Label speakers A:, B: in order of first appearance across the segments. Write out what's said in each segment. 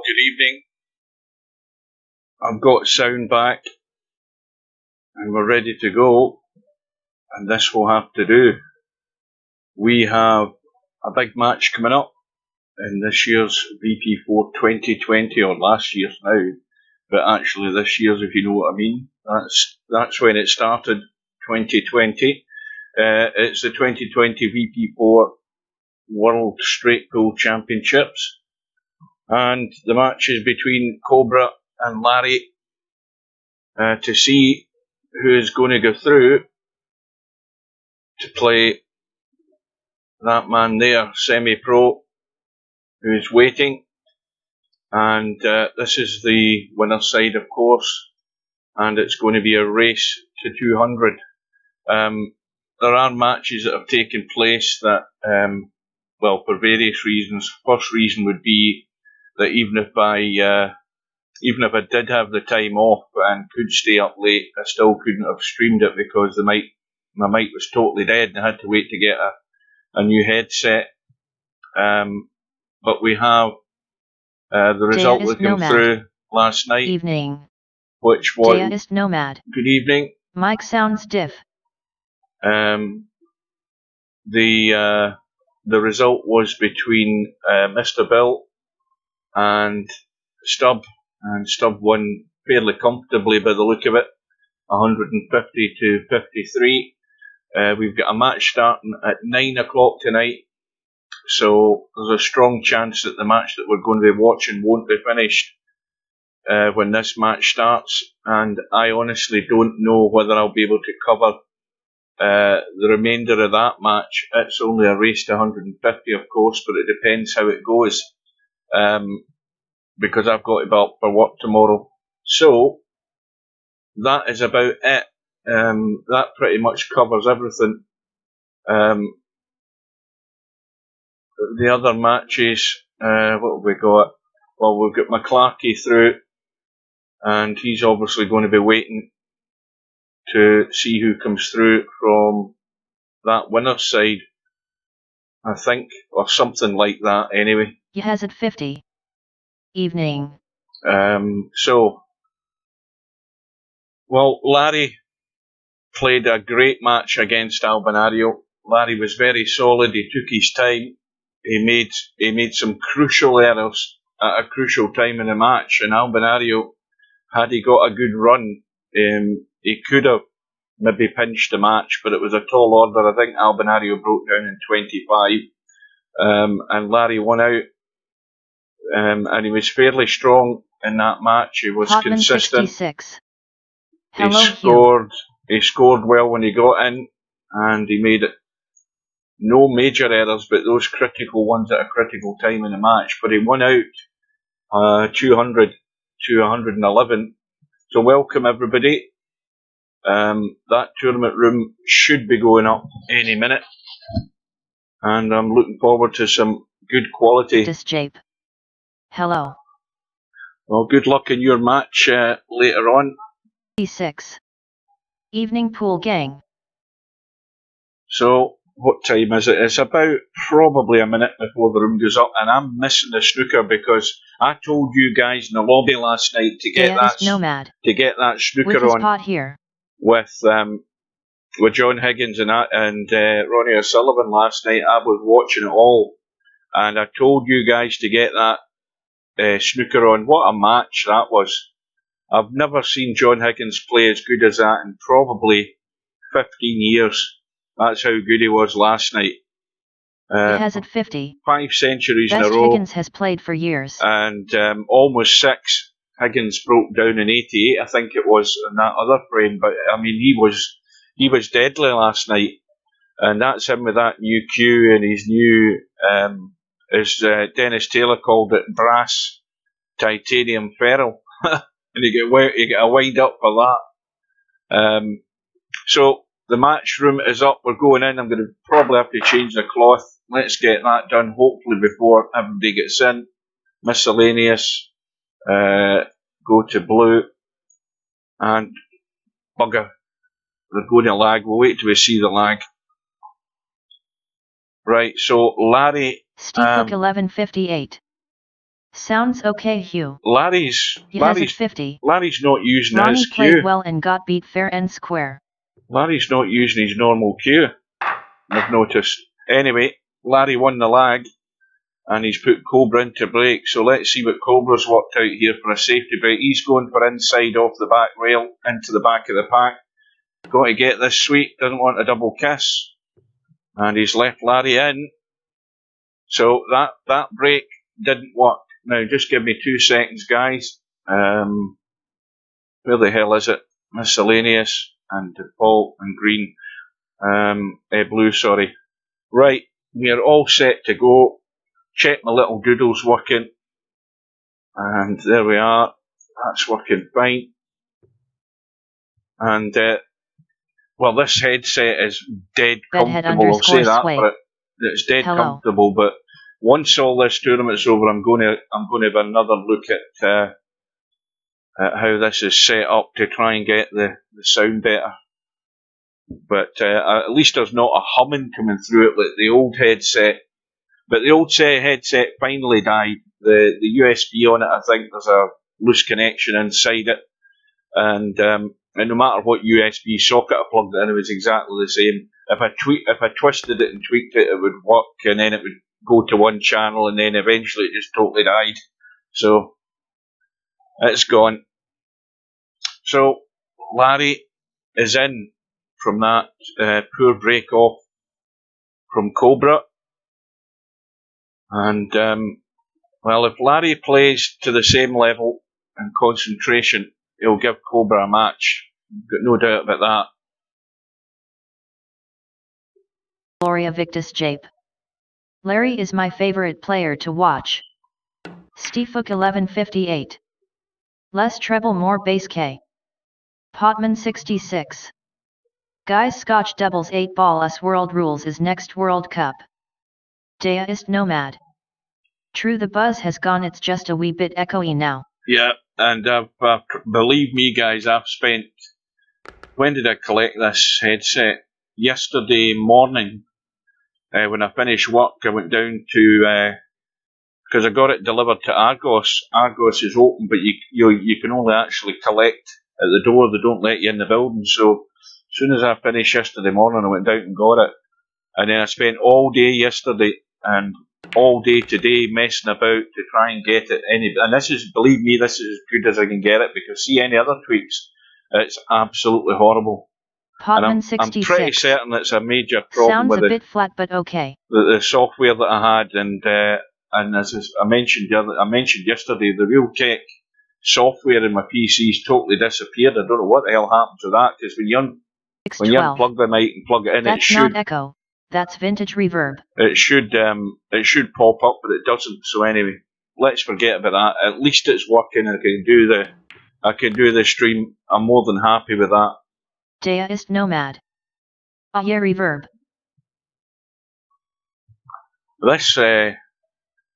A: good evening. I've got sound back and we're ready to go, and this will have to do. We have a big match coming up in this year's VP4 2020, or last year's now, but actually this year's, if you know what I mean. That's when it started, 2020. It's the 2020 VP4 World Straight Pool Championships, and the match is between Cobra and Larry to see who is going to go through to play that man there, semi-pro, who is waiting. And this is the winner's side, of course, and it's going to be a race to 200. There are matches that have taken place that, well, for various reasons. First reason would be that even if I did have the time off and could stay up late, I still couldn't have streamed it because my mic was totally dead and I had to wait to get a new headset. But we have the result that came through last night.
B: Evening.
A: Which was
B: Deist Nomad.
A: Good evening.
B: Mic sounds diff.
A: The result was between Mr. Bill and Stubb, and Stubb won fairly comfortably by the look of it, 150 to 53. We've got a match starting at 9 o'clock tonight, so there's a strong chance that the match that we're going to be watching won't be finished when this match starts, and I honestly don't know whether I'll be able to cover the remainder of that match. It's only a race to 150, of course, but it depends how it goes, because I've got to be up for work tomorrow. So that is about it. That pretty much covers everything. The other matches, what have we got? Well, we've got McClarkey through, and he's obviously going to be waiting to see who comes through from that winner's side, I think, or something like that anyway.
B: He has it 50. Evening.
A: Well, Larry played a great match against Albinario. Larry was very solid. He took his time. He made some crucial errors at a crucial time in the match, and Albinario, had he got a good run, he could have maybe pinched the match, but it was a tall order. I think Albinario broke down in 25, and Larry won out, and he was fairly strong in that match. He was
B: Hotman
A: consistent.
B: 66.
A: Hello, he scored well when he got in, and he made no major errors, but those critical ones at a critical time in the match. But he won out 200 to 111. So welcome everybody. That tournament room should be going up any minute, and I'm looking forward to some good quality.
B: Disjape. Hello.
A: Well, good luck in your match later on.
B: E6. Evening pool gang.
A: So, what time is it? It's about probably a minute before the room goes up, and I'm missing the snooker because I told you guys in the lobby last night to get that snooker
B: with his
A: on
B: pot here.
A: with John Higgins and Ronnie O'Sullivan last night. I was watching it all, and I told you guys to get that snooker on. What a match that was! I've never seen John Higgins play as good as that in probably 15 years. That's how good he was last night.
B: He has it 50.
A: 5 centuries
B: Best
A: in a row.
B: Higgins has played for years.
A: And almost 6. Higgins broke down in 88, I think it was, in that other frame. But I mean, he was deadly last night, and that's him with that new cue and his new, as Dennis Taylor called it, brass titanium ferrule, and you get a wind up for that. So the match room is up. We're going in. I'm going to probably have to change the cloth. Let's get that done, hopefully before everybody gets in. Miscellaneous. Go to blue, and bugger, they're going to lag. We'll wait till we see the lag. Right, so Larry,
B: Steve Cook 1158. Sounds okay, Hugh.
A: Larry's
B: He has it 50.
A: Larry's not using
B: Ronnie
A: his
B: played
A: cue.
B: well and got beat fair and square.
A: Larry's not using his normal cue, I've noticed. Anyway, Larry won the lag, and he's put Cobra into break. So let's see what Cobra's worked out here for a safety break. He's going for inside off the back rail into the back of the pack. Got to get this sweep, doesn't want a double kiss. And he's left Larry in. So that break didn't work. Now just give me 2 seconds, guys. Where the hell is it? Miscellaneous and default and green. Blue, sorry. Right, we are all set to go. Check my little doodle's working. And there we are. That's working fine. And, well, this headset is dead comfortable. I'll say that for it. It's dead comfortable, but once all this tournament's over, I'm going to have another look at how this is set up to try and get the sound better. But at least there's not a humming coming through it like the old headset. But the old headset finally died. The USB on it, I think there's a loose connection inside it, and no matter what USB socket I plugged it in, it was exactly the same. If I twisted it and tweaked it, it would work, and then it would go to one channel, and then eventually it just totally died. So it's gone. So Larry is in from that poor break off from Cobra. And, well, if Larry plays to the same level and concentration, he'll give Cobra a match. Got no doubt about that.
B: Gloria Victus Jape. Larry is my favorite player to watch. Stefook 1158. Less treble, more bass K. Potman 66. Guys, Scotch doubles 8 ball us world rules is next World Cup. Dea ist nomad. True, the buzz has gone, it's just a wee bit echoey now.
A: Yeah, and believe me guys, I've spent, when did I collect this headset? Yesterday morning, when I finished work, I went down to, because I got it delivered to Argos. Argos is open, but you can only actually collect at the door, they don't let you in the building. So as soon as I finished yesterday morning, I went down and got it. And then I spent all day yesterday and all day today messing about to try and get it. And this is, believe me, this is as good as I can get it, because see any other tweaks, it's absolutely horrible.
B: Potman 66.
A: I'm pretty certain it's a major problem.
B: Sounds a bit flat, but okay.
A: The software that I had, and as I mentioned yesterday, the Realtek software in my PC's totally disappeared. I don't know what the hell happened to that, because when you unplug the mic and plug it in,
B: that's
A: it should
B: not echo. That's vintage reverb.
A: It should pop up, but it doesn't. So anyway, let's forget about that. At least it's working. I can do the stream. I'm more than happy with that.
B: Dea ist nomad. Yeah, reverb.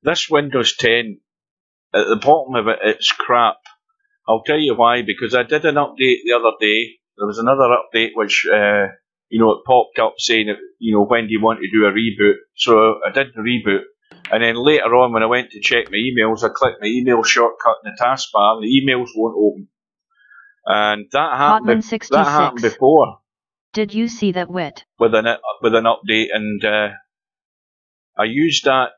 A: This Windows 10, at the bottom of it, it's crap. I'll tell you why. Because I did an update the other day. There was another update which it popped up saying, when do you want to do a reboot? So I did the reboot, and then later on when I went to check my emails, I clicked my email shortcut in the taskbar, and the emails won't open. And that happened before.
B: Did you see that wit?
A: With an update, and I used that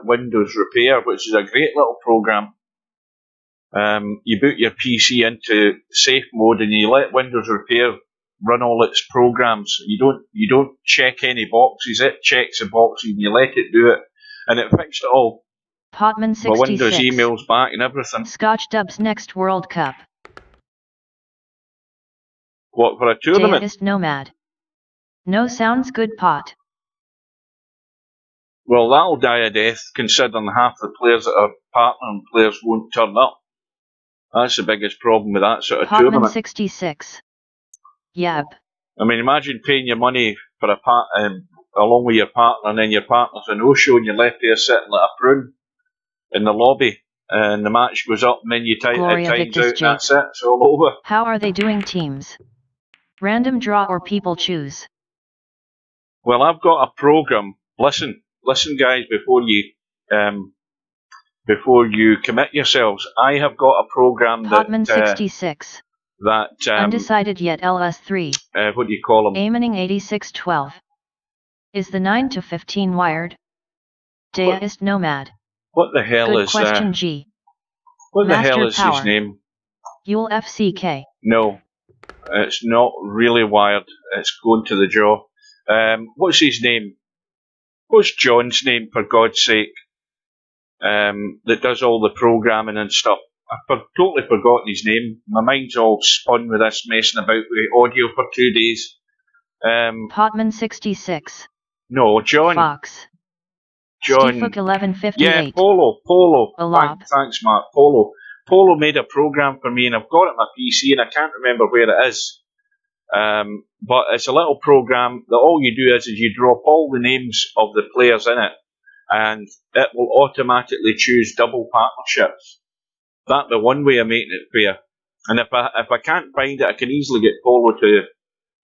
A: Windows Repair, which is a great little program. You boot your PC into safe mode, and you let Windows Repair run all its programs. You don't check any boxes. It checks the boxes, and you let it do it, and it fixed it all.
B: Potman 66.
A: My Windows emails back and everything.
B: Scotch Dub's next World Cup.
A: What, for a tournament?
B: Dea ist nomad. No, sounds good, Pot.
A: Well, that'll die a death, considering half the players that are partnering players won't turn up. That's the biggest problem with that sort of
B: Potman
A: tournament.
B: 66. Yep.
A: I mean, imagine paying your money for along with your partner, and then your partner's a no-show, and you're left there sitting like a prune in the lobby, and the match goes up, and then you times out, and that's it. It's all over.
B: How are they doing teams? Random draw or people choose?
A: Well, I've got a program. Listen, guys, before you before you commit yourselves. I have got a program
B: Potman 66.
A: that
B: Undecided yet LS3.
A: What do you call them?
B: Aiming 8612. Is the 9 to 15 wired? Deist Nomad.
A: What the hell
B: Good
A: is
B: question G.
A: what
B: Master
A: the hell is
B: Power.
A: his name?
B: Yule FCK.
A: No, it's not really wired. It's going to the jaw. What's his name? What's John's name, for God's sake? That does all the programming and stuff. I've totally forgotten his name. My mind's all spun with this messing about with audio for 2 days.
B: Potman 66.
A: No, John.
B: Fox.
A: John.
B: Steefook 1158.
A: Yeah, Polo.
B: Alab.
A: Thanks, Mark. Polo made a program for me, and I've got it on my PC, and I can't remember where it is. But it's a little program that all you do is you drop all the names of the players in it, and it will automatically choose double partnerships. That's the one way of making it fair. And if I can't find it, I can easily get Polo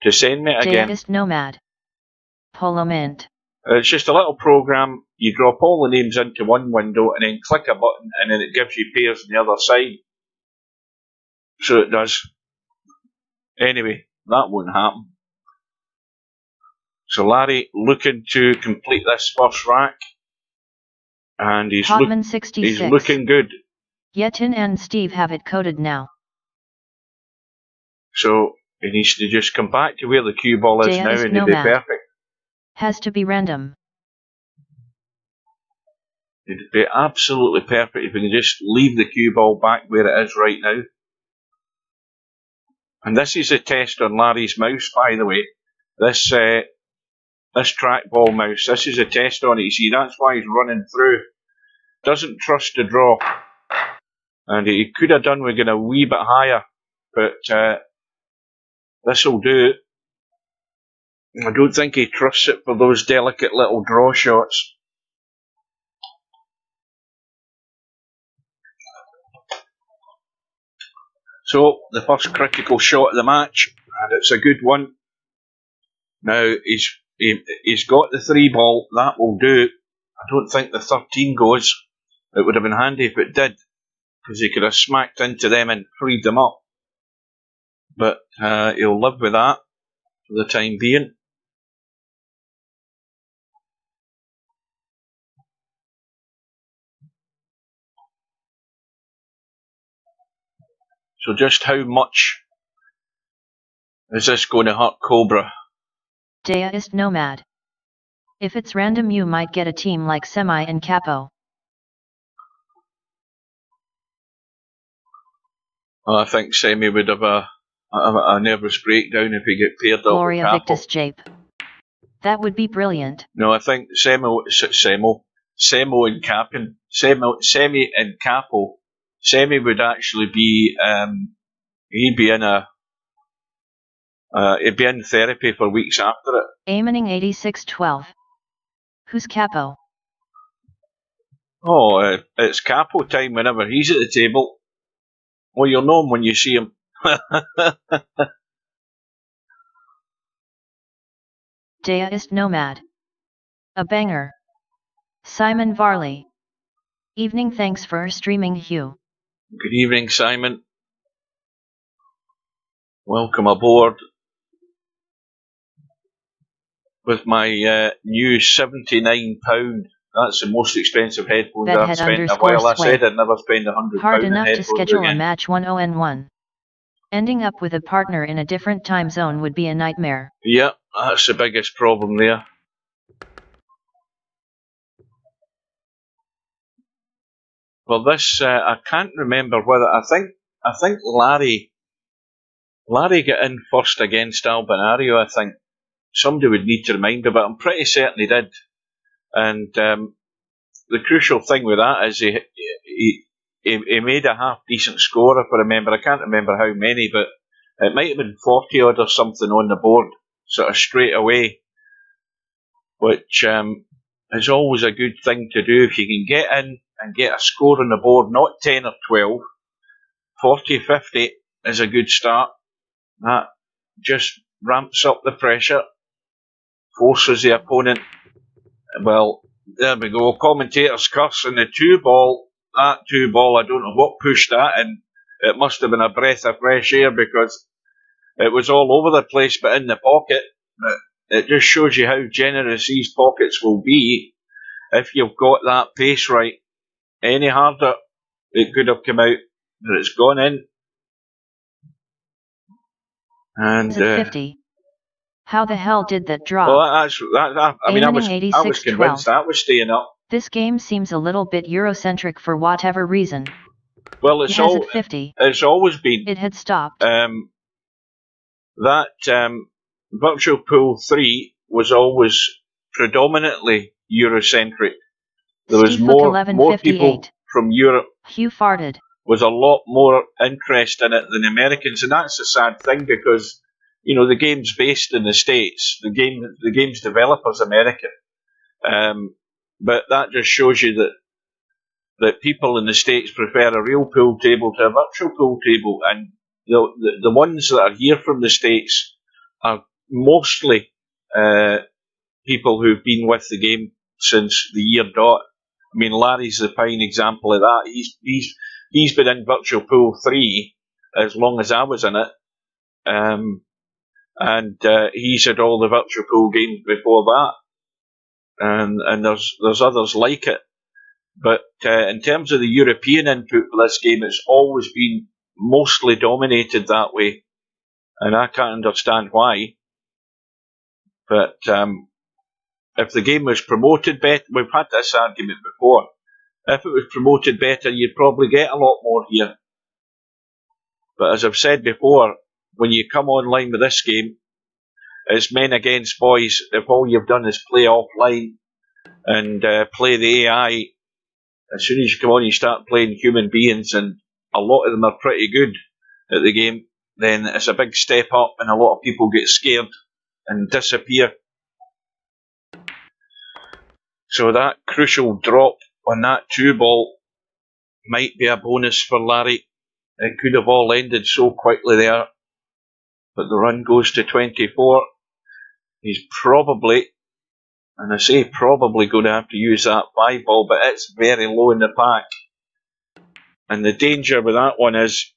A: to send me it again.
B: Deist Nomad. Polo Mint.
A: It's just a little program. You drop all the names into one window and then click a button, and then it gives you pairs on the other side. So it does. Anyway, that won't happen. So Larry looking to complete this first rack, and he's looking good.
B: Yetin and Steve have it coded now.
A: So he needs to just come back to where the cue ball is now, and he'll be perfect.
B: Has to be random.
A: It'd be absolutely perfect if we can just leave the cue ball back where it is right now. And this is a test on Larry's mouse, by the way. This trackball mouse, this is a test on it. You see, that's why he's running through. Doesn't trust the draw. And he could have done with going a wee bit higher, but this will do. I don't think he trusts it for those delicate little draw shots. So, the first critical shot of the match, and it's a good one. Now, he's got the 3 ball, that will do. I don't think the 13 goes. It would have been handy if it did, because he could have smacked into them and freed them up. But he'll live with that for the time being. So just how much is this going to hurt Cobra?
B: Deist Nomad. If it's random you might get a team like Semi and Capo.
A: I think Semi would have a nervous breakdown if he get paired up with
B: Gloria
A: Capo.
B: Victus Jape. That would be brilliant.
A: No, I think Semi and Capo. Semi would actually be he'd be in therapy for weeks after it.
B: Aiming 8612. Who's Capo?
A: Oh, it's Capo time whenever he's at the table. Well, you'll know him when you see him.
B: Deist Nomad. A banger. Simon Varley. Evening, thanks for streaming, Hugh.
A: Good evening, Simon. Welcome aboard with my new £79. That's the most expensive headphones I've spent in a while. I said I'd never spend £100
B: Hard
A: in
B: enough
A: headphones
B: to schedule
A: again.
B: a match 10-1. Ending up with a partner in a different time zone would be a nightmare.
A: Yeah, that's the biggest problem there. Well, this I can't remember whether I think Larry got in first against Albinario. I think somebody would need to remind him, but I'm pretty certain he did. And the crucial thing with that is he made a half decent score, if I remember. I can't remember how many, but it might have been 40 odd or something on the board, sort of straight away, which is always a good thing to do. If you can get in and get a score on the board, not 10 or 12, 40, 50 is a good start. That just ramps up the pressure, forces the opponent. Well, there we go. Commentators curse, and the 2 ball that 2-ball, I don't know what pushed that in. It must have been a breath of fresh air because it was all over the place but in the pocket. But it just shows you how generous these pockets will be if you've got that pace right. Any harder, it could have come out, but it's gone in. And
B: 50. How the hell did that drop?
A: Well, I was convinced that was staying up.
B: This game seems a little bit Eurocentric for whatever reason.
A: Well, it's always been.
B: It had stopped.
A: Virtual Pool 3 was always predominantly Eurocentric. There was more people from Europe.
B: Hugh farted.
A: Was a lot more interest in it than Americans, and that's a sad thing because, you know, the game's based in the States. The game's developer's American. But that just shows you that people in the States prefer a real pool table to a virtual pool table, and the ones that are here from the States are mostly people who've been with the game since the year dot. I mean, Larry's the fine example of that. He's been in Virtual Pool 3 as long as I was in it, and he's had all the Virtual Pool games before that, and there's others like it. But in terms of the European input for this game, it's always been mostly dominated that way, and I can't understand why. But if the game was promoted better, we've had this argument before, if it was promoted better, you'd probably get a lot more here. But as I've said before, when you come online with this game, it's men against boys. If all you've done is play offline and play the AI, as soon as you come on, you start playing human beings, and a lot of them are pretty good at the game, then it's a big step up, and a lot of people get scared and disappear. So that crucial drop on that 2-ball might be a bonus for Larry. It could have all ended so quickly there, but the run goes to 24. He's probably, and I say probably, going to have to use that 5-ball, but it's very low in the pack. And the danger with that one is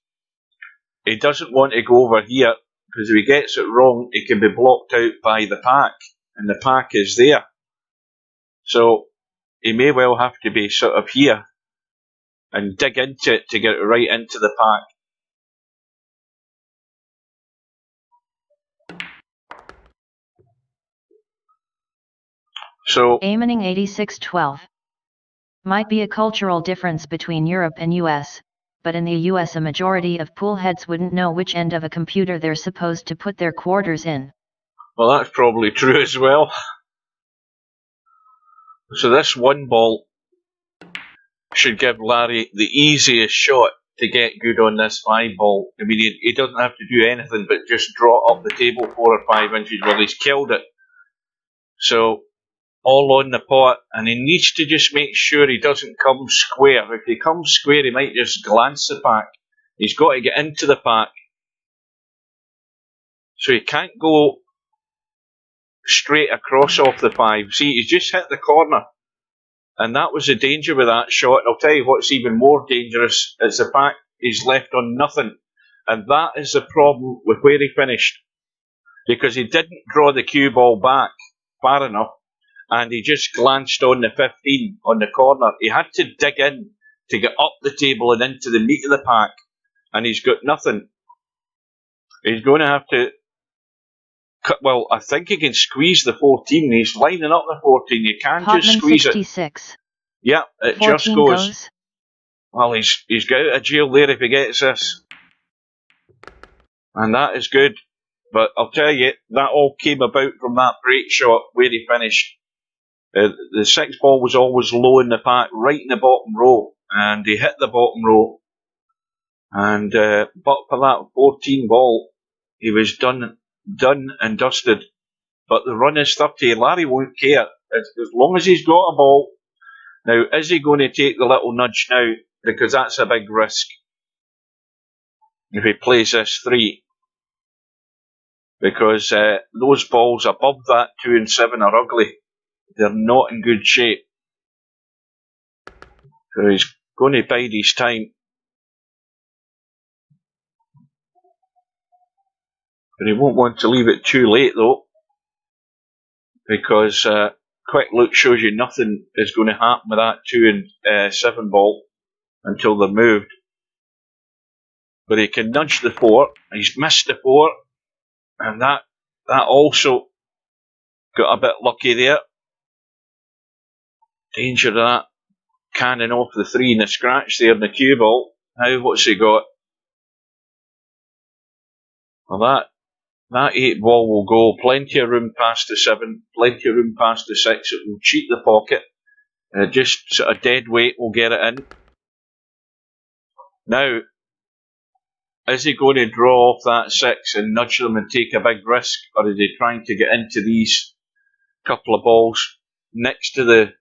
A: he doesn't want to go over here, because if he gets it wrong, he can be blocked out by the pack, and the pack is there. So he may well have to be sort of here and dig into it to get it right into the pack. So
B: Aiming 8612. Might be a cultural difference between Europe and US, but in the US a majority of pool heads wouldn't know which end of a computer they're supposed to put their quarters in.
A: Well, that's probably true as well. So this 1-ball should give Larry the easiest shot to get good on this 5-ball. I mean, he doesn't have to do anything but just draw up the table 4 or 5 inches. Well, he's killed it. So, all on the pot, and he needs to just make sure he doesn't come square. If he comes square, he might just glance the pack. He's got to get into the pack. So he can't go straight across off the 5. See, he's just hit the corner. And that was the danger with that shot. I'll tell you what's even more dangerous is the fact he's left on nothing. And that is the problem with where he finished. Because he didn't draw the cue ball back far enough, and he just glanced on the 15 on the corner. He had to dig in to get up the table and into the meat of the pack, and he's got nothing. He's going to have to... Well, I think he can squeeze the 14. He's lining up the 14. You can't
B: Potman
A: just squeeze
B: 66.
A: it. Yeah, it just goes. Well, he's got out of jail there if he gets this. And that is good. But I'll tell you, that all came about from that break shot where he finished. The 6-ball was always low in the pack, right in the bottom row. And he hit the bottom row. And but for that 14-ball, he was done and dusted. But the run is 30. Larry won't care as long as he's got a ball. Now, is he going to take the little nudge now? Because that's a big risk if he plays this 3. Because those balls above that 2 and 7 are ugly. They're not in good shape. So he's Going to bide his time. But he won't want to leave it too late though, because quick look shows you nothing is going to happen with that 2 and 7 ball until they're moved. But he can nudge the 4. He's missed the 4, and that also got a bit lucky there. Danger of that cannon off the 3 in the scratch there in the cue ball. Now what's he got? Well, that 8 ball will go. Plenty of room past the 7, plenty of room past the 6. It will cheat the pocket. Just sort of dead weight will get it in. Now, is he going to draw off that 6 and nudge them and take a big risk, or is he trying to get into these couple of balls next to the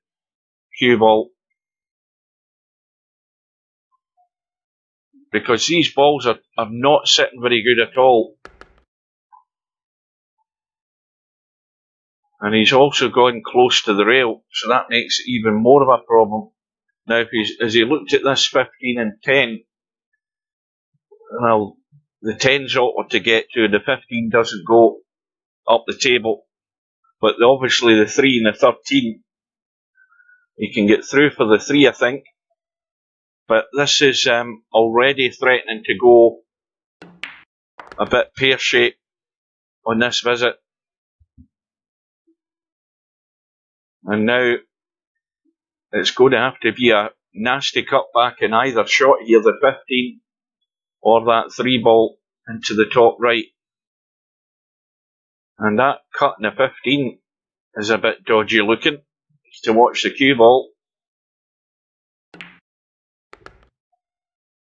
A: cue ball? Because these balls are not sitting very good at all. And he's also gone close to the rail, so that makes it even more of a problem. Now, as he looked at this 15 and 10, well, the 10's ought to get to, the 15 doesn't go up the table. But obviously the 3 and the 13, he can get through for the 3, I think. But this is already threatening to go a bit pear-shaped on this visit. And now it's going to have to be a nasty cutback in either shot here, the 15 or that 3 ball into the top right. And that cut in the 15 is a bit dodgy looking. To watch the cue ball.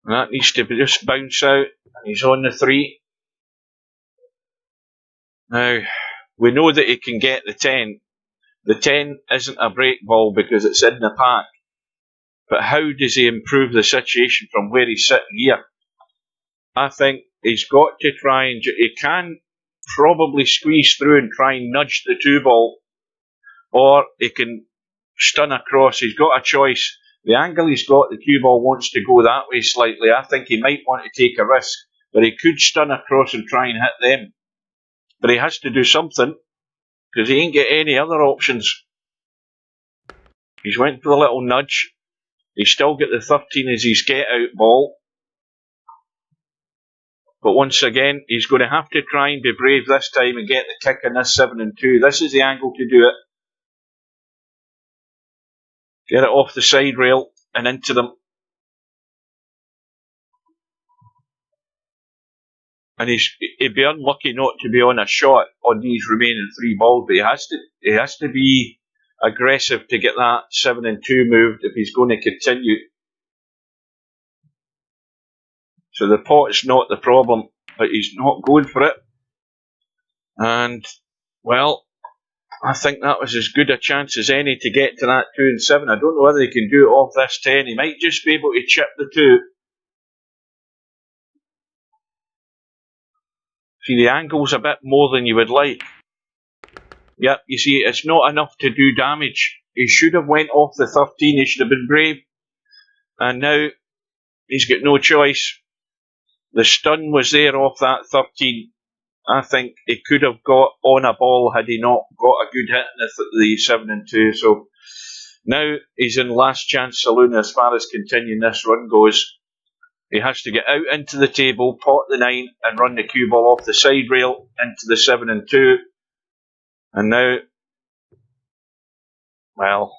A: And that needs to just bounce out. And he's on the 3. Now, we know that he can get the 10. The 10 isn't a break ball because it's in the pack. But how does he improve the situation from where he's sitting here? I think he's got to try and... He can probably squeeze through and try and nudge the 2 ball. Or he can stun across. He's got a choice. The angle he's got, the cue ball wants to go that way slightly. I think he might want to take a risk. But he could stun across and try and hit them. But he has to do something, because he ain't got any other options. He's went for the little nudge. He's still got the 13 as his get-out ball. But once again, he's going to have to try and be brave this time and get the kick in this 7 and 2. This is the angle to do it. Get it off the side rail and into them. And he'd be unlucky not to be on a shot on these remaining 3 balls, but he has to be aggressive to get that 7 and 2 moved if he's going to continue. So the pot's not the problem, but he's not going for it. And, well, I think that was as good a chance as any to get to that 2 and 7. I don't know whether he can do it off this 10. He might just be able to chip the 2. See, the angle's a bit more than you would like. Yep, you see, it's not enough to do damage. He should have went off the 13. He should have been brave. And now he's got no choice. The stun was there off that 13. I think he could have got on a ball had he not got a good hit in the 7 and 2. So now he's in last chance saloon as far as continuing this run goes. He has to get out into the table, pot the 9, and run the cue ball off the side rail into the 7 and 2. And now, well,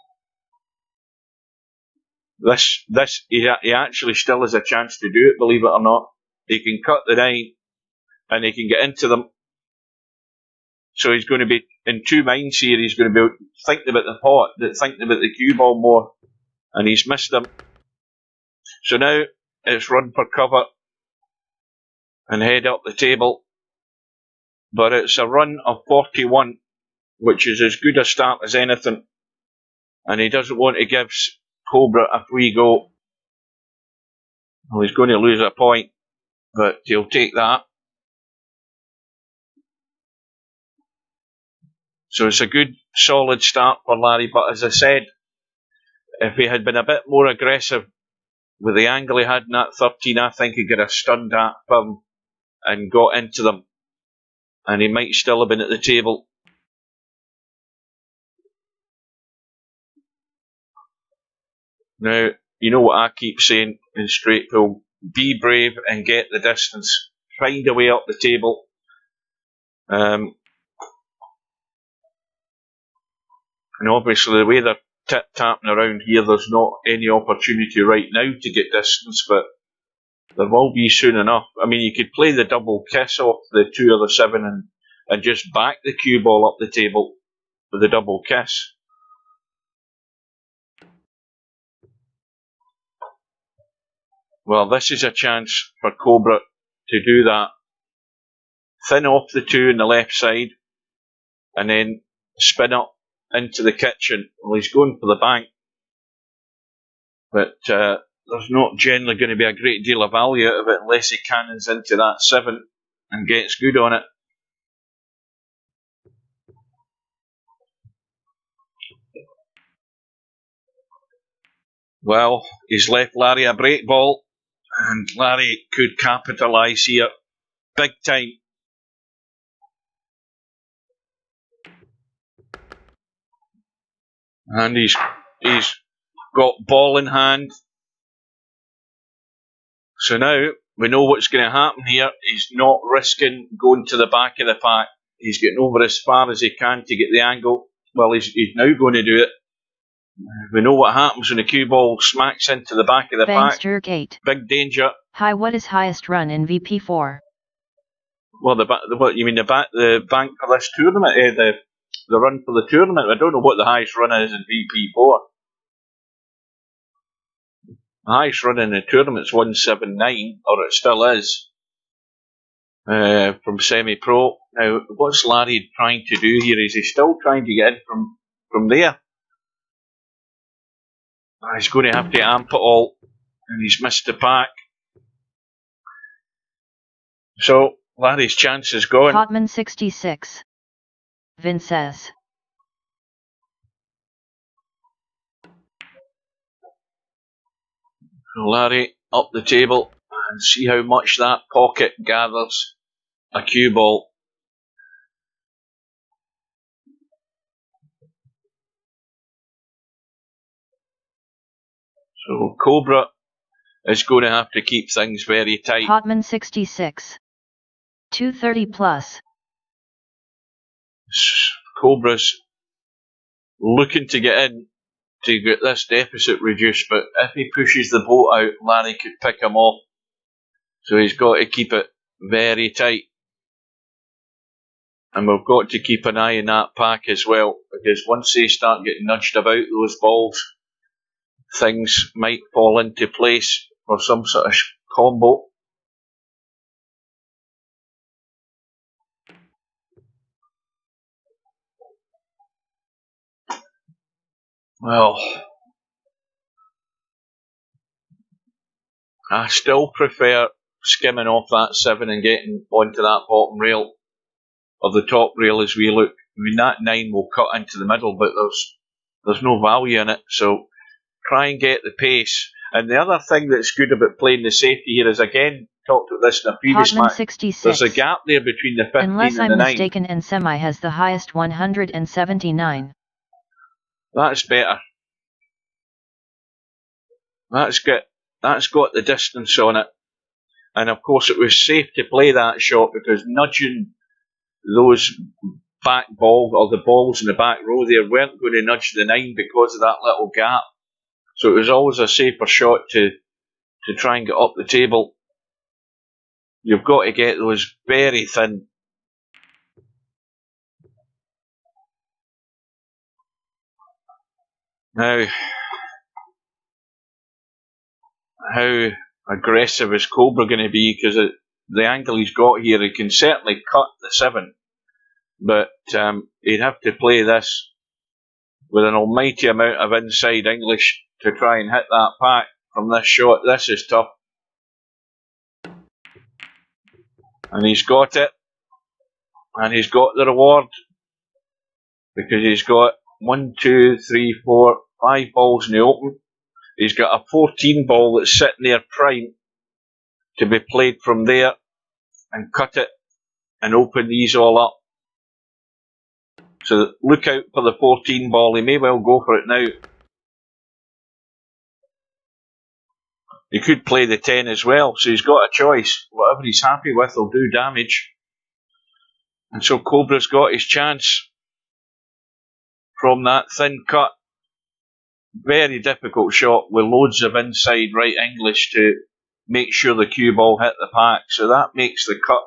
A: he actually still has a chance to do it, believe it or not. He can cut the 9, and he can get into them. So he's going to be in 2 minds here. He's going to be thinking about the pot, thinking about the cue ball more, and he's missed them. So now it's run for cover and head up the table. But it's a run of 41, which is as good a start as anything. And he doesn't want to give Cobra a free go. Well, he's going to lose a point, but he'll take that. So it's a good, solid start for Larry. But as I said, if he had been a bit more aggressive with the angle he had in that 13, I think he could have stunned that firm and got into them. And he might still have been at the table. Now, you know what I keep saying in straight pool. Be brave and get the distance. Find a way up the table. And obviously the way they're tip-tapping around here, there's not any opportunity right now to get distance, but there will be soon enough. I mean, you could play the double kiss off the 2 or the 7 and just back the cue ball up the table with the double kiss. Well, this is a chance for Cobra to do that. Thin off the 2 on the left side and then spin up into the kitchen. Well, he's going for the bank, but there's not generally going to be a great deal of value out of it unless he cannons into that 7 and gets good on it. Well, he's left Larry a break ball, and Larry could capitalise here big time. And he's got ball in hand. So now we know what's going to happen here. He's not risking going to the back of the pack. He's getting over as far as he can to get the angle. Well, he's now going to do it. We know what happens when the cue ball smacks into the back of the pack.
B: Jerk 8.
A: Big danger.
B: Hi, what is highest run in VP4?
A: Well, what you mean the bank for this tournament? The run for the tournament. I don't know what the highest run is in VP4. The highest run in the tournament's 179, or it still is, from semi-pro. Now, what's Larry trying to do here? Is he still trying to get in from there? He's going to have to amp it all, and he's missed the pack. So, Larry's chance is gone.
B: Hotman 66. Vin says.
A: Larry up the table and see how much that pocket gathers a cue ball. So Cobra is going to have to keep things very tight.
B: Hotman 66. 230 plus.
A: Cobra's looking to get in to get this deficit reduced, but if he pushes the boat out, Larry could pick him off. So he's got to keep it very tight. And we've got to keep an eye on that pack as well, because once they start getting nudged about those balls, things might fall into place for some sort of combo. Well, I still prefer skimming off that 7 and getting onto that bottom rail, or the top rail as we look. I mean, that 9 will cut into the middle, but there's no value in it, so try and get the pace. And the other thing that's good about playing the safety here is, again, talked about this in a previous match,
B: 66.
A: there's a gap there between the 15
B: Unless
A: and the 9.
B: I'm mistaken, and semi has the highest 179.
A: That's better. That's got the distance on it. And of course it was safe to play that shot because nudging those back ball, or the balls in the back row there, weren't going to nudge the 9 because of that little gap. So it was always a safer shot to try and get up the table. You've got to get those very thin. Now, how aggressive is Cobra going to be? Because the angle he's got here, he can certainly cut the 7, but he'd have to play this with an almighty amount of inside English to try and hit that pack from this shot. This is tough. And he's got it. And he's got the reward. Because he's got 1, 2, 3, 4, 5 balls in the open. He's got a 14 ball that's sitting there prime to be played from there and cut it and open these all up. So look out for the 14 ball. He may well go for it now. He could play the 10 as well, so he's got a choice. Whatever he's happy with will do damage. And so Cobra's got his chance from that thin cut. Very difficult shot with loads of inside right English to make sure the cue ball hit the pack. So that makes the cut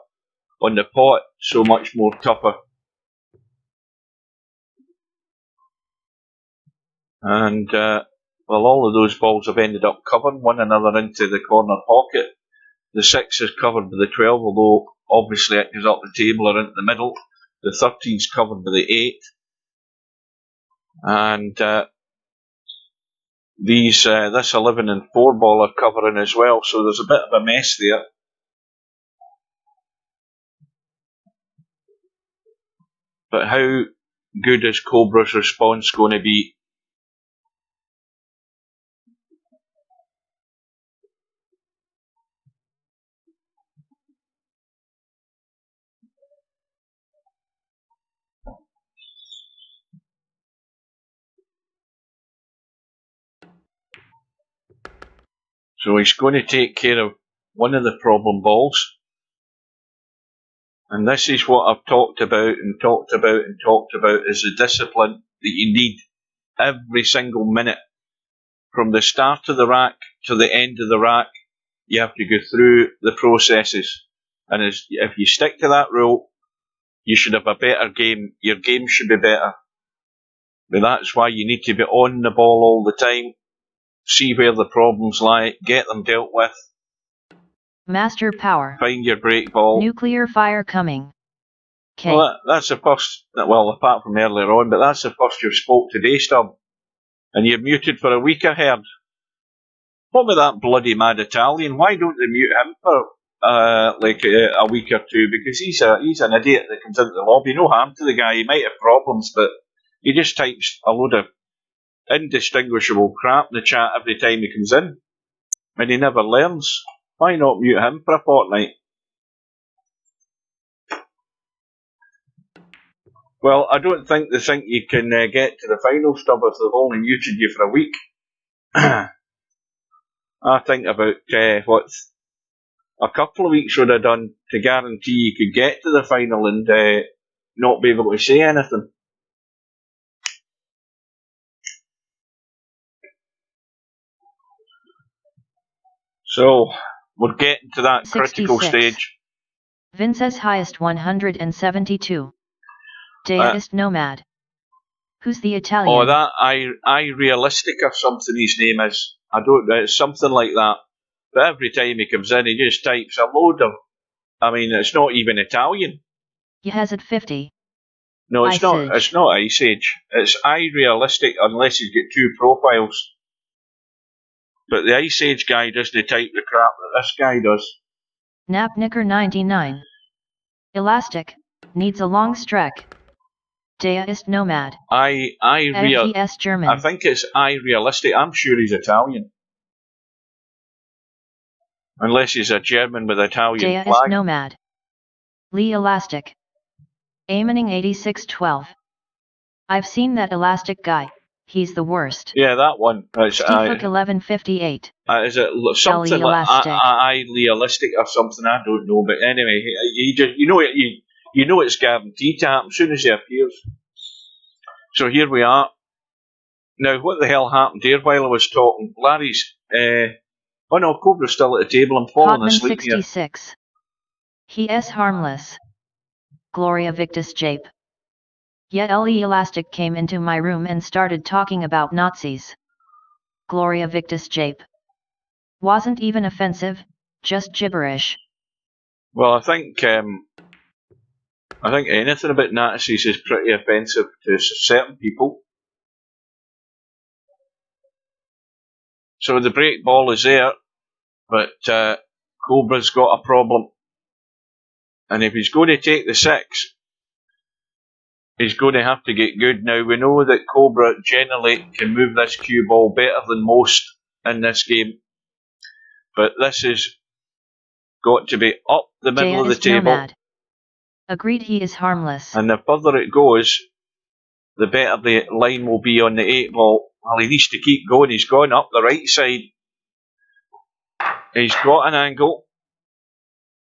A: on the pot so much more tougher. And well, all of those balls have ended up covering one another into the corner pocket. The 6 is covered by the 12, although obviously it goes up the table or into the middle. The 13 is covered by the 8. And this 11 and 4 ball are covering as well, so there's a bit of a mess there. But how good is Cobra's response going to be? So he's going to take care of one of the problem balls. And this is what I've talked about and talked about and talked about, is the discipline that you need every single minute. From the start of the rack to the end of the rack, you have to go through the processes. And if you stick to that rule, you should have a better game. Your game should be better. But that's why you need to be on the ball all the time. See where the problems lie, get them dealt with.
B: Master power.
A: Find your break ball.
B: Nuclear fire coming.
A: Well, that's the first, well, apart from earlier on, but that's the first you've spoke today, Stubb. And you're muted for a week, I heard. What about that bloody mad Italian? Why don't they mute him for a week or two? Because he's an idiot that comes into the lobby. No harm to the guy. He might have problems, but he just types a load of indistinguishable crap in the chat every time he comes in, and he never learns. Why not mute him for a fortnight? Well, I don't think they think you can get to the final, Stubb, if they've only muted you for a week. I think about a couple of weeks would have done to guarantee you could get to the final and not be able to say anything. So, we're getting to that 66. Critical stage.
B: Vince's highest 172. Deist Nomad. Who's the Italian?
A: Oh, that I Realistic or something his name is. I don't know, it's something like that. But every time he comes in, he just types a load of... I mean, it's not even Italian.
B: He has it 50.
A: No, it's not. It's not Ice Age. It's Realistic, unless he's got two profiles. But the Ice Age guy doesn't type the crap that this guy does.
B: Napnicker 99. Elastic. Needs a long streck. Deist Nomad.
A: FPS
B: German.
A: I think it's Realistic. I'm sure he's Italian. Unless he's a German with Italian
B: Deist
A: flag.
B: Nomad. Lee Elastic. Amining 8612. I've seen that Elastic guy. He's the worst.
A: Yeah, that one.
B: Steefook 1158.
A: Is it something like Realistic or something? I don't know. But anyway, he just, you know it's guaranteed to happen as soon as he appears. So here we are. Now, what the hell happened here while I was talking? Larry's... oh no, Cobra's still at the table. I'm falling asleep
B: 66. Here. He is harmless. Gloria Victus Jape. Yet Le Elastic came into my room and started talking about Nazis. Gloria Victus Jape. Wasn't even offensive, just gibberish.
A: Well, I think anything about Nazis is pretty offensive to certain people. So the break ball is there, but Cobra's got a problem. And if he's going to take the 6, he's going to have to get good. Now, we know that Cobra generally can move this cue ball better than most. in this game. But this has got to be up the middle of the table.
B: Nomad. Agreed, he is harmless.
A: And the further it goes, the better the line will be on the 8 ball. Well, he needs to keep going. He's gone up the right side. He's got an angle.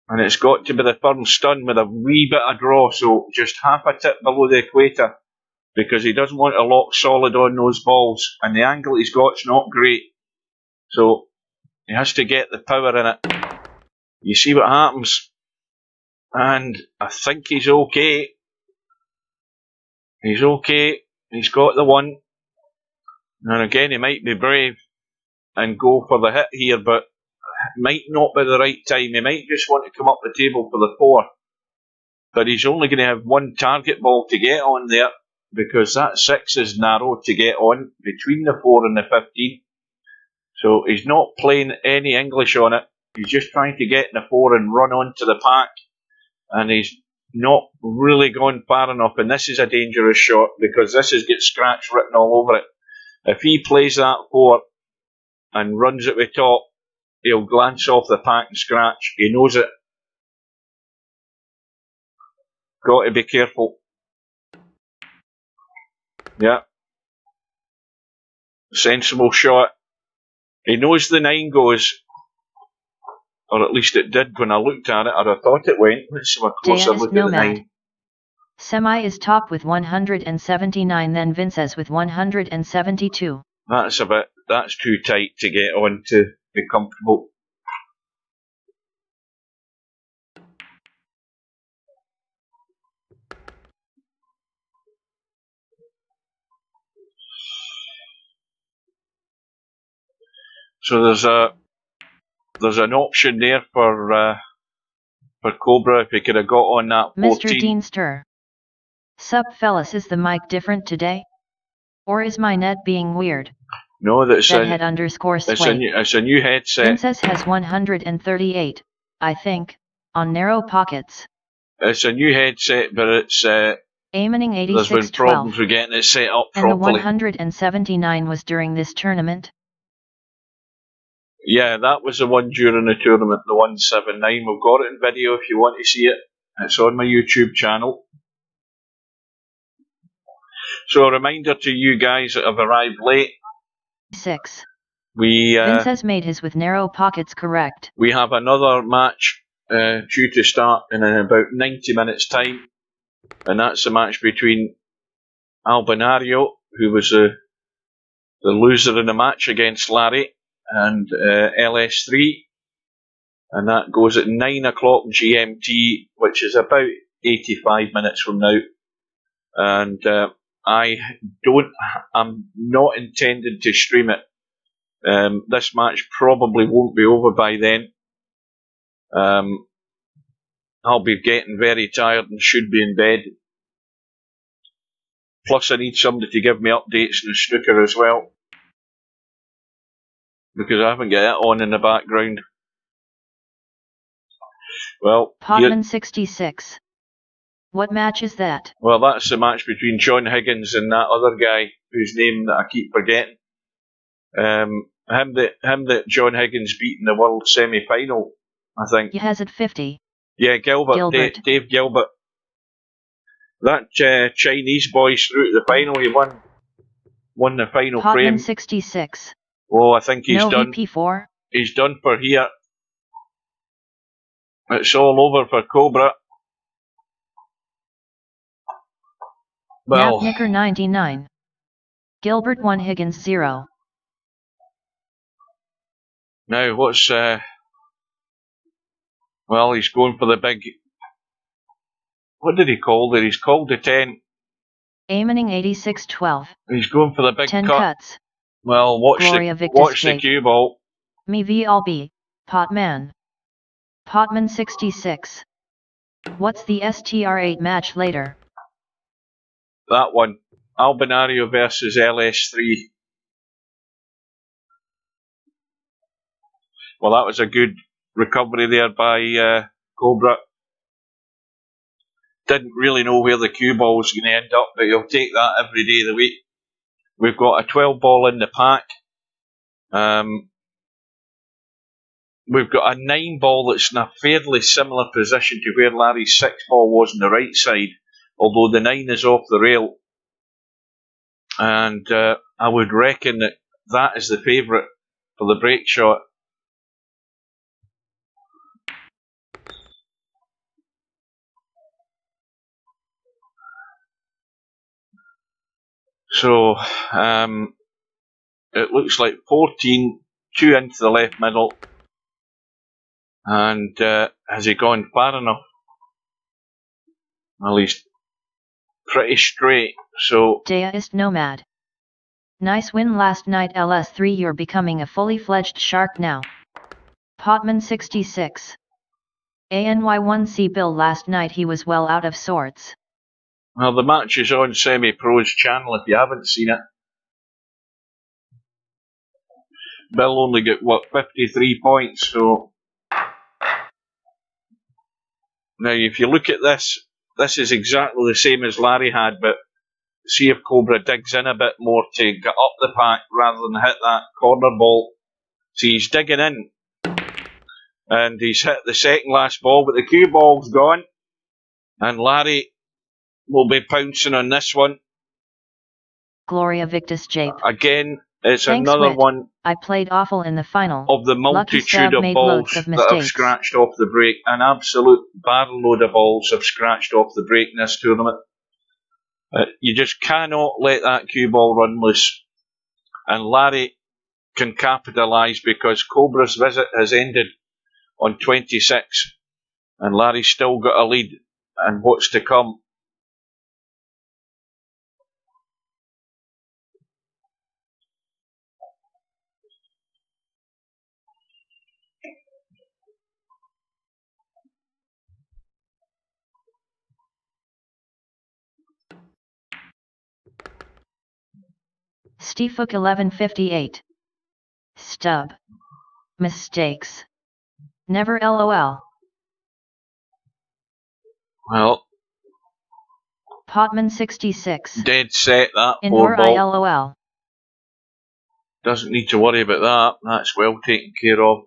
A: And it's got to be the firm stun with a wee bit of draw, so just half a tip below the equator, because he doesn't want to lock solid on those balls, and the angle he's got's not great, so he has to get the power in it. You see what happens, and I think he's okay. He's okay. He's got the one, and again he might be brave and go for the hit here, but might not be the right time. He might just want to come up the table for the 4. But he's only going to have one target ball to get on there, because that 6 is narrow to get on between the 4 and the 15. So he's not playing any English on it. He's just trying to get in the 4 and run onto the pack. And he's not really gone far enough. And this is a dangerous shot, because this has got scratch written all over it. If he plays that 4 and runs it with top, he'll glance off the pack and scratch. He knows it. Got to be careful. Yeah. Sensible shot. He knows the 9 goes. Or at least it did when I looked at it, or I thought it went. Let's have a closer look at the 9.
B: Semi is top with 179, then Vinces with 172.
A: That's too tight to get on to be comfortable. So there's an option there for Cobra if he could have got on that 14.
B: Mr. Deanster. Sup fellas, is the mic different today? Or is my net being weird?
A: No, that's
B: Deadhead underscore sway.
A: It's a new headset.
B: Princess has 138, I think, on narrow pockets.
A: It's a new headset, but it's
B: Aiming 86,
A: there's been problems with getting it set up properly.
B: And the 179 was during this tournament?
A: Yeah, that was the one during the tournament, the 179. We've got it in video if you want to see it. It's on my YouTube channel. So a reminder to you guys that have arrived late.
B: 6.
A: Vince
B: has made his with narrow pockets correct.
A: We have another match due to start in about 90 minutes time. And that's a match between Albinario, who was the loser in the match against Larry, and LS3. And that goes at 9 o'clock GMT, which is about 85 minutes from now. And I'm not intending to stream it. This match probably won't be over by then. I'll be getting very tired and should be in bed. Plus I need somebody to give me updates on the snooker as well, because I haven't got it on in the background. Well,
B: Potman 66. What match is that?
A: Well, that's the match between John Higgins and that other guy whose name that I keep forgetting. Him that John Higgins beat in the world semi-final, I think.
B: He has it 50.
A: Yeah, Gilbert. Dave Gilbert. That Chinese boy's through to the final. He won the final
B: Potman
A: frame.
B: 66.
A: Oh, I think he's done.
B: VP4.
A: He's done for here. It's all over for Cobra. Well,
B: Knicker 99. Gilbert 1, Higgins 0.
A: Now what's well, he's going for the big. What did he call it? He's called the 10.
B: Aiming 86-12.
A: He's going for the big
B: 10
A: cut.
B: cuts.
A: Well, watch the cue ball.
B: Me VLB. Potman. Potman 66. What's the STR8 match later?
A: That one. Albinario versus LS3. Well, that was a good recovery there by Cobra. Didn't really know where the cue ball was going to end up, but you'll take that every day of the week. We've got a 12 ball in the pack. We've got a 9 ball that's in a fairly similar position to where Larry's 6 ball was on the right side, although the 9 is off the rail. And I would reckon that that is the favourite for the break shot. So it looks like 14, 2 into the left middle. And has he gone far enough? Well, he's pretty straight, so...
B: Deist Nomad. Nice win last night LS3, you're becoming a fully fledged shark now. Potman 66. ANY1C Bill last night he was well out of sorts.
A: Well, the match is on Semi-Pro's channel if you haven't seen it. Bill only got, 53 points, so... Now, if you look at this, this is exactly the same as Larry had, but see if Cobra digs in a bit more to get up the pack rather than hit that corner ball. See, he's digging in, and he's hit the second last ball, but the cue ball's gone, and Larry will be pouncing on this one.
B: Gloria Victus Jape.
A: Again, it's
B: Thanks,
A: another
B: Wit.
A: one
B: I played awful in the final.
A: of the multitude of balls
B: of
A: that have scratched off the break. An absolute barrel load of balls have scratched off the break in this tournament. You just cannot let that cue ball run loose. And Larry can capitalise because Cobra's visit has ended on 26. And Larry's still got a lead. And what's to come?
B: Stefook 1158. Stub. Mistakes. Never LOL.
A: Well,
B: Potman 66.
A: Dead set that
B: In
A: poor
B: or
A: ball.
B: ILOL.
A: Doesn't need to worry about that. That's well taken care of.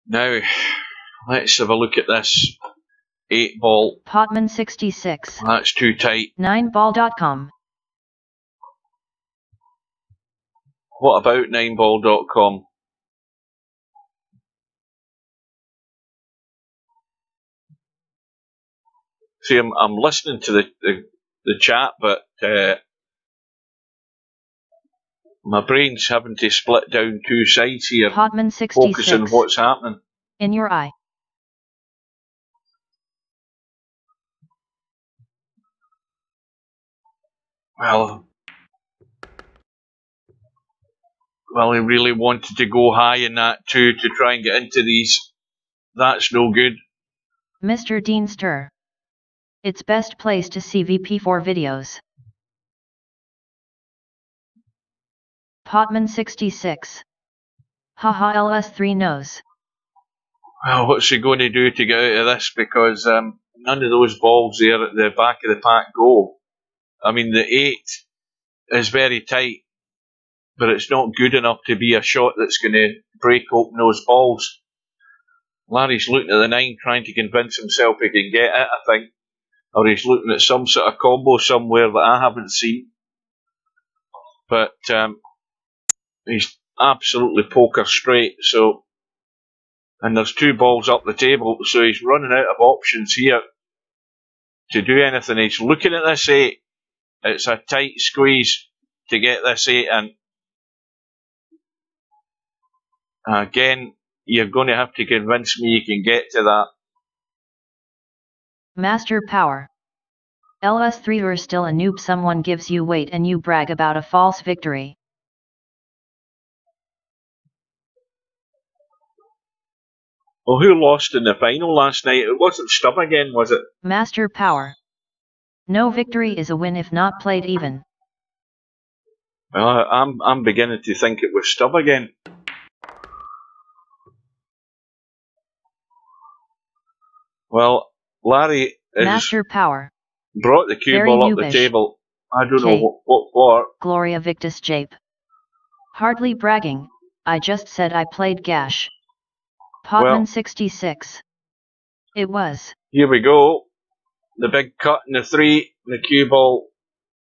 A: Now, let's have a look at this 8 ball.
B: Potman 66.
A: That's too tight.
B: 9ball.com.
A: What about 9ball.com? See, I'm listening to the chat, but my brain's having to split down 2 sides here.
B: Potman 66.
A: Focus on what's happening.
B: In your eye.
A: Well, he really wanted to go high in that too to try and get into these. That's no good.
B: Mr. Deanster. It's best place to see VP4 videos. Potman 66. Haha LS3 knows.
A: Well, what's he going to do to get out of this? Because none of those balls there at the back of the pack go. I mean, the 8 is very tight, but it's not good enough to be a shot that's going to break open those balls. Larry's looking at the 9, trying to convince himself he can get it, I think. Or he's looking at some sort of combo somewhere that I haven't seen. But he's absolutely poker straight, so... And there's 2 balls up the table, so he's running out of options here to do anything. He's looking at this 8. It's a tight squeeze to get this 8 in. Again, you're going to have to convince me you can get to that.
B: Master Power. LS3 you're still a noob, someone gives you weight and you brag about a false victory.
A: Well, who lost in the final last night? It wasn't Stub again, was it?
B: Master Power. No victory is a win if not played even.
A: Well, I'm beginning to think it was Stub again. Well, Larry has
B: Master power.
A: brought the cue
B: Very
A: ball up the
B: noobish.
A: table. I don't
B: K.
A: know what for.
B: Gloria Victus Jape. Hardly bragging, I just said I played Gash. Potman
A: Well,
B: 66. It was.
A: Here we go. The big cut in the 3. The cue ball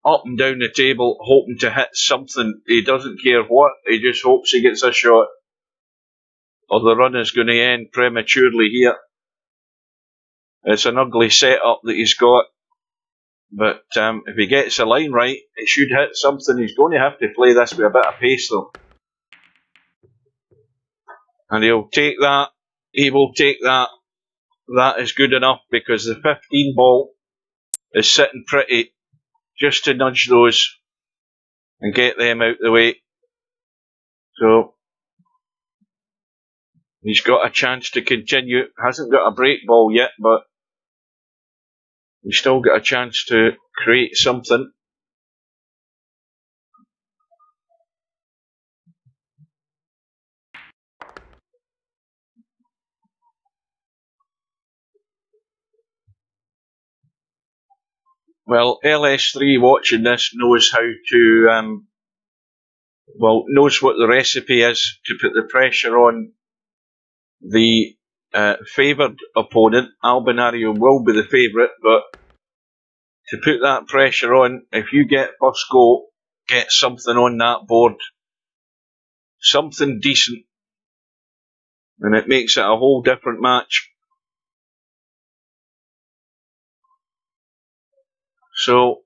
A: up and down the table, hoping to hit something. He doesn't care what. He just hopes he gets a shot. Or the run is going to end prematurely here. It's an ugly setup that he's got. But if he gets the line right, it should hit something. He's going to have to play this with a bit of pace though. And he'll take that. He will take that. That is good enough because the 15 ball is sitting pretty just to nudge those and get them out the way. So he's got a chance to continue. Hasn't got a break ball yet, but he's still got a chance to create something. Well, LS3 watching this knows how to, knows what the recipe is to put the pressure on the favoured opponent. Albinario will be the favourite, but to put that pressure on, if you get first go, get something on that board, something decent, and it makes it a whole different match. So,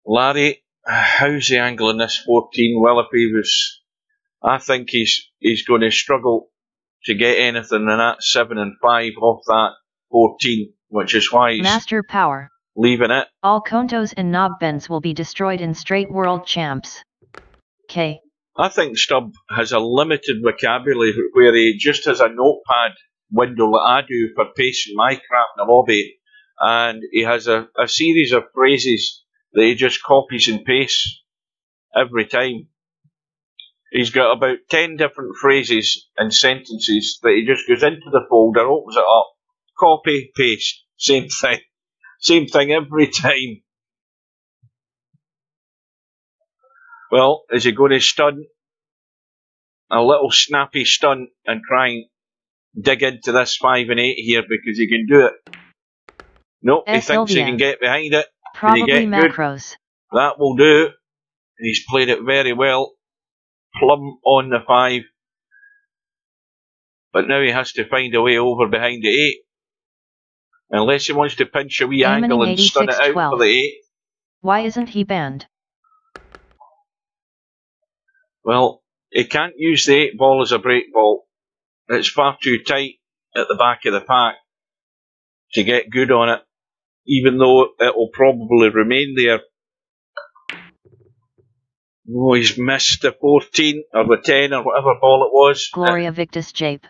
A: Larry, how's he angling this 14? Well, if he was, I think he's going to struggle to get anything in that 7 and 5 off that 14, which is why he's
B: Master power.
A: Leaving it.
B: All contos and knob bends will be destroyed in straight world champs. K.
A: I think Stubb has a limited vocabulary where he just has a notepad window like I do for pasting my crap in the lobby, and he has a series of phrases that he just copies and pastes every time. He's got about 10 different phrases and sentences that he just goes into the folder, opens it up, copy, paste, same thing. Same thing every time. Well, is he going to stun? A little snappy stunt and try and dig into this 5 and 8 here because he can do it. Nope, he thinks he can get behind it.
B: Probably
A: can he get
B: macros.
A: Good? That will do. He's played it very well. Plumb on the 5. But now he has to find a way over behind the 8. Unless he wants to pinch a wee angle and stun it out for the 8.
B: Why isn't he banned?
A: Well, he can't use the 8 ball as a break ball. It's far too tight at the back of the pack to get good on it, even though it will probably remain there. Oh, he's missed the 14 or the 10 or whatever ball it was.
B: Gloria Victus Jape.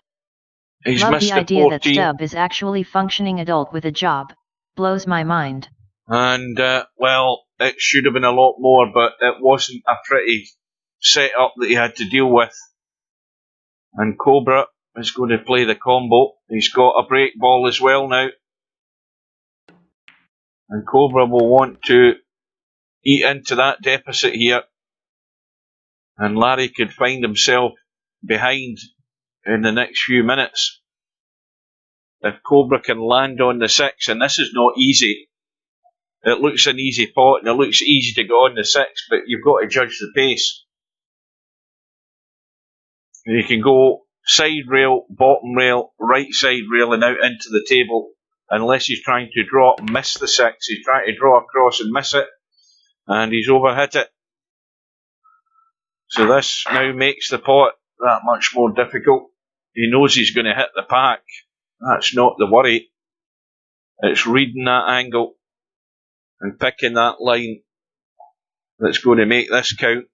A: He's
B: Love
A: missed
B: the
A: the
B: idea
A: 14.
B: that Stubb is actually functioning adult with a job. Blows my mind.
A: And, well, it should have been a lot more, but it wasn't a pretty setup that he had to deal with. And Cobra is going to play the combo. He's got a break ball as well now. And Cobra will want to eat into that deficit here. And Larry could find himself behind in the next few minutes. If Cobra can land on the 6, and this is not easy. It looks an easy pot and it looks easy to go on the 6, but you've got to judge the pace. You can go side rail, bottom rail, right side rail and out into the table, unless he's trying to draw and miss the 6. He's trying to draw across and miss it, and he's overhit it. So this now makes the pot that much more difficult. He knows he's going to hit the pack. That's not the worry. It's reading that angle and picking that line that's going to make this count.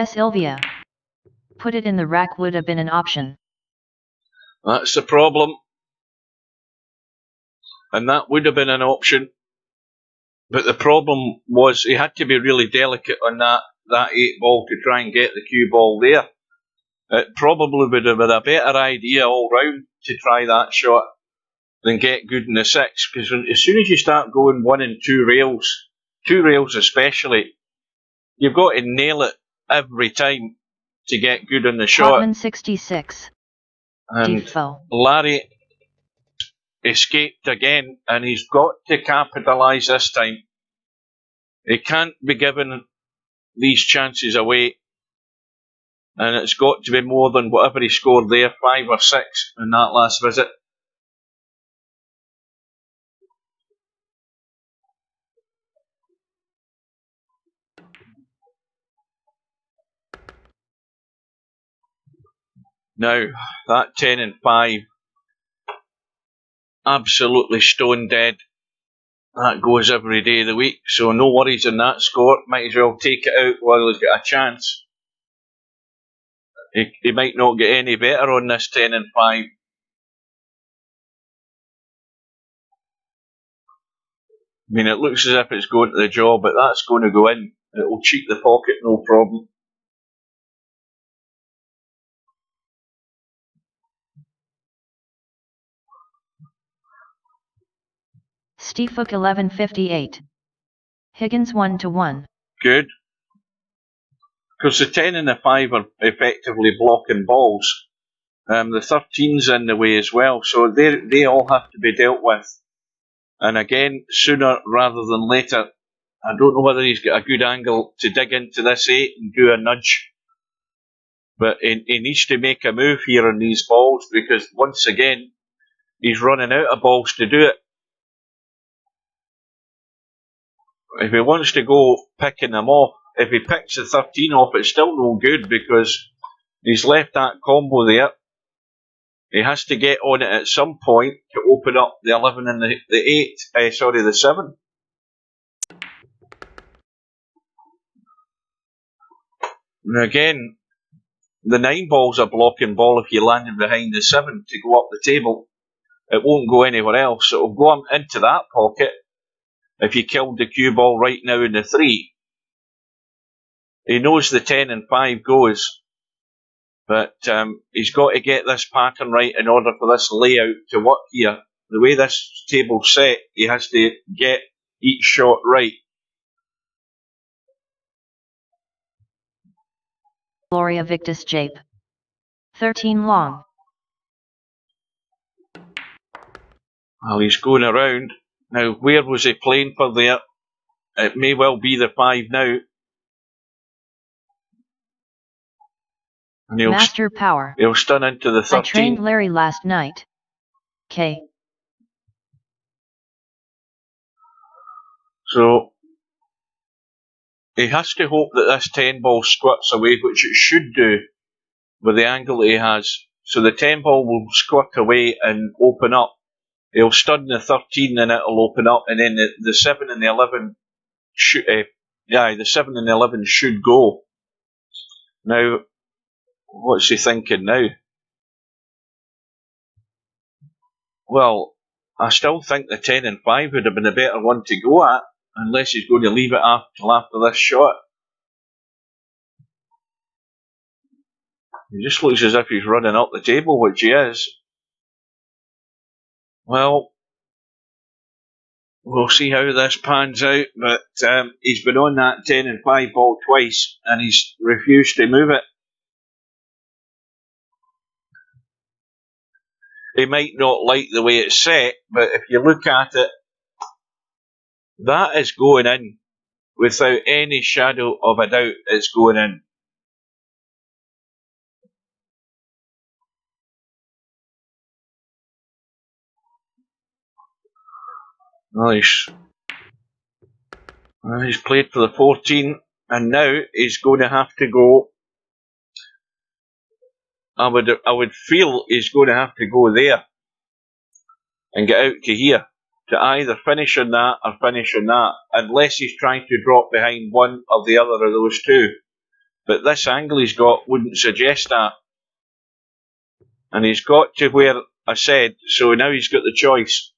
B: Sylvia. Put it in the rack would have been an option.
A: That's the problem. And that would have been an option. But the problem was he had to be really delicate on that 8 ball to try and get the cue ball there. It probably would have been a better idea all round to try that shot than get good in the 6, because as soon as you start going 1 and 2 rails especially, you've got to nail it every time to get good on the shot.
B: Potman 66.
A: And
B: Defoe.
A: Larry escaped again, and he's got to capitalise this time. He can't be giving these chances away, and it's got to be more than whatever he scored there, 5 or 6 in that last visit. Now, that 10 and 5, absolutely stone dead. That goes every day of the week, so no worries in that score. Might as well take it out while he's got a chance. He might not get any better on this 10 and 5. I mean, it looks as if it's going to the jaw, but that's going to go in. It will cheat the pocket, no problem.
B: Steefook 1158. Higgins 1-1.
A: Good. Because the 10 and the 5 are effectively blocking balls. The 13's in the way as well, so they all have to be dealt with. And again, sooner rather than later. I don't know whether he's got a good angle to dig into this 8 and do a nudge. But he needs to make a move here on these balls, because once again, he's running out of balls to do it. If he wants to go picking them off, if he picks the 13 off, it's still no good, because he's left that combo there. He has to get on it at some point to open up the 11 and the 7. And again, the 9 ball's a blocking ball if you land behind the 7 to go up the table. It won't go anywhere else. It'll go into that pocket if you killed the cue ball right now in the 3. He knows the 10 and 5 goes, but he's got to get this pattern right in order for this layout to work here. The way this table's set, he has to get each shot right.
B: Gloria Victus Jape. 13 long.
A: Well, he's going around. Now, where was he playing for there? It may well be the 5 now. And
B: Master Power.
A: He'll stun into the 13.
B: I trained Larry last night. K.
A: So, he has to hope that this 10 ball squirts away, which it should do with the angle that he has. So the 10 ball will squirt away and open up. He'll stun the 13 and it'll open up, and then the 7 and the 11 the 7 and the 11 should go. Now, what's he thinking now? Well, I still think the 10 and 5 would have been a better one to go at, unless he's going to leave it till after this shot. He just looks as if he's running up the table, which he is. Well, we'll see how this pans out, but he's been on that 10 and 5 ball twice, and he's refused to move it. He might not like the way it's set, but if you look at it, that is going in. Without any shadow of a doubt, it's going in. Well, he's played for the 14, and now he's going to have to go. I would feel he's going to have to go there and get out to here to either finish on that or finish on that, unless he's trying to drop behind one or the other of those two. But this angle he's got wouldn't suggest that. And he's got to where I said, so now he's got the choice.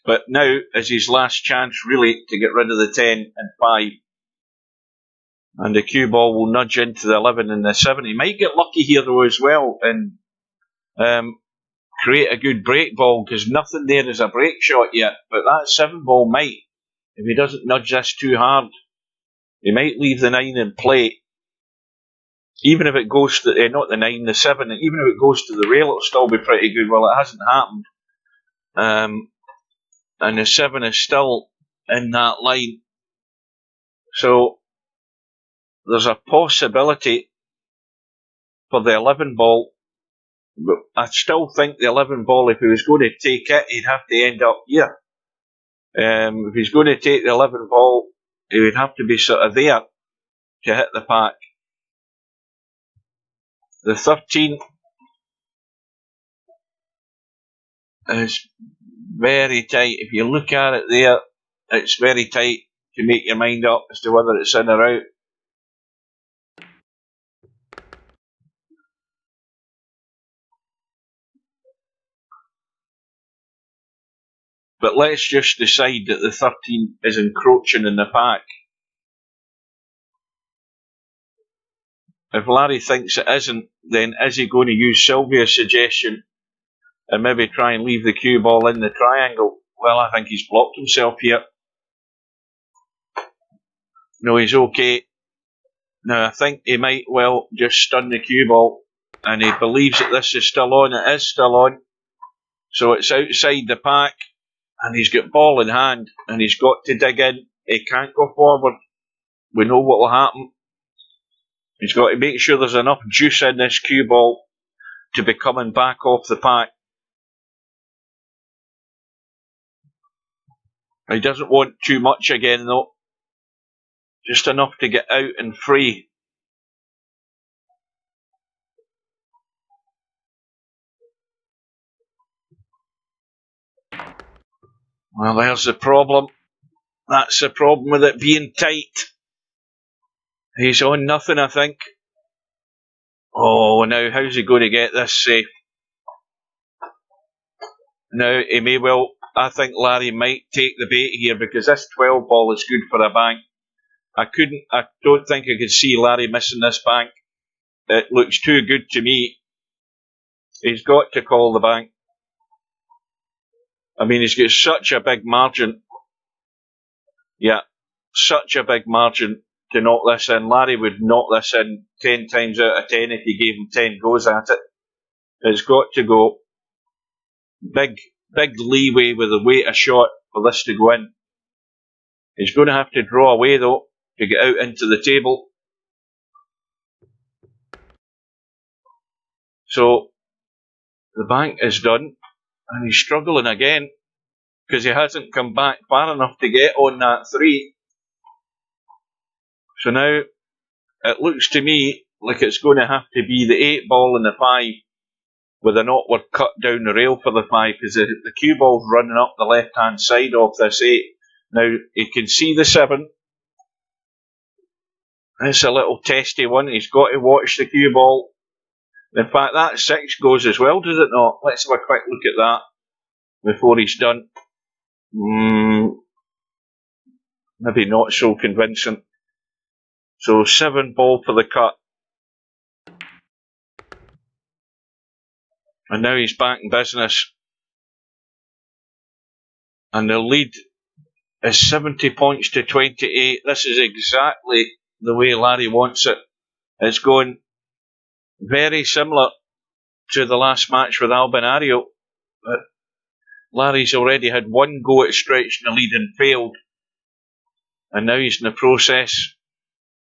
A: But now is his last chance, really, to get rid of the 10 and 5. And the cue ball will nudge into the 11 and the 7. He might get lucky here, though, as well, and create a good break ball, because nothing there is a break shot yet. But that 7 ball might, if he doesn't nudge this too hard, he might leave the 9 in play. Even if it goes to, not the 9, the 7, even if it goes to the rail, it'll still be pretty good. Well, it hasn't happened. And the 7 is still in that line. So there's a possibility for the 11 ball, but I still think the 11 ball, if he was going to take it, he'd have to end up here. If he's going to take the 11 ball, he would have to be sort of there to hit the pack. The 13 is very tight. If you look at it there, it's very tight to make your mind up as to whether it's in or out. But let's just decide that the 13 is encroaching in the pack. If Larry thinks it isn't, then is he going to use Sylvia's suggestion and maybe try and leave the cue ball in the triangle? Well, I think he's blocked himself here. No, he's okay. Now, I think he might well just stun the cue ball, and he believes that this is still on. It is still on. So it's outside the pack, and he's got ball in hand, and he's got to dig in. He can't go forward. We know what will happen. He's got to make sure there's enough juice in this cue ball to be coming back off the pack. He doesn't want too much again, though. Just enough to get out and free. Well, there's the problem. That's the problem with it being tight. He's on nothing, I think. Oh, now how's he going to get this safe? Now, he may well, I think Larry might take the bait here, because this 12 ball is good for a bank. I don't think I could see Larry missing this bank. It looks too good to me. He's got to call the bank. I mean, he's got such a big margin. Yeah, such a big margin to knock this in. Larry would knock this in 10 times out of 10 if you gave him 10 goes at it. It's got to go. Big leeway with the weight of shot for this to go in. He's going to have to draw away, though, to get out into the table. So the bank is done, and he's struggling again because he hasn't come back far enough to get on that 3. So now it looks to me like it's going to have to be the 8 ball and the 5 with an awkward cut down the rail for the 5, because the cue ball's running up the left hand side of this 8. Now he can see the 7. It's a little testy one. He's got to watch the cue ball. In fact, that 6 goes as well, does it not? Let's have a quick look at that before he's done. Maybe not so convincing. So 7 ball for the cut. And now he's back in business. And the lead is 70 points to 28. This is exactly the way Larry wants it. It's going very similar to the last match with Albinario. But Larry's already had 1 go at stretching the lead and failed. And now he's in the process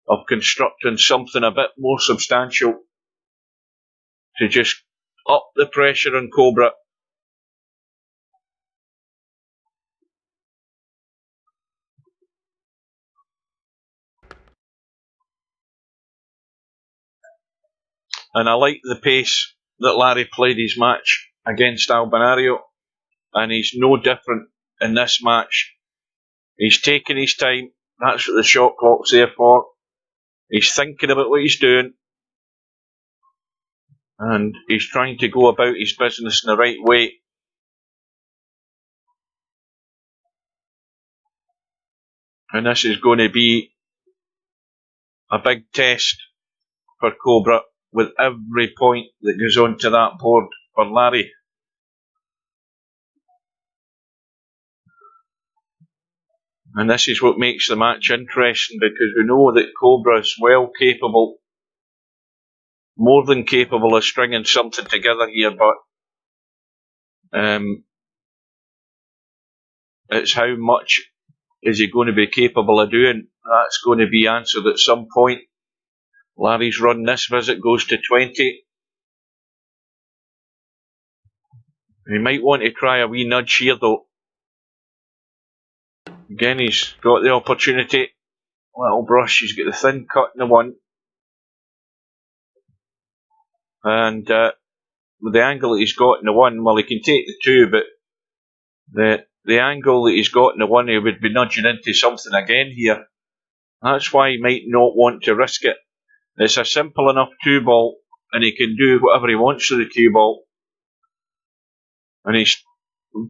A: of constructing something a bit more substantial to just up the pressure on Cobra. And I like the pace that Larry played his match against Albinario, and he's no different in this match. He's taking his time. That's what the shot clock's there for. He's thinking about what he's doing, and he's trying to go about his business in the right way. And this is going to be a big test for Cobra with every point that goes onto that board for Larry. And this is what makes the match interesting, because we know that Cobra is well capable, more than capable of stringing something together here, but it's how much is he going to be capable of doing. That's going to be answered at some point. Larry's run this visit goes to 20. He might want to try a wee nudge here though. Again, he's got the opportunity. Little brush, he's got the thin cut in the one. And with the angle that he's got in the one, well, he can take the two, but the angle that he's got in the one, he would be nudging into something again here. That's why he might not want to risk it. It's a simple enough 2-ball, and he can do whatever he wants with the 2-ball. And he's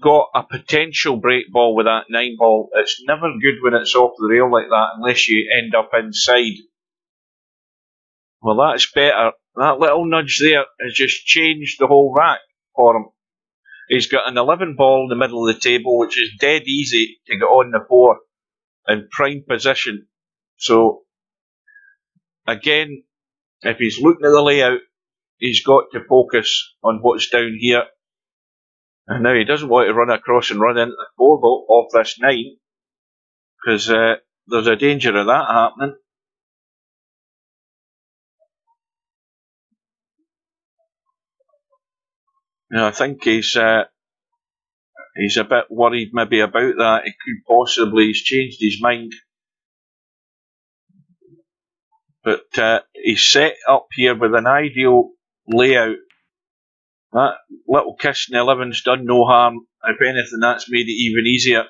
A: got a potential break ball with that 9-ball. It's never good when it's off the rail like that unless you end up inside. Well, that's better. That little nudge there has just changed the whole rack for him. He's got an 11-ball in the middle of the table, which is dead easy to get on the 4 in prime position. So, again, if he's looking at the layout, he's got to focus on what's down here. And now he doesn't want to run across and run into the 4 though, off this 9, because there's a danger of that happening. Now, I think he's a bit worried maybe about that. He could possibly, he's changed his mind. But he's set up here with an ideal layout. That little kiss in the 11's done no harm. If anything, that's made it even easier.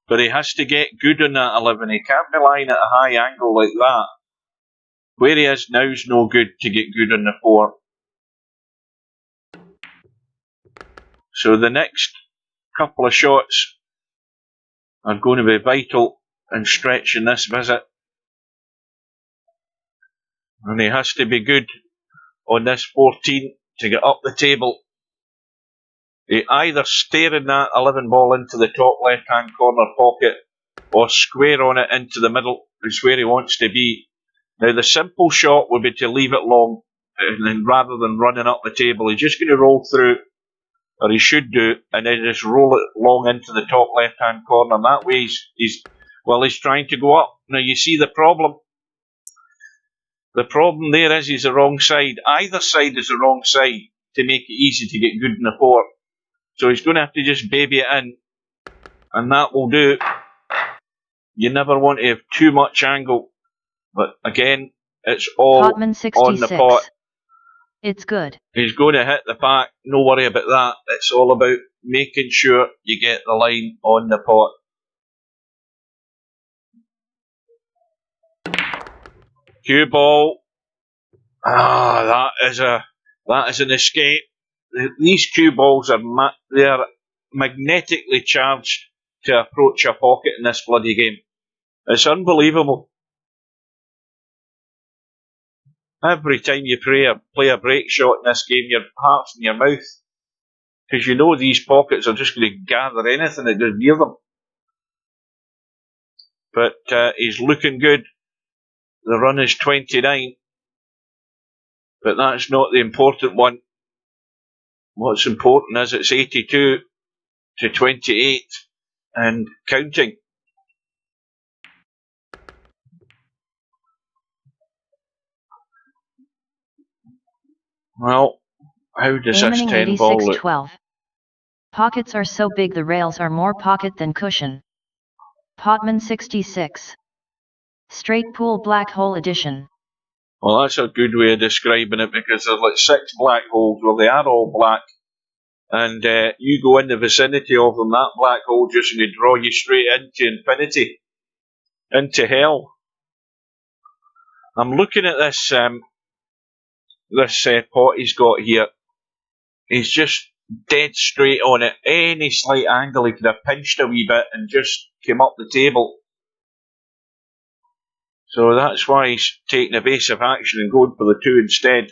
A: But he has to get good on that 11. He can't be lying at a high angle like that. Where he is now is no good to get good on the 4. So the next couple of shots are going to be vital in stretching this visit. And he has to be good on this 14 to get up the table. He either staring that 11-ball into the top left-hand corner pocket or square on it into the middle is where he wants to be. Now, the simple shot would be to leave it long, and then rather than running up the table, he's just going to roll through, or he should do, and then just roll it long into the top left-hand corner. And that way, he's trying to go up. Now, you see the problem. The problem there is he's the wrong side. Either side is the wrong side to make it easy to get good in the 4. So he's going to have to just baby it in, and that will do. You never want to have too much angle, but again, it's all on the pot.
B: It's good.
A: He's going to hit the pack, no worry about that. It's all about making sure you get the line on the pot. Cue ball. That is an escape. These cue balls are they're magnetically charged to approach a pocket in this bloody game. It's unbelievable. Every time you play a break shot in this game, your heart's in your mouth, because you know these pockets are just going to gather anything that goes near them. But he's looking good. The run is 29, but that's not the important one. What's important is it's 82 to 28 and counting. Well, how does this 10-ball look?
B: 12. Pockets are so big the rails are more pocket than cushion. Potman 66. Straight pool black hole edition.
A: Well, that's a good way of describing it, because there's like 6 black holes where they are all black, and you go in the vicinity of them, that black hole just going to draw you straight into infinity, into hell. I'm looking at this pot he's got here. He's just dead straight on it. Any slight angle he could have pinched a wee bit and just came up the table. So that's why he's taking evasive action and going for the 2 instead.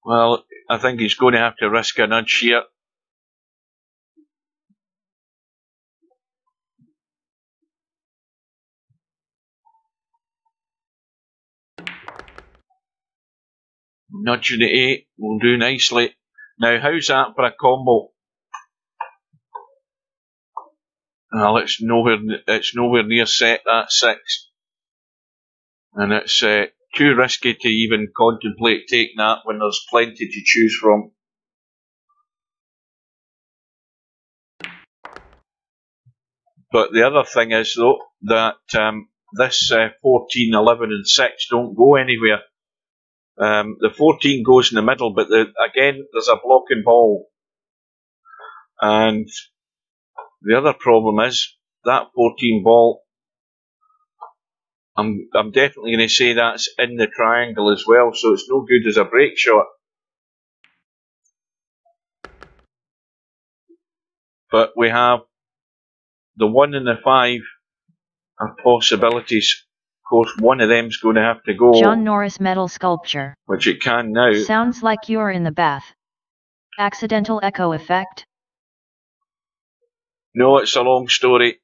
A: Well, I think he's going to have to risk a nudge here. Nudging at 8 will do nicely. Now, how's that for a combo? Well, it's nowhere near set, that 6. And it's too risky to even contemplate taking that when there's plenty to choose from. But the other thing is, though, that this 14, 11 and 6 don't go anywhere. The 14 goes in the middle, but again, there's a blocking ball. And the other problem is, that 14 ball, I'm definitely going to say that's in the triangle as well, so it's no good as a break shot. But we have the 1 and the 5 are possibilities. Of course, one of them's going to have to go.
B: John Norris metal sculpture.
A: Which it can now.
B: Sounds like you're in the bath. Accidental echo effect?
A: No, it's a long story.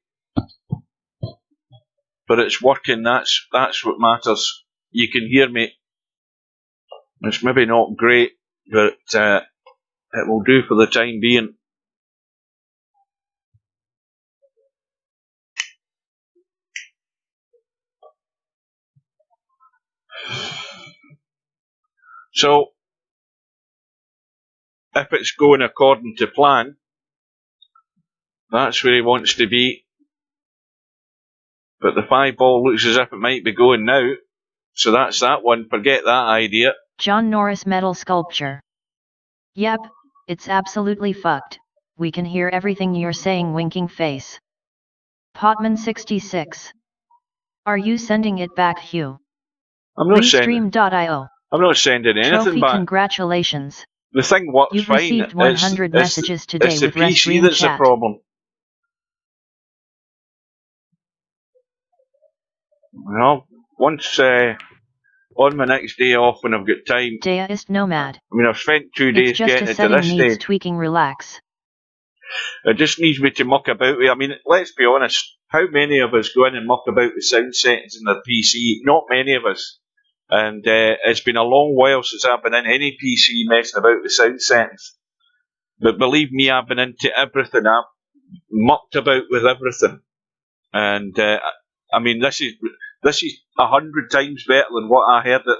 A: But it's working, that's what matters. You can hear me. It's maybe not great, but it will do for the time being. So, if it's going according to plan, that's where he wants to be. But the 5 ball looks as if it might be going now. So that's that one. Forget that idea.
B: John Norris metal sculpture. Yep, it's absolutely fucked. We can hear everything you're saying, winking face. Potman 66. Are you sending it back, Hugh?
A: I'm not sending.
B: Stream.io.
A: I'm not sending anything
B: Trophy
A: back.
B: Congratulations.
A: The thing works
B: You've
A: fine.
B: received 100 messages today
A: it's the
B: with
A: PC
B: Restream
A: that's
B: chat.
A: the problem. Well, once on my next day off when I've got time.
B: Deist nomad.
A: I mean, I've spent 2 days getting it to this
B: needs
A: stage.
B: Tweaking, relax.
A: It just needs me to muck about with. I mean, let's be honest. How many of us go in and muck about with sound settings in the PC? Not many of us. And it's been a long while since I've been in any PC messing about with sound settings. But believe me, I've been into everything. I've mucked about with everything. And I mean, this is 100 times better than what I heard it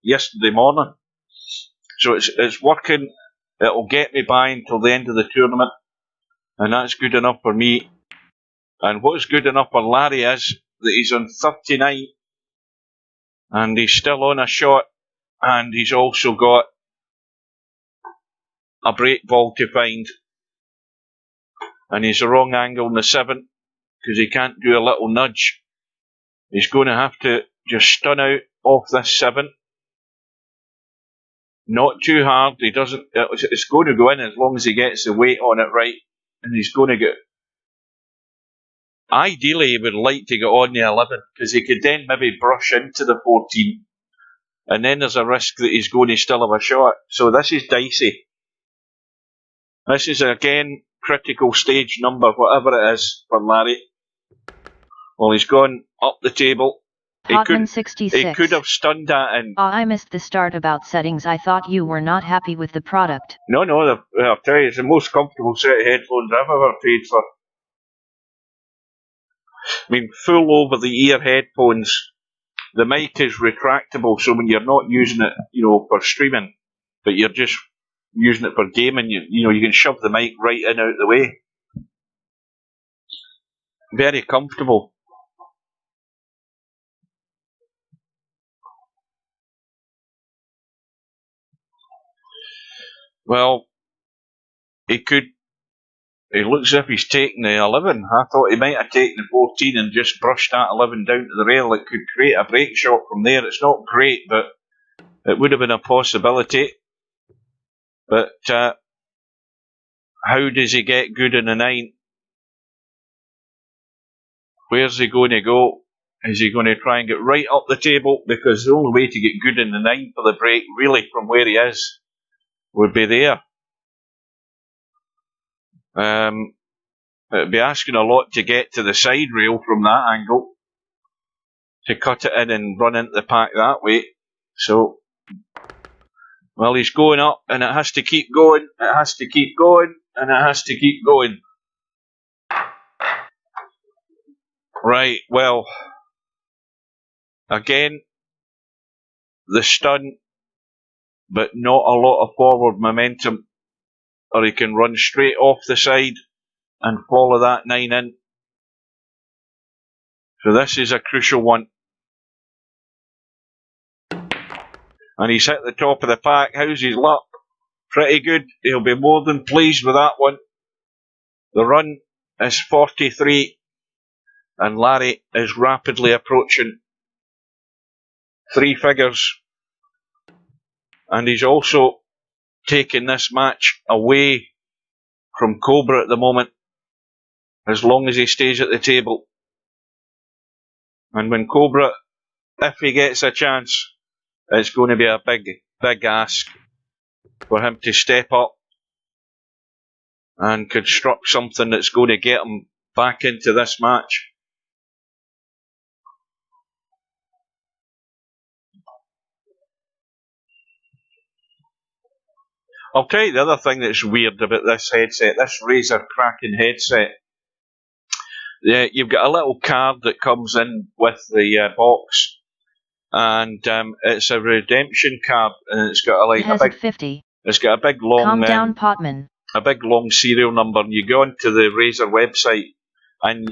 A: yesterday morning. So it's working. It'll get me by until the end of the tournament. And that's good enough for me. And what's good enough for Larry is that he's on 39 and he's still on a shot, and he's also got a break ball to find, and he's the wrong angle in the 7 because he can't do a little nudge. He's going to have to just stun out off this 7. Not too hard. He doesn't. It's going to go in as long as he gets the weight on it right, and he's going to get. Ideally, he would like to get on the 11 because he could then maybe brush into the 14, and then there's a risk that he's going to still have a shot. So this is dicey. This is again critical stage number, whatever it is for Larry. Well, he's gone up the table.
B: Potman 66.
A: He could have stunned that in.
B: I missed the start about settings. I thought you were not happy with the product.
A: No, I'll tell you, it's the most comfortable set of headphones I've ever paid for. I mean, full over the ear headphones. The mic is retractable, so when you're not using it, for streaming, but you're just using it for gaming, you can shove the mic right in out the way. Very comfortable. Well, he looks as if he's taking the 11. I thought he might have taken the 14 and just brushed that 11 down to the rail. It could create a break shot from there. It's not great, but it would have been a possibility. But How does he get good in the 9? Where's he going to go? Is he going to try and get right up the table? Because the only way to get good in the 9 for the break, really, from where he is, would be there. It'd be asking a lot to get to the side rail from that angle, to cut it in and run into the pack that way. So, well, he's going up, and it has to keep going, it has to keep going, and it has to keep going. Right, well, again, the stun, but not a lot of forward momentum, or he can run straight off the side and follow that 9 in. So this is a crucial one. And he's hit the top of the pack. How's his luck? Pretty good. He'll be more than pleased with that one. The run is 43, and Larry is rapidly approaching 3 figures. And he's also taking this match away from Cobra at the moment, as long as he stays at the table. And when Cobra, if he gets a chance, it's going to be a big ask for him to step up and construct something that's going to get him back into this match. I'll tell you the other thing that's weird about this headset, this Razer Kraken headset. Yeah, you've got a little card that comes in with the box, and it's a redemption card, and it's got a big
B: 50.
A: It's got a big long
B: Calm down, Potman.
A: A big long serial number, and you go onto the Razer website, and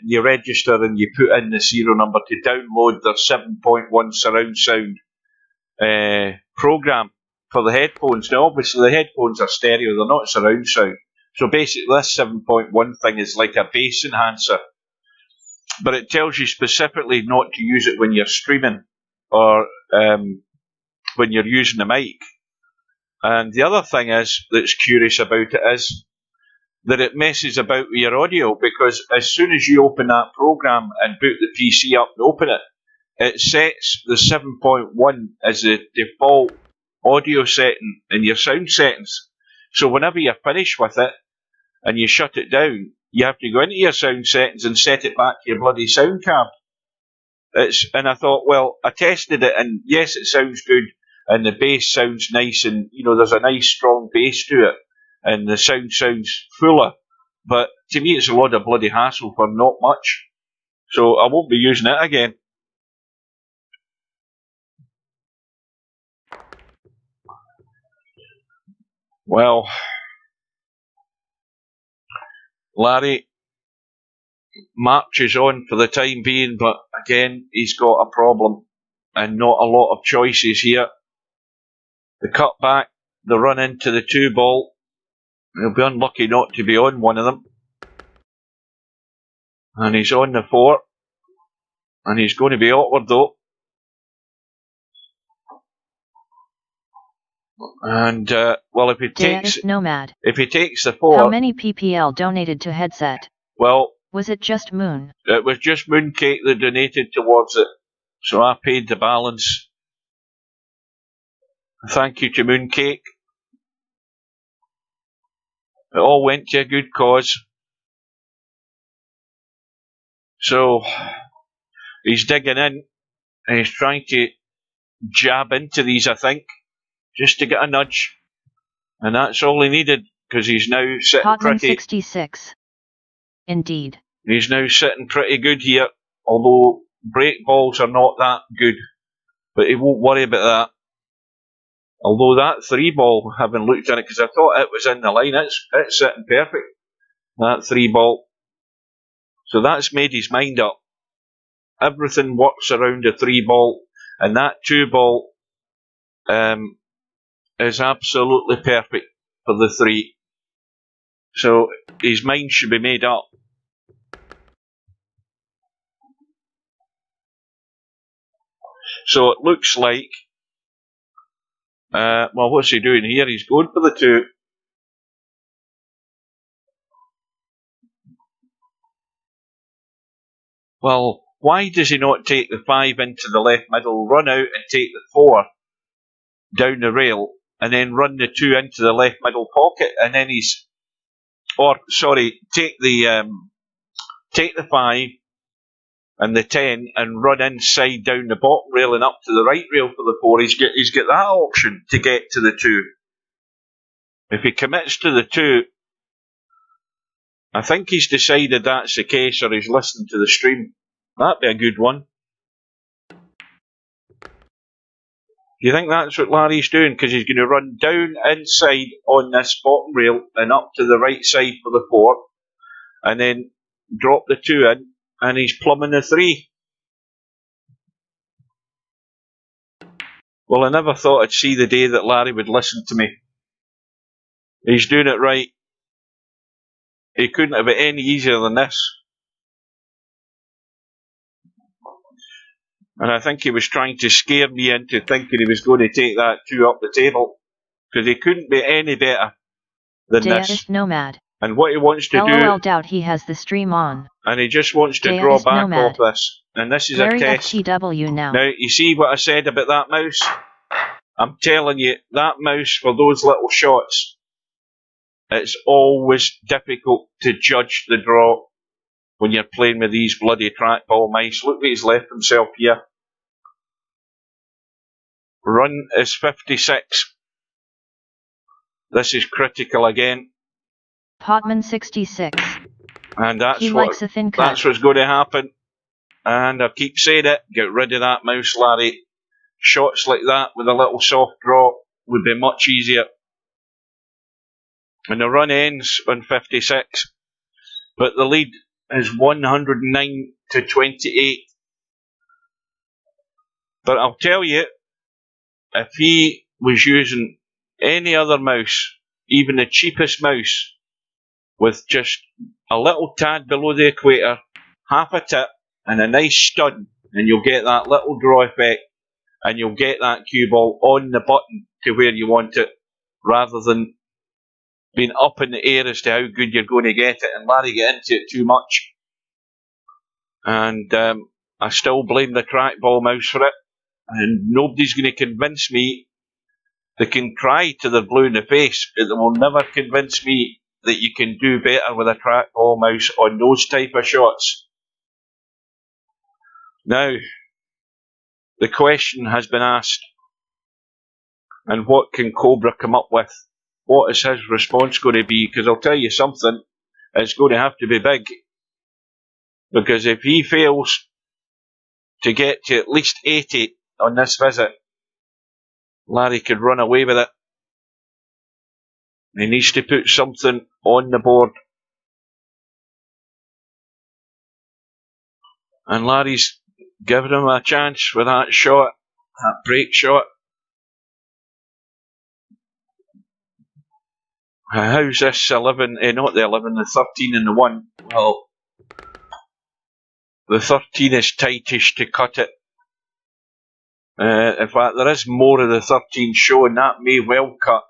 A: you register and you put in the serial number to download their 7.1 surround sound program for the headphones. Now, obviously, the headphones are stereo; they're not surround sound. So basically, this 7.1 thing is like a bass enhancer, but it tells you specifically not to use it when you're streaming or when you're using the mic. And the other thing that's curious about it is that it messes about with your audio, because as soon as you open that program and boot the PC up and open it, it sets the 7.1 as the default audio setting in your sound settings. So whenever you're finished with it and you shut it down, you have to go into your sound settings and set it back to your bloody sound card. And I thought, well, I tested it, and yes, it sounds good, and the bass sounds nice, and there's a nice strong bass to it, and the sound sounds fuller. But to me, it's a lot of bloody hassle for not much. So I won't be using it again. Well, Larry marches on for the time being, but again, he's got a problem and not a lot of choices here. The cutback, the run into the 2 ball, he'll be unlucky not to be on one of them. And he's on the 4, and he's going to be awkward though. And well, if he takes the 4,
B: how many PPL donated to headset?
A: Well,
B: was it just Moon?
A: It was just Mooncake that donated towards it, so I paid the balance. Thank you to Mooncake. It all went to a good cause. So he's digging in, and he's trying to jab into these, I think, just to get a nudge. And that's all he needed, because he's now sitting
B: Potman 66. Indeed.
A: He's now sitting pretty good here, although break balls are not that good. But he won't worry about that. Although that 3 ball, having looked at it, because I thought it was in the line, it's sitting perfect, that 3 ball. So that's made his mind up. Everything works around a 3 ball, and that 2 ball is absolutely perfect for the 3. So his mind should be made up. So it looks like, well, what's he doing here? He's going for the 2. Well, why does he not take the 5 into the left middle, run out and take the 4 down the rail, and then run the 2 into the left middle pocket, and then take the 5 and the 10 and run inside down the bottom rail and up to the right rail for the 4. He's got that option to get to the 2. If he commits to the 2, I think he's decided that's the case, or he's listening to the stream. That'd be a good one. Do you think that's what Larry's doing? Because he's going to run down inside on this bottom rail and up to the right side for the 4, and then drop the 2 in, and he's plumbing the 3. Well, I never thought I'd see the day that Larry would listen to me. He's doing it right. He couldn't have it any easier than this. And I think he was trying to scare me into thinking he was going to take that 2 up the table. Because he couldn't be any better than this.
B: Nomad.
A: And what he wants to
B: LOL doubt he has the stream on.
A: And he just wants to draw back off this. And this is
B: Larry
A: a test.
B: FTW now.
A: Now, you see what I said about that mouse? I'm telling you, that mouse for those little shots, it's always difficult to judge the draw when you're playing with these bloody trackball mice. Look what he's left himself here. Run is 56. This is critical again.
B: Potman 66.
A: And that's
B: likes a thin cut.
A: That's what's going to happen. And I keep saying it, get rid of that mouse, Larry. Shots like that with a little soft draw would be much easier. And the run ends on 56. But the lead is 109 to 28. But I'll tell you, if he was using any other mouse, even the cheapest mouse, with just a little tad below the equator, half a tip, and a nice stud, and you'll get that little draw effect, and you'll get that cue ball on the button to where you want it, rather than being up in the air as to how good you're going to get it. And Larry get into it too much. And I still blame the trackball mouse for it. And nobody's going to convince me. They can try till they're blue in the face, but they will never convince me that you can do better with a trackball mouse on those type of shots. Now, the question has been asked, and what can Cobra come up with? What is his response going to be? Because I'll tell you something, it's going to have to be big. Because if he fails to get to at least 80 on this visit, Larry could run away with it. He needs to put something on the board. And Larry's giving him a chance with that shot, that break shot. How's this 11, not the 11, the 13 and the 1? Well, the 13 is tightish to cut it. In fact, there is more of the 13 showing. That may well cut.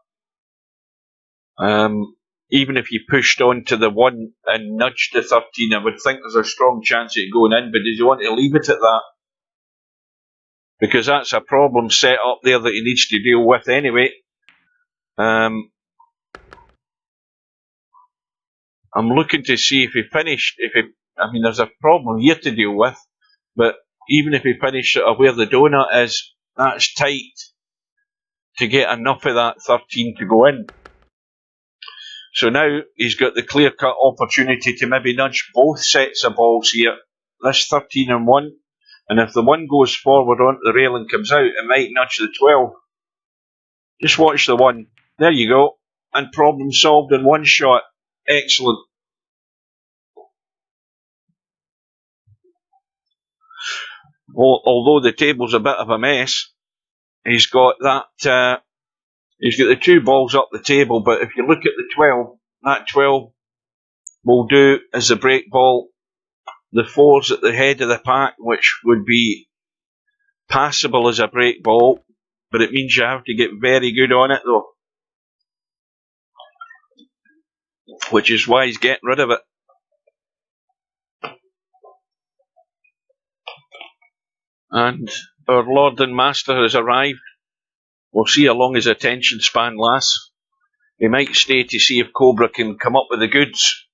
A: Even if you pushed on to the 1 and nudged the 13, I would think there's a strong chance of it going in, but did you want to leave it at that? Because that's a problem set up there that he needs to deal with anyway. I'm looking to see if he finished, there's a problem here to deal with, but even if he finished it where the donut is, that's tight to get enough of that 13 to go in. So now he's got the clear-cut opportunity to maybe nudge both sets of balls here. This 13 and 1, and if the 1 goes forward onto the rail and comes out, it might nudge the 12. Just watch the 1. There you go. And problem solved in one shot. Excellent. Well, although the table's a bit of a mess, he's got that. He's got the 2 balls up the table, but if you look at the 12, that 12 will do as a break ball. The 4's at the head of the pack, which would be passable as a break ball, but it means you have to get very good on it though. Which is why he's getting rid of it. And our Lord and Master has arrived. We'll see how long his attention span lasts. He might stay to see if Cobra can come up with the goods.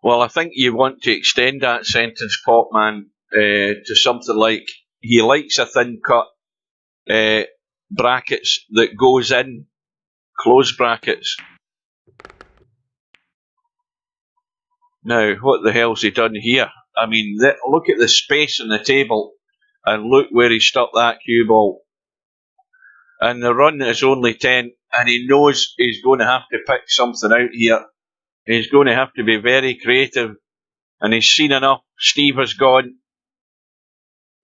A: Well, I think you want to extend that sentence, Popman, to something like, he likes a thin cut brackets that goes in, close brackets. Now, what the hell's he done here? I mean, look at the space on the table, and look where he stuck that cue ball. And the run is only 10, and he knows he's going to have to pick something out here. He's going to have to be very creative, and he's seen enough. Steve has gone.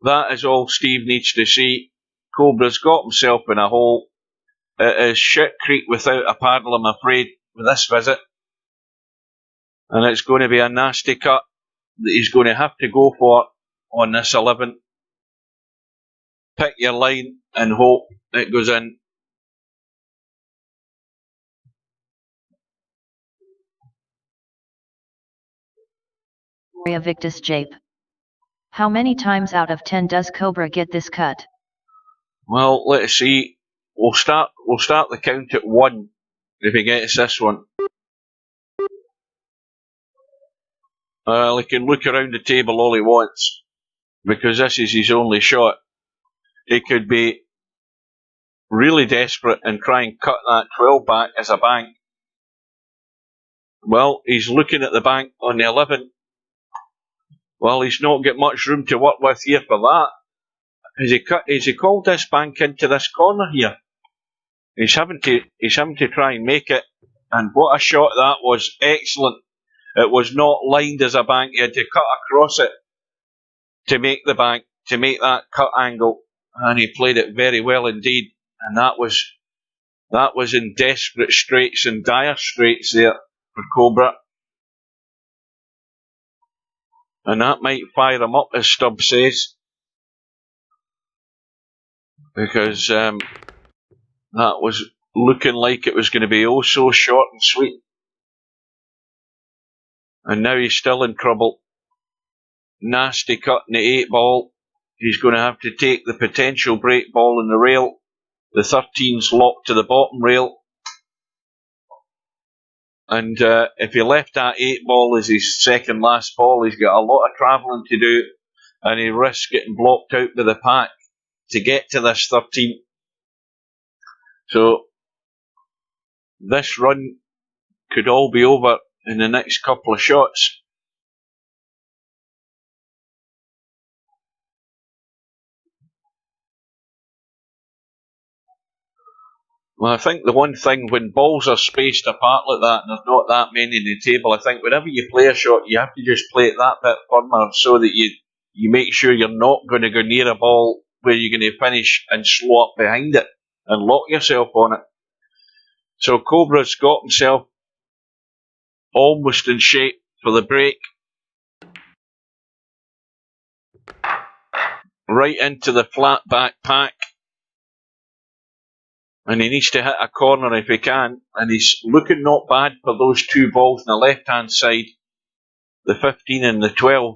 A: That is all Steve needs to see. Cobra's got himself in a hole. It is shit creek without a paddle, I'm afraid, with this visit. And it's going to be a nasty cut that he's going to have to go for on this 11. Pick your line and hope it goes in.
B: Gloria Victus Jape. How many times out of 10 does Cobra get this cut?
A: Well, let's see. We'll start the count at 1 if he gets this one. He can look around the table all he wants, because this is his only shot. He could be really desperate and try and cut that 12 back as a bank. Well, he's looking at the bank on the 11. Well, he's not got much room to work with here for that. Has he called this bank into this corner here? He's having to try and make it. And what a shot that was. Excellent. It was not lined as a bank. He had to cut across it to make the bank, to make that cut angle. And he played it very well indeed. And that was in desperate straits and dire straits there for Cobra. And that might fire him up, as Stubb says. Because that was looking like it was going to be oh so short and sweet. And now he's still in trouble. Nasty cut in the 8 ball. He's going to have to take the potential break ball in the rail. The 13's locked to the bottom rail. And if he left that 8 ball as his second last ball, he's got a lot of travelling to do. And he risks getting blocked out by the pack to get to this 13. So this run could all be over in the next couple of shots. Well, I think the one thing when balls are spaced apart like that and there's not that many in the table, I think whenever you play a shot, you have to just play it that bit firmer so that you make sure you're not going to go near a ball where you're going to finish and slow up behind it and lock yourself on it. So Cobra's got himself almost in shape for the break. Right into the flat back pack. And he needs to hit a corner if he can. And he's looking not bad for those 2 balls on the left-hand side. The 15 and the 12.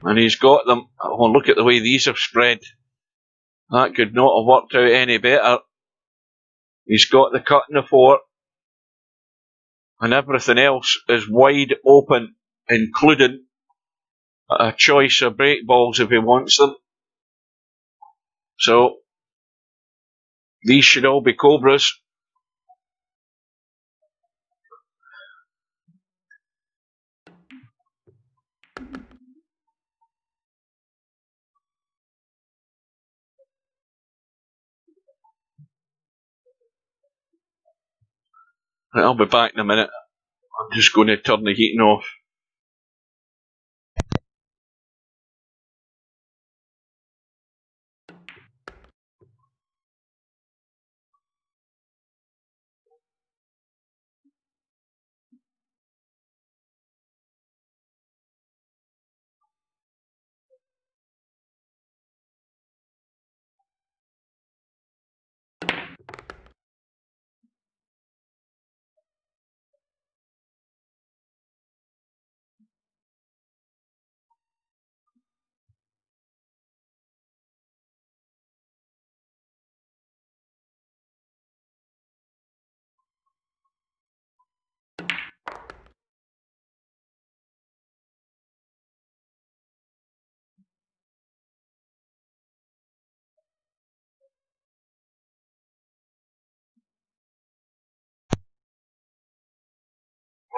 A: And he's got them. Oh, look at the way these have spread. That could not have worked out any better. He's got the cut in the 4. And everything else is wide open, including a choice of break balls if he wants them. So, these should all be Cobras. Right, I'll be back in a minute. I'm just going to turn the heating off.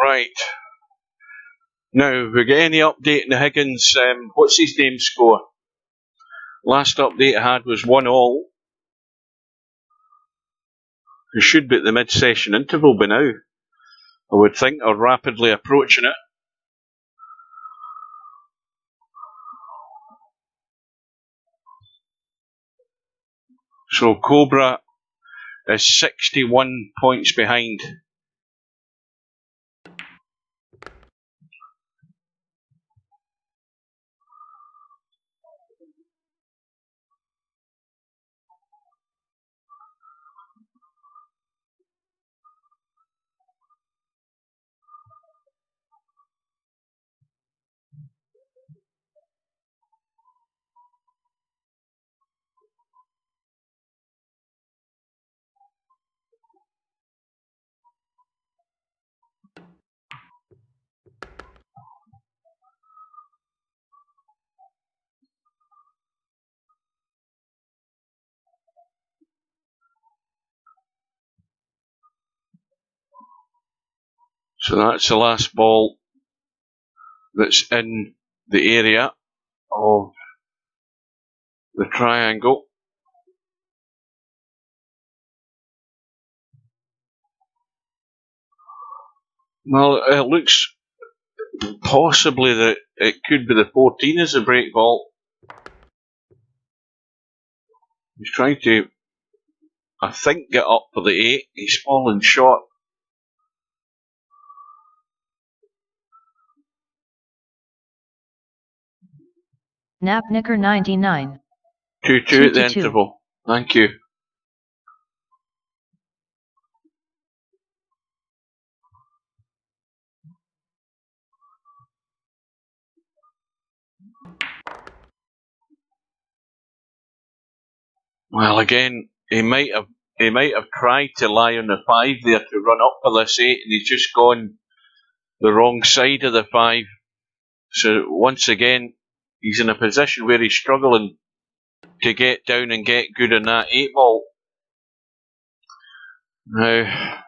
A: Right. Now, have we got any update in the Higgins, what's his name score? Last update I had was 1-1. We should be at the mid-session interval by now. I would think, or rapidly approaching it. So Cobra is 61 points behind. So that's the last ball that's in the area of the triangle. Well, it looks possibly that it could be the 14 as a break ball. He's trying to, I think, get up for the 8. He's fallen short.
B: Napnicker 99.
A: 2-2 at the interval. Thank you. Well, again, he might have tried to lie on the 5 there to run up for this 8, and he's just gone the wrong side of the 5. So once again, he's in a position where he's struggling to get down and get good in that 8 ball. Now,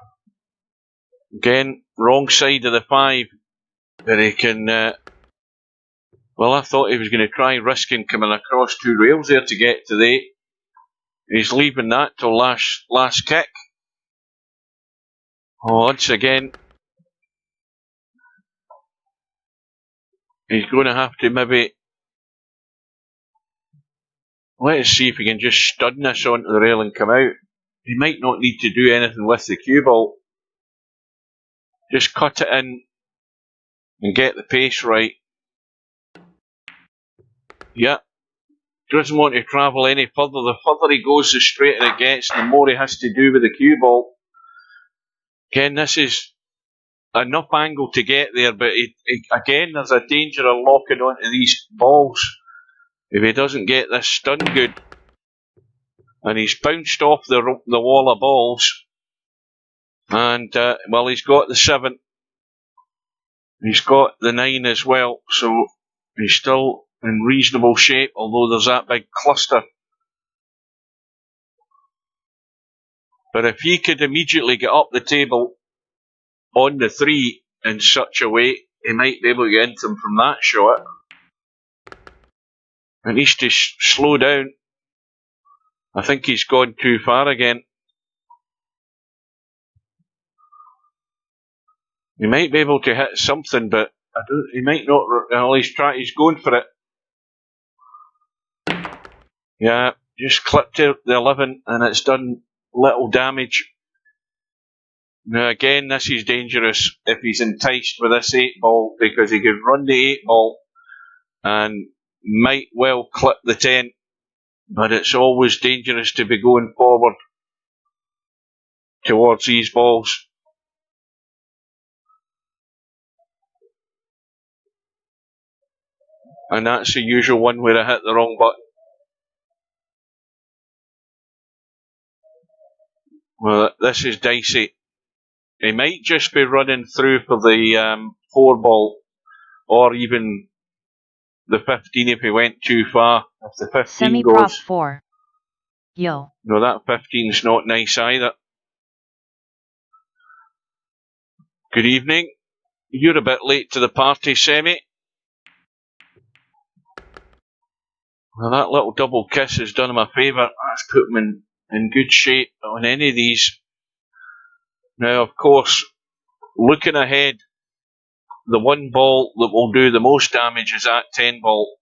A: again, wrong side of the 5, but he can. Well, I thought he was going to try risking coming across 2 rails there to get to the 8. He's leaving that till last kick. Oh, once again, he's going to have to maybe. Let's see if he can just stun this onto the rail and come out. He might not need to do anything with the cue ball. Just cut it in and get the pace right. Yeah. Doesn't want to travel any further. The further he goes, the straighter it gets, the more he has to do with the cue ball. Again, this is enough angle to get there, but again, there's a danger of locking onto these balls if he doesn't get this stun good. And he's bounced off the wall of balls. And, well, he's got the 7. He's got the 9 as well, so he's still in reasonable shape, although there's that big cluster. But if he could immediately get up the table on the 3 in such a way, he might be able to get into him from that shot. He needs to slow down. I think he's gone too far again. He might be able to hit something, but he might not. Well, he's going for it. Yeah, just clipped the 11 and it's done little damage. Now again, this is dangerous if he's enticed with this 8 ball, because he could run the 8 ball and might well clip the 10. But it's always dangerous to be going forward towards these balls. And that's the usual one where I hit the wrong button. Well, this is dicey. He might just be running through for the 4 ball, or even the 15 if he went too far. If the 15
B: Semi-prop
A: goes...
B: 4. Yo.
A: No, that 15's not nice either. Good evening. You're a bit late to the party, Semi. Well, that little double kiss has done him a favour. That's put him in good shape on any of these. Now, of course, looking ahead, the 1 ball that will do the most damage is that 10 ball,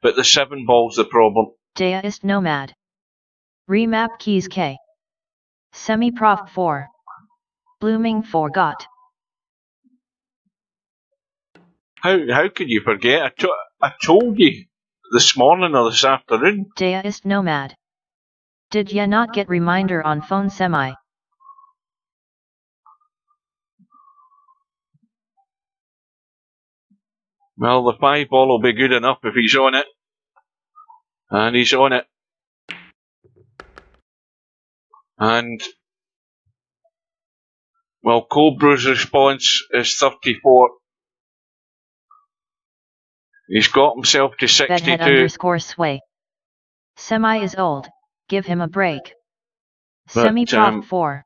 A: but the 7 ball's the problem.
B: Der ist Nomad. Remap keys K. Semi-Prof 4. Blooming forgot.
A: How could you forget? I told you this morning or this afternoon.
B: Der ist Nomad. Did ya not get reminder on phone Semi?
A: Well, the 5 ball will be good enough if he's on it. And he's on it. And, well, Cobra's response is 34. He's got himself to 62.
B: Bedhead_sway. Semi is old, give him a break. Semi-Prof 4.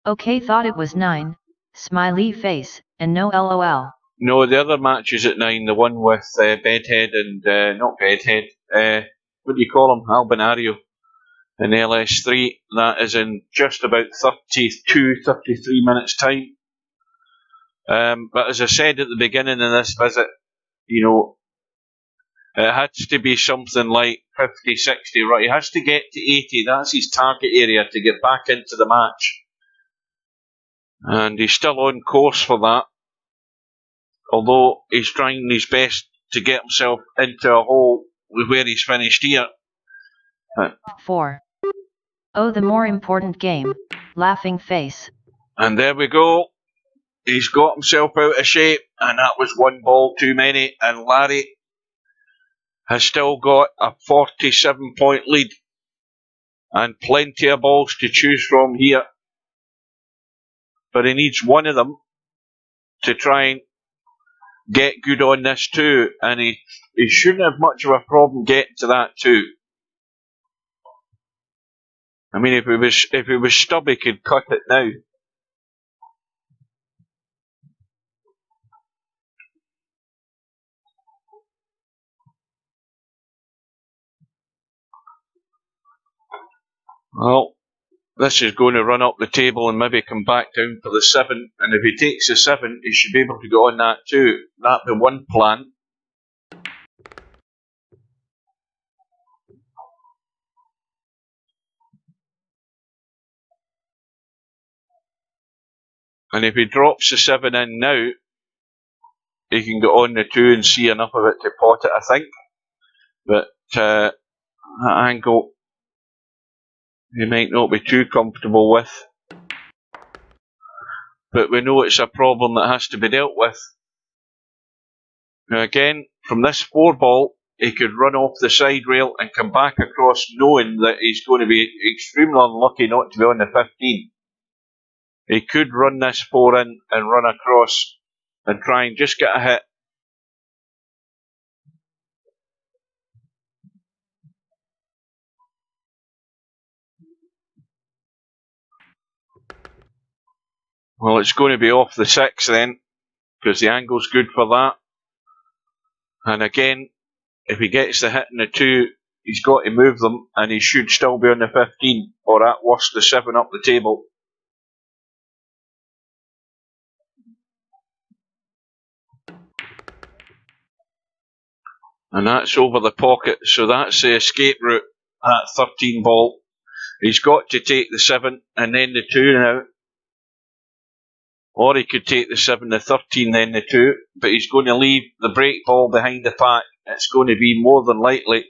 B: Okay, thought it was 9, smiley face, and no LOL.
A: No, the other match is at 9, the one with Bedhead and, not Bedhead, what do you call him? Albinario in LS3. That is in just about 32, 33 minutes time. But as I said at the beginning of this visit, you know, it has to be something like 50, 60, right? He has to get to 80. That's his target area to get back into the match. And he's still on course for that. Although he's trying his best to get himself into a hole with where he's finished here.
B: 4. Oh, the more important game. Laughing face.
A: And there we go. He's got himself out of shape, and that was 1 ball too many. And Larry has still got a 47-point lead. And plenty of balls to choose from here. But he needs one of them to try and get good on this too. And he shouldn't have much of a problem getting to that too. I mean, if it was stub, he could cut it now. Well, this is going to run up the table and maybe come back down for the 7. And if he takes the 7, he should be able to go on that too. That'd be one plan. And if he drops the 7 in now, he can go on the 2 and see enough of it to pot it, I think. But that angle, he might not be too comfortable with. But we know it's a problem that has to be dealt with. Now again, from this 4 ball, he could run off the side rail and come back across knowing that he's going to be extremely unlucky not to be on the 15. He could run this 4 in and run across and try and just get a hit. Well, it's going to be off the 6 then, because the angle's good for that. And again, if he gets the hit in the 2, he's got to move them, and he should still be on the 15, or at worst the 7 up the table. And that's over the pocket, so that's the escape route at 13 ball. He's got to take the 7 and then the 2 now. Or he could take the 7, the 13, then the 2, but he's going to leave the break ball behind the pack. It's going to be more than likely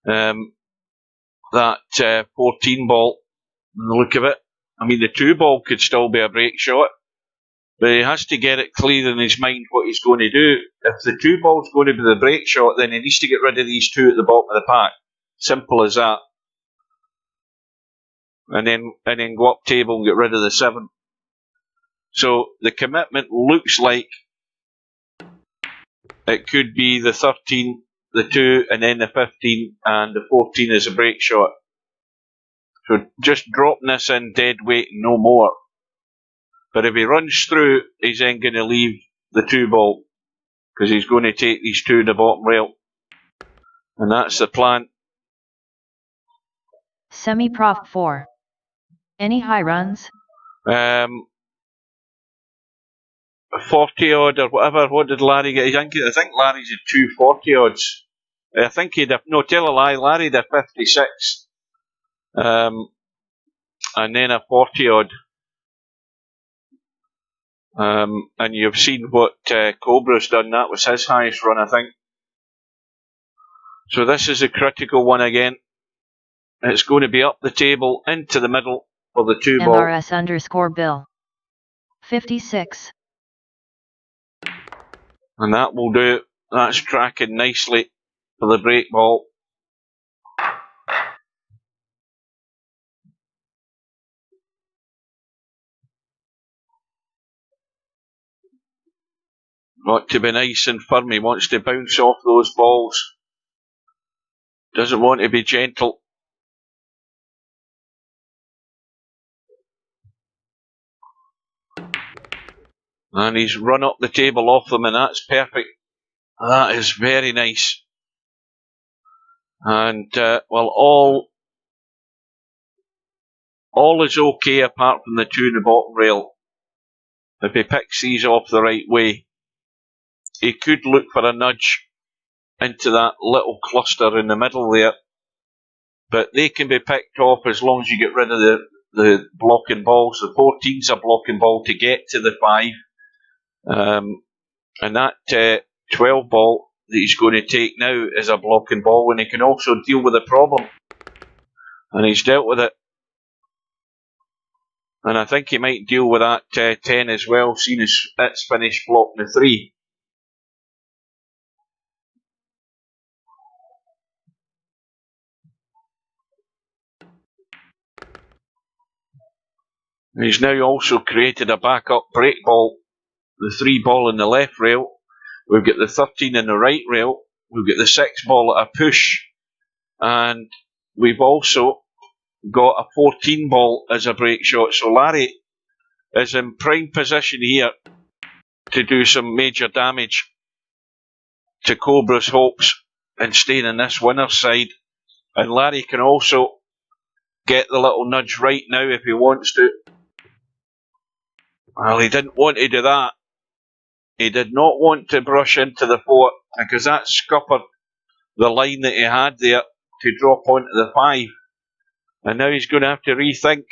A: that 14 ball, from the look of it. I mean, the 2 ball could still be a break shot, but he has to get it clear in his mind what he's going to do. If the 2 ball's going to be the break shot, then he needs to get rid of these 2 at the bottom of the pack. Simple as that. And then go up table and get rid of the 7. So the commitment looks like it could be the 13, the 2, and then the 15, and the 14 is a break shot. So just dropping this in dead weight, no more. But if he runs through, he's then going to leave the 2 ball, because he's going to take these 2 in the bottom rail. And that's the plan.
B: Semi-Prof 4. Any high runs?
A: 40 odd or whatever. What did Larry get? I think Larry's at 240 odds. I think he'd have, no, tell a lie, Larry'd have 56. And then a 40 odd. And you've seen what Cobra's done. That was his highest run, I think. So this is a critical one again. It's going to be up the table, into the middle for the 2 ball.
B: MRS_Bill. 56.
A: And that will do. That's tracking nicely for the break ball. Got to be nice and firm. He wants to bounce off those balls. Doesn't want to be gentle. And he's run up the table off them, and that's perfect. That is very nice. And, well, all is okay apart from the 2 in the bottom rail. If he picks these off the right way, he could look for a nudge into that little cluster in the middle there. But they can be picked off as long as you get rid of the blocking balls. The 14's a blocking ball to get to the 5. And that 12 ball that he's going to take now is a blocking ball, and he can also deal with the problem. And he's dealt with it. And I think he might deal with that 10 as well, seeing as it's finished blocking the 3. And he's now also created a backup break ball, the 3 ball in the left rail. We've got the 13 in the right rail. We've got the 6 ball at a push. And we've also got a 14 ball as a break shot. So Larry is in prime position here to do some major damage to Cobra's hopes and staying in this winner's side. And Larry can also get the little nudge right now if he wants to. Well, he didn't want to do that. He did not want to brush into the 4, because that scuppered the line that he had there to drop onto the 5. And now he's going to have to rethink.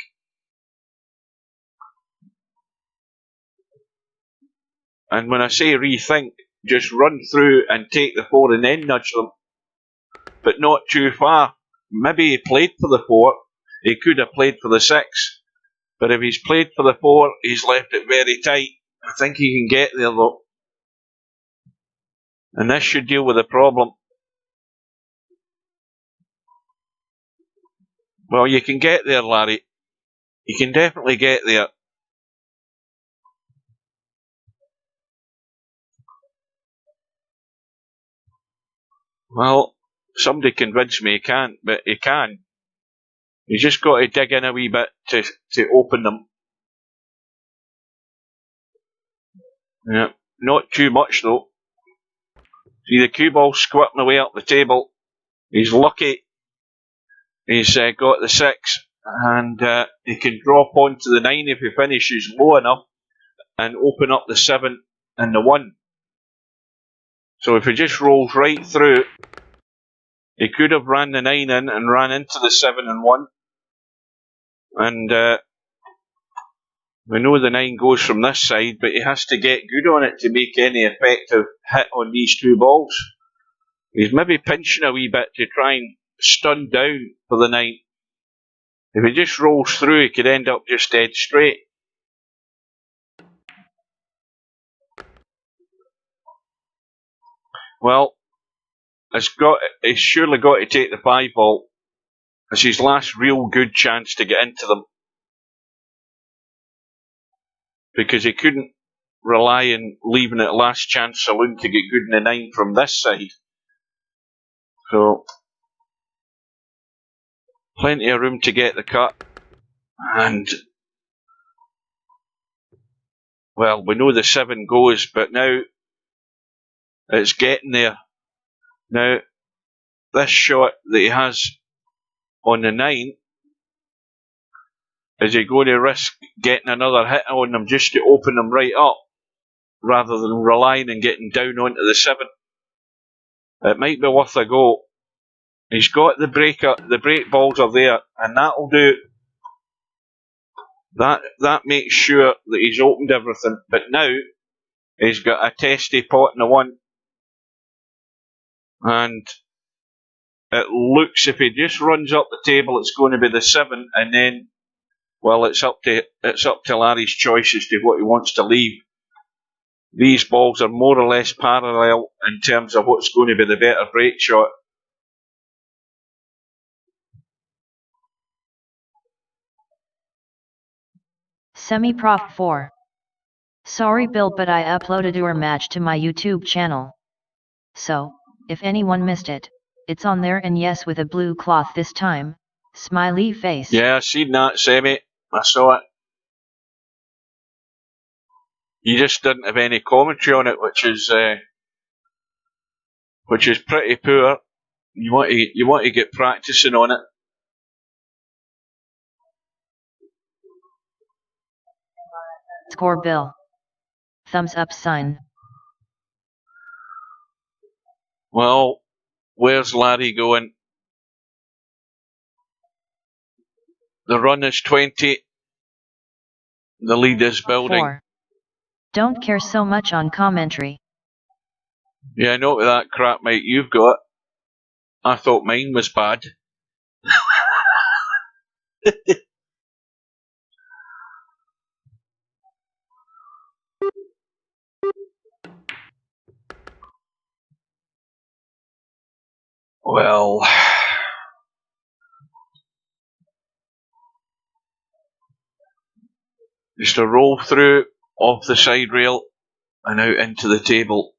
A: And when I say rethink, just run through and take the 4 and then nudge them. But not too far. Maybe he played for the 4. He could have played for the 6. But if he's played for the 4, he's left it very tight. I think he can get there though. And this should deal with the problem. Well, you can get there, Larry. You can definitely get there. Well, somebody convinced me he can't, but he can. You just got to dig in a wee bit to open them. Yeah, not too much though. See the cue ball squirting away up the table. He's lucky. He's got the 6, and he can drop onto the 9 if he finishes low enough and open up the 7 and the 1. So if he just rolls right through, he could have ran the 9 in and ran into the 7 and 1. And we know the 9 goes from this side, but he has to get good on it to make any effective hit on these 2 balls. He's maybe pinching a wee bit to try and stun down for the 9. If he just rolls through, he could end up just dead straight. Well, he's surely got to take the 5 ball. It's his last real good chance to get into them. Because he couldn't rely on leaving it last chance saloon to get good in the 9 from this side. So, plenty of room to get the cut. And well, we know the 7 goes, but now it's getting there. Now, this shot that he has on the 9, is he going to risk getting another hit on them just to open them right up, rather than relying on getting down onto the 7? It might be worth a go. He's got the breaker, the break balls are there, and that'll do. That makes sure that he's opened everything. But now he's got a testy pot in the 1, and it looks, if he just runs up the table, it's going to be the 7, and then, well, it's up to Larry's choice as to what he wants to leave. These balls are more or less parallel in terms of what's going to be the better break shot.
B: Semi-Prof 4. Sorry Bill, but I uploaded your match to my YouTube channel. So, if anyone missed it, it's on there, and yes, with a blue cloth this time. Smiley face.
A: Yeah, I seen that, Semi. I saw it. You just didn't have any commentary on it, which is pretty poor. You want to get practicing on it.
B: Score Bill. Thumbs up sign.
A: Well, where's Larry going? The run is 20. The lead is building.
B: 4. Don't care so much on commentary.
A: Yeah, I know that crap, mate, you've got. I thought mine was bad. Well, just a roll through off the side rail and out into the table.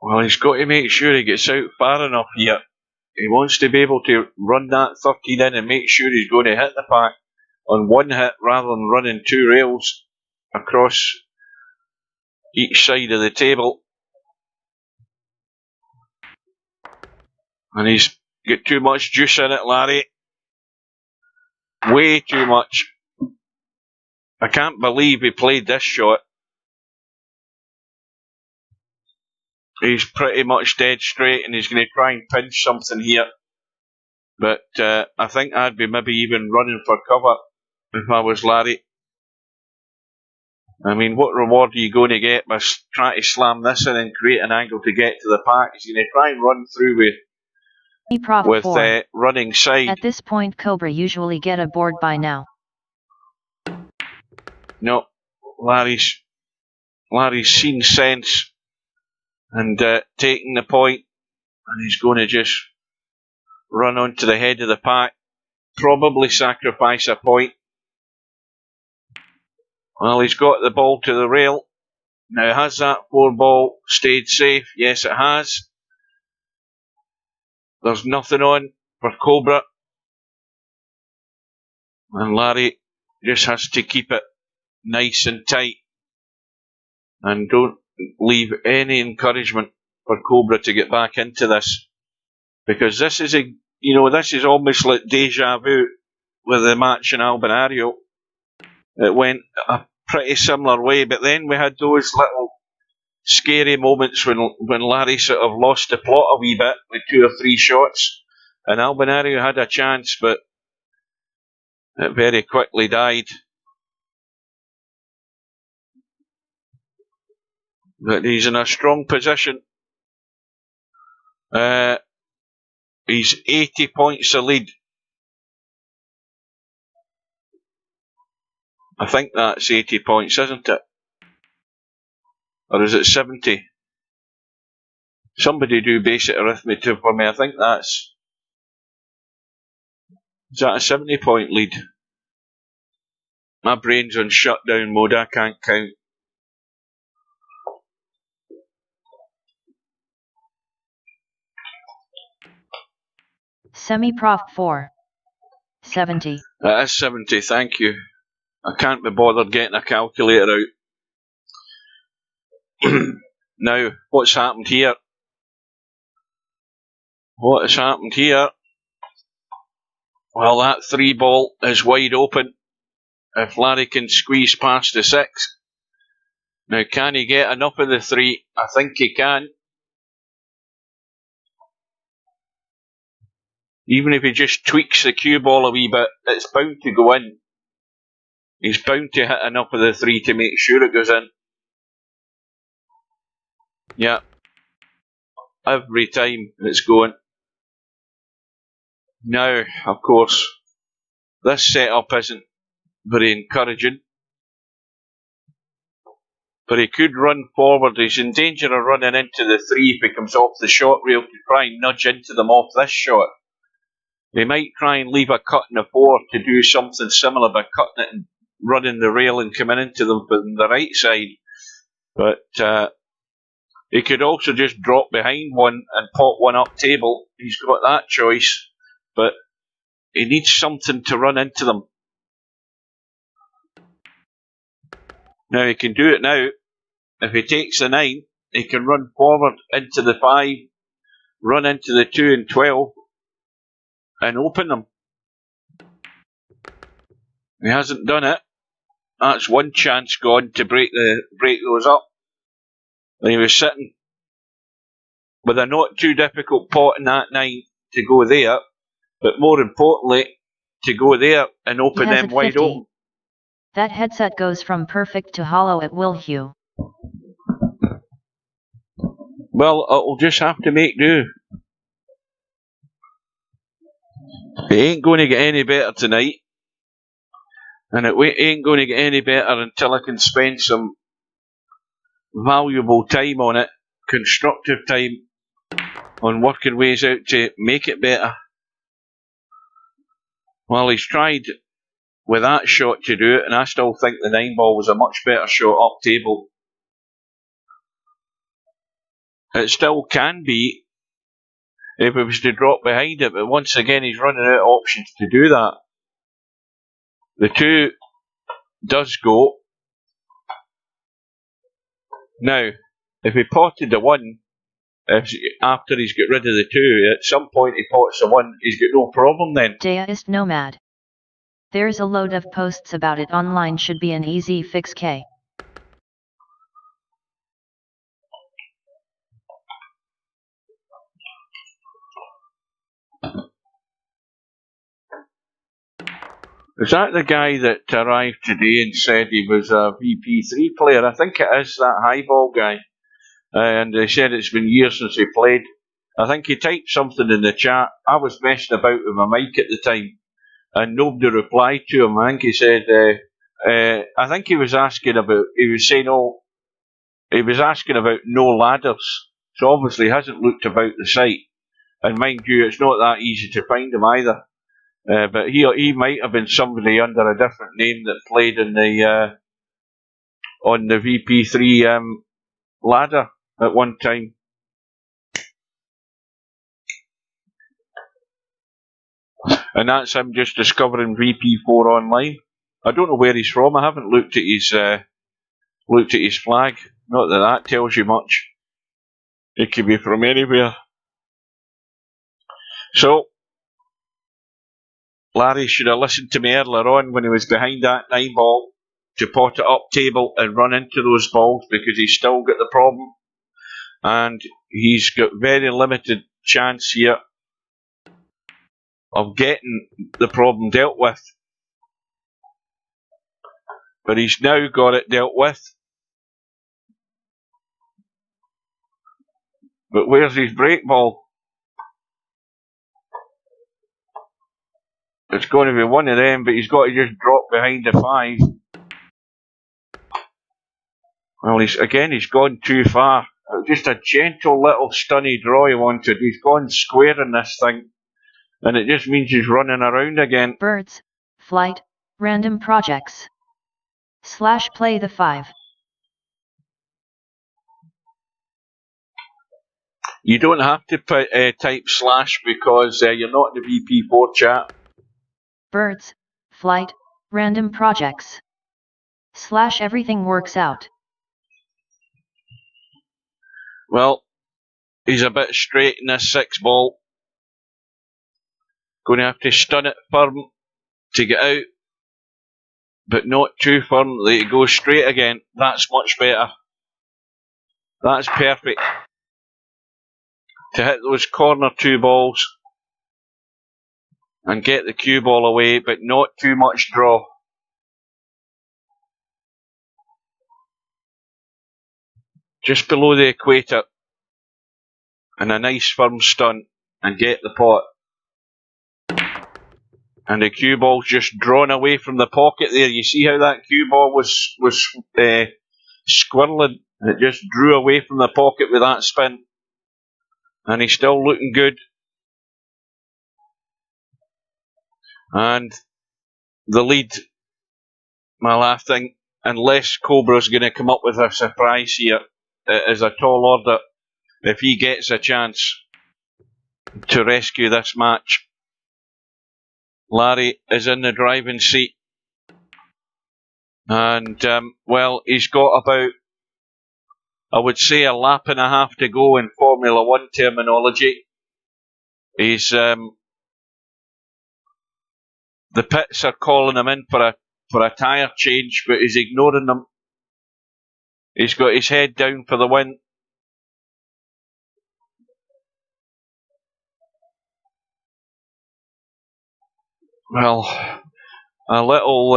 A: Well, he's got to make sure he gets out far enough here. He wants to be able to run that 13 in and make sure he's going to hit the pack on one hit rather than running 2 rails across each side of the table. And he's got too much juice in it, Larry. Way too much. I can't believe he played this shot. He's pretty much dead straight, and he's going to try and pinch something here. But I think I'd be maybe even running for cover if I was Larry. I mean, what reward are you going to get by trying to slam this in and create an angle to get to the pack? He's going to try and run through with running side.
B: At this point, Cobra usually get a board by now.
A: No, Larry's seen sense and taking the point, and he's going to just run onto the head of the pack, probably sacrifice a point. Well, he's got the ball to the rail. Now, has that 4 ball stayed safe? Yes, it has. There's nothing on for Cobra. And Larry just has to keep it nice and tight. And don't leave any encouragement for Cobra to get back into this. Because this is this is almost like deja vu with the match in Albinario. It went a pretty similar way, but then we had those little scary moments when Larry sort of lost the plot a wee bit with 2 or 3 shots, and Albinario had a chance, but it very quickly died. But he's in a strong position. He's 80 points a lead. I think that's 80 points, isn't it? Or is it 70? Somebody do basic arithmetic for me. I think is that a 70 point lead? My brain's on shutdown mode, I can't count.
B: Semi-prof 4. 70.
A: That is 70, thank you. I can't be bothered getting a calculator out. Now, what's happened here? What has happened here? Well, that 3 ball is wide open. If Larry can squeeze past the 6. Now, can he get enough of the 3? I think he can. Even if he just tweaks the cue ball a wee bit, it's bound to go in. He's bound to hit enough of the 3 to make sure it goes in. Yeah. Every time it's going. Now, of course, this setup isn't very encouraging. But he could run forward. He's in danger of running into the 3 if he comes off the shot rail to try and nudge into them off this shot. They might try and leave a cut in the 4 to do something similar by cutting it and running the rail and coming into them from the right side. But he could also just drop behind one and pot one up table. He's got that choice. But he needs something to run into them. Now he can do it now. If he takes the 9, he can run forward into the 5, run into the 2 and 12, and open them. He hasn't done it. That's one chance gone to break those up. And he was sitting with a not too difficult pot in that 9 to go there, but more importantly, to go there and open them wide open.
B: That headset goes from perfect to hollow at will, Hugh.
A: Well, it'll just have to make do. It ain't going to get any better tonight. And it ain't going to get any better until I can spend some valuable time on it, constructive time, on working ways out to make it better. Well, he's tried with that shot to do it, and I still think the 9 ball was a much better shot up table. It still can be if it was to drop behind it, but once again he's running out of options to do that. The 2 does go. Now, if he potted the 1, after he's got rid of the 2, at some point he pots the 1, he's got no problem then.
B: Deist Nomad. There's a load of posts about it online, should be an easy fix, K.
A: Is that the guy that arrived today and said he was a VP3 player? I think it is that highball guy. And they said it's been years since he played. I think he typed something in the chat. I was messing about with my mic at the time, and nobody replied to him. I think he said, I think he was asking about, he was saying, oh, he was asking about no ladders. So obviously he hasn't looked about the site. And mind you, it's not that easy to find him either. But he might have been somebody under a different name that played in the on the VP3 ladder at one time. And that's him just discovering VP4 online. I don't know where he's from. I haven't looked at his flag. Not that that tells you much. It could be from anywhere. So Larry should have listened to me earlier on when he was behind that 9 ball to pot it up table and run into those balls, because he's still got the problem. And he's got very limited chance here of getting the problem dealt with. But he's now got it dealt with. But where's his break ball? It's going to be one of them, but he's got to just drop behind the 5. Well, he's gone too far. Just a gentle little stunny draw he wanted. He's gone square in this thing. And it just means he's running around again.
B: Birds, flight, random projects. / play the 5.
A: You don't have to put, type slash because you're not in the VP4 chat.
B: Birds, flight, random projects. / everything works out.
A: Well, he's a bit straight in this 6 ball. Going to have to stun it firm to get out, but not too firm that it goes straight again. That's much better. That's perfect. To hit those corner 2 balls and get the cue ball away, but not too much draw. Just below the equator. And a nice firm stun and get the pot. And the cue ball's just drawn away from the pocket there. You see how that cue ball was squirreling? It just drew away from the pocket with that spin. And he's still looking good. And the lead, well, I think, unless Cobra's going to come up with a surprise here, it is a tall order if he gets a chance to rescue this match. Larry is in the driving seat. And, well, he's got about, I would say, a lap and a half to go in Formula 1 terminology. He's, the pits are calling him in for a tyre change, but he's ignoring them. He's got his head down for the win. Well, a little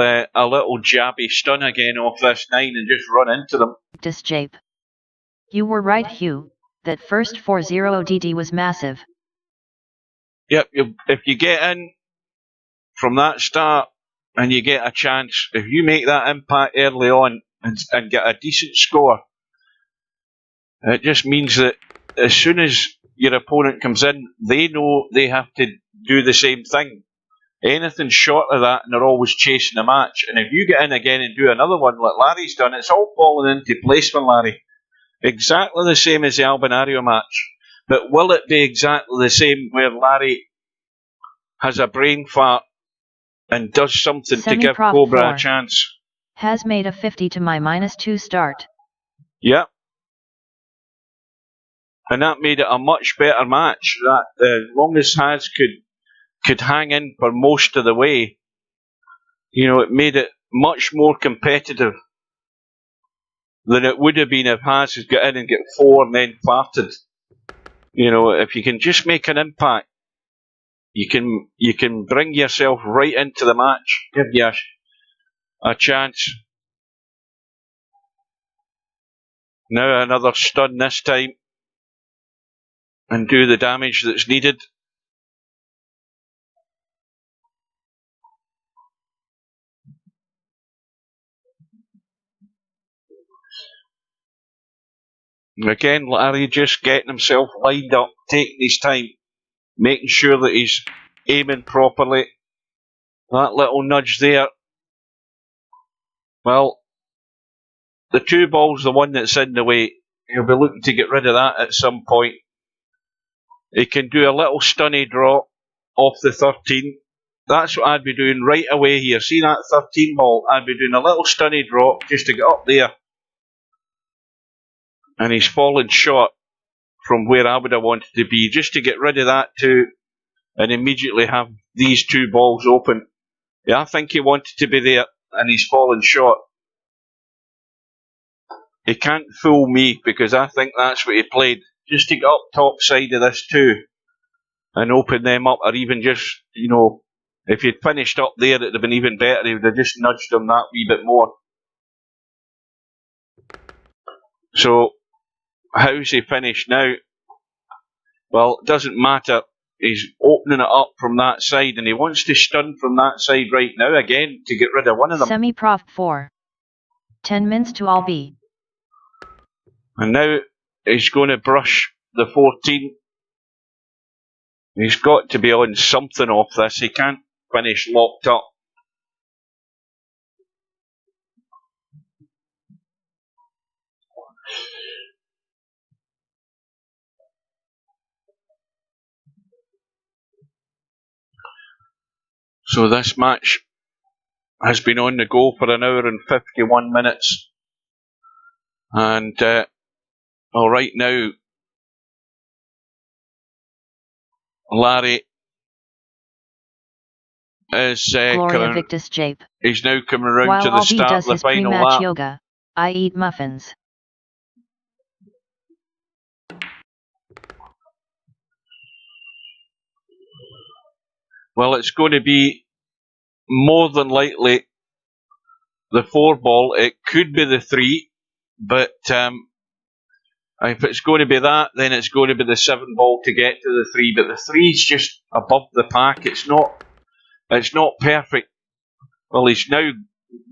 A: jabby stun again off this 9 and just run into them.
B: Jape. You were right, Hugh. That first 4-0 ODD was massive.
A: Yep, if you get in from that start and you get a chance, if you make that impact early on and get a decent score, it just means that as soon as your opponent comes in, they know they have to do the same thing. Anything short of that, and they're always chasing the match. And if you get in again and do another one like Larry's done, it's all falling into place for Larry. Exactly the same as the Albinario match. But will it be exactly the same where Larry has a brain fart and does something to give Cobra a chance?
B: Has made a 50 to my -2 start.
A: Yep. And that made it a much better match. That as long as Has could hang in for most of the way, you know, it made it much more competitive than it would have been if Has had got in and got 4 and then farted. You know, if you can just make an impact, you can bring yourself right into the match, give you a chance. Now another stun this time and do the damage that's needed. Again, Larry just getting himself lined up, taking his time, making sure that he's aiming properly. That little nudge there. Well, the 2 ball's the one that's in the way. He'll be looking to get rid of that at some point. He can do a little stunny draw off the 13. That's what I'd be doing right away here. See that 13 ball? I'd be doing a little stunny draw just to get up there. And he's fallen short from where I would have wanted to be, just to get rid of that too, and immediately have these 2 balls open. Yeah, I think he wanted to be there, and he's fallen short. He can't fool me, because I think that's what he played, just to get up top side of this too, and open them up, or even just, you know, if he'd finished up there, it'd have been even better. He would have just nudged them that wee bit more. So, how's he finished now? Well, it doesn't matter. He's opening it up from that side, and he wants to stun from that side right now again to get rid of one of them.
B: Semi-prof 4. 10 mins to all B.
A: And now he's going to brush the 14. He's got to be on something off this. He can't finish locked up. So this match has been on the go for an hour and 51 minutes. And right now, Larry is
B: Gloria Victus Jape.
A: He's now coming around
B: While
A: to the
B: Albie
A: start
B: does
A: of the
B: his
A: final
B: pre-match
A: lap.
B: yoga, I eat muffins.
A: Well, it's going to be more than likely the 4 ball. It could be the 3, but if it's going to be that, then it's going to be the 7 ball to get to the 3. But the 3 is just above the pack. It's not perfect. Well, he's now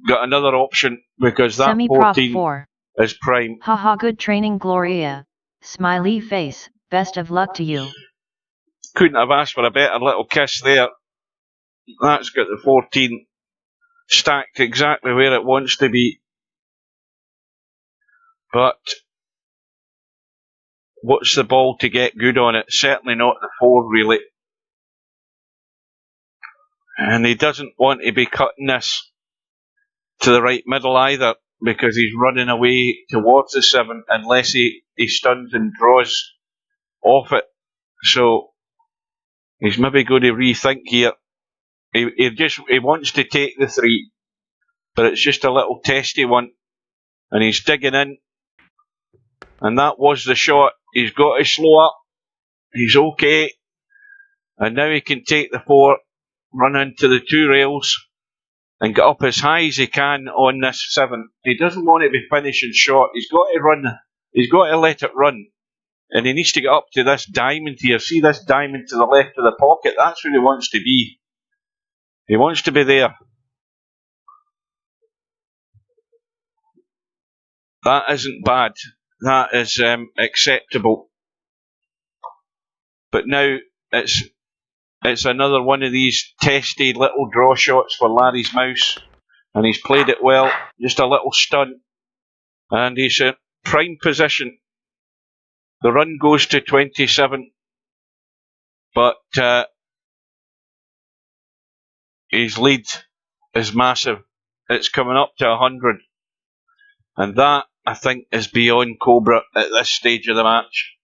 A: got another option because that
B: Semi-prof
A: 14
B: 4.
A: is prime.
B: Haha, good training, Gloria. Smiley face. Best of luck to you.
A: Couldn't have asked for a better little kiss there. That's got the 14 stacked exactly where it wants to be. But what's the ball to get good on it? Certainly not the 4, really. And he doesn't want to be cutting this to the right middle either, because he's running away towards the 7 unless he stuns and draws off it. So he's maybe going to rethink here. He wants to take the 3, but it's just a little testy one. And he's digging in. And that was the shot. He's got to slow up. He's okay. And now he can take the 4, run into the 2 rails, and get up as high as he can on this 7. He doesn't want to be finishing short. He's got to run. He's got to let it run. And he needs to get up to this diamond here. See this diamond to the left of the pocket? That's where he wants to be. He wants to be there. That isn't bad. That is acceptable. But now it's another one of these testy little draw shots for Larry's mouse. And he's played it well. Just a little stunt. And he's in prime position. The run goes to 27. But his lead is massive. It's coming up to 100. And that, I think, is beyond Cobra at this stage of the match.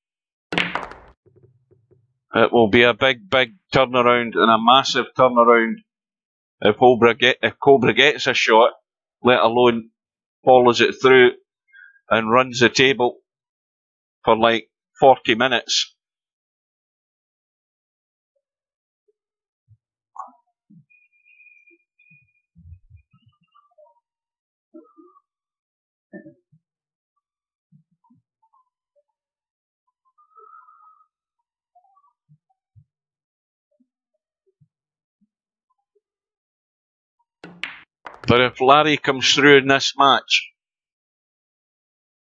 A: It will be a big, big turnaround and a massive turnaround if Cobra gets a shot, let alone follows it through and runs the table for like 40 minutes. But if Larry comes through in this match,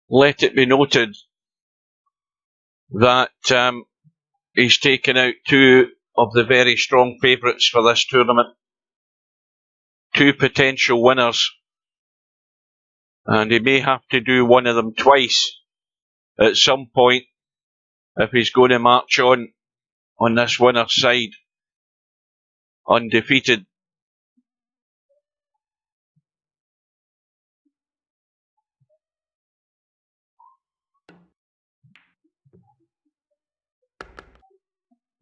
A: let it be noted that he's taken out 2 of the very strong favourites for this tournament. 2 potential winners. And he may have to do one of them twice at some point if he's going to march on this winner's side undefeated.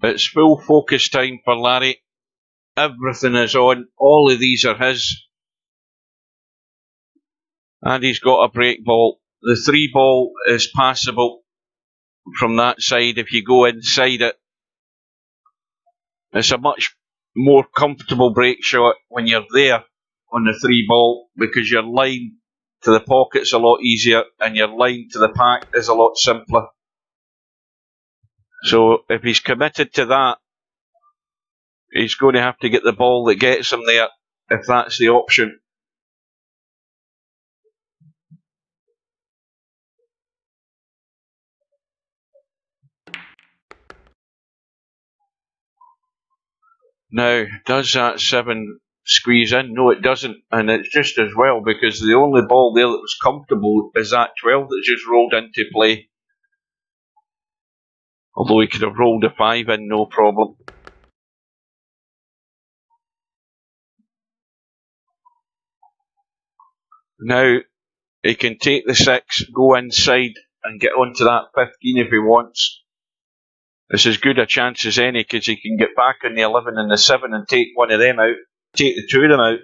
A: It's full focus time for Larry. Everything is on. All of these are his. And he's got a break ball. The 3 ball is passable from that side if you go inside it. It's a much more comfortable break shot when you're there on the 3 ball because your line to the pocket's a lot easier and your line to the pack is a lot simpler. So if he's committed to that, he's going to have to get the ball that gets him there if that's the option. Now, does that 7 squeeze in? No, it doesn't. And it's just as well because the only ball there that was comfortable is that 12 that just rolled into play. Although he could have rolled a 5 in, no problem. Now he can take the 6, go inside and get onto that 15 if he wants. It's as good a chance as any because he can get back on the 11 and the 7 and take one of them out, take the 2 of them out.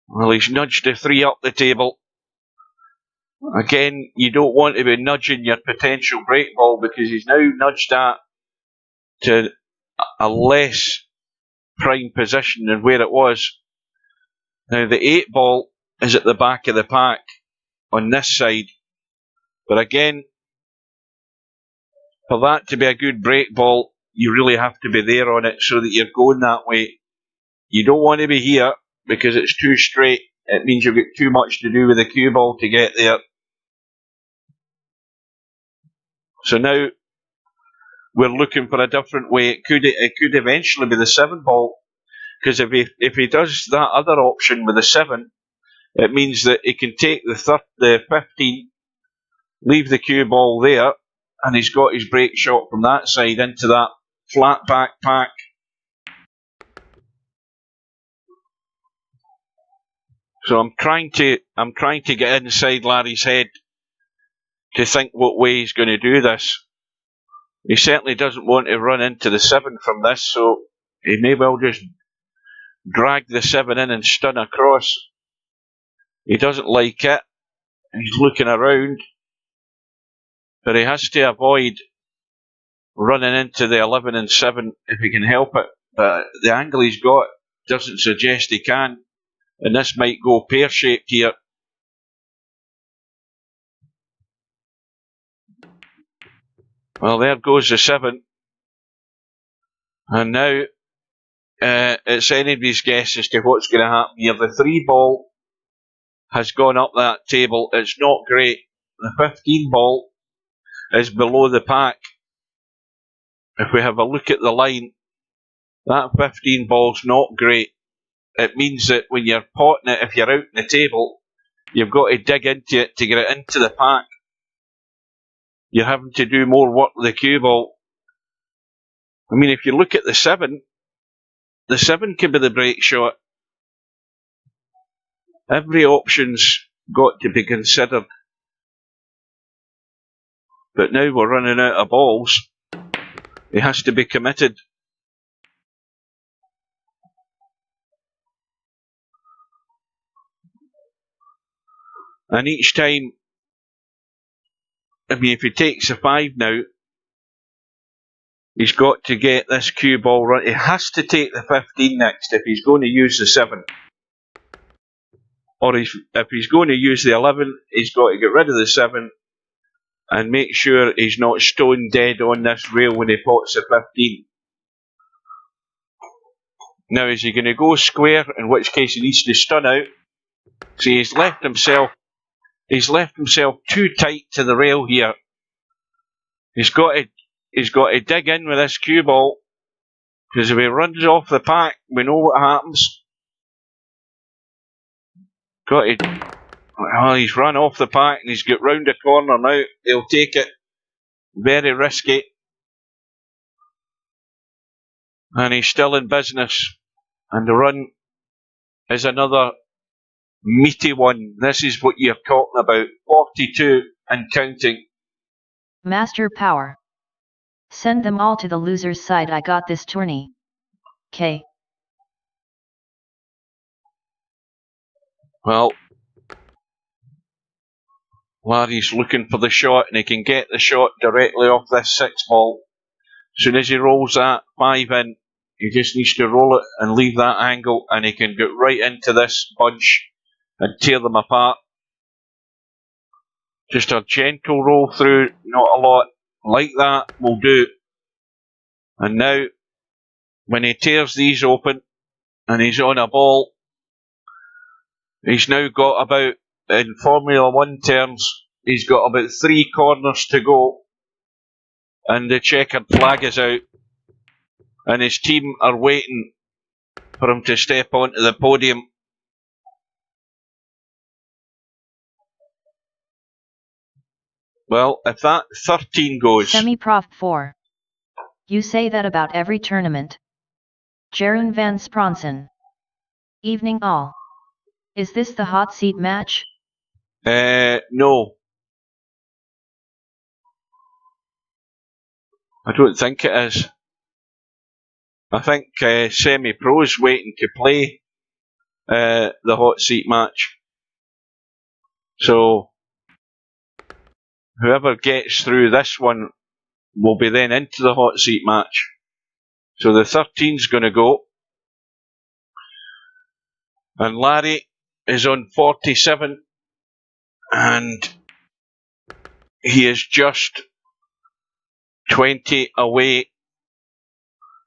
A: Well, he's nudged the 3 up the table. Again, you don't want to be nudging your potential break ball because he's now nudged that to a less prime position than where it was. Now the 8 ball is at the back of the pack on this side. But again, for that to be a good break ball, you really have to be there on it so that you're going that way. You don't want to be here because it's too straight. It means you've got too much to do with the cue ball to get there. So now we're looking for a different way. It could eventually be the 7 ball, because if he does that other option with the 7, it means that he can take the 15, leave the cue ball there, and he's got his break shot from that side into that flat back pack. So I'm trying to get inside Larry's head to think what way he's going to do this. He certainly doesn't want to run into the 7 from this, so he may well just drag the 7 in and stun across. He doesn't like it. He's looking around, but he has to avoid running into the 11 and 7 if he can help it. But the angle he's got doesn't suggest he can, and this might go pear-shaped here. Well, there goes the 7. And now it's anybody's guess as to what's going to happen here. The 3 ball has gone up that table. It's not great. The 15 ball is below the pack. If we have a look at the line, that 15 ball's not great. It means that when you're potting it, if you're out in the table, you've got to dig into it to get it into the pack. You're having to do more work with the cue ball. I mean, if you look at the 7 can be the break shot. Every option's got to be considered. But now we're running out of balls. He has to be committed. And each time, I mean, if he takes a 5 now, he's got to get this cue ball right. He has to take the 15 next if he's going to use the 7. Or if he's going to use the 11, he's got to get rid of the 7 and make sure he's not stone dead on this rail when he pots the 15. Now, is he going to go square, in which case he needs to stun out? See, he's left himself too tight to the rail here. He's got to dig in with this cue ball, because if he runs off the pack, we know what happens. Well, he's run off the pack and he's got round the corner now. He'll take it. Very risky. And he's still in business. And the run is another meaty one. This is what you're talking about. 42 and counting.
B: Master Power. Send them all to the loser's side. I got this tourney. K.
A: Well, Larry's looking for the shot, and he can get the shot directly off this 6 ball. As soon as he rolls that 5 in, he just needs to roll it and leave that angle, and he can get right into this bunch and tear them apart. Just a gentle roll through, not a lot. Like that will do. And now, when he tears these open, and he's on a ball, he's now got about, in Formula 1 terms, he's got about 3 corners to go, and the checkered flag is out, and his team are waiting for him to step onto the podium. Well, if that 13 goes...
B: Semi-Prof 4. You say that about every tournament. Jeroen van Spronsen. Evening all. Is this the hot seat match?
A: No. I don't think it is. I think semi-pro's waiting to play the hot seat match. So, whoever gets through this one will be then into the hot seat match. So the 13's going to go. And Larry is on 47. And he is just 20 away.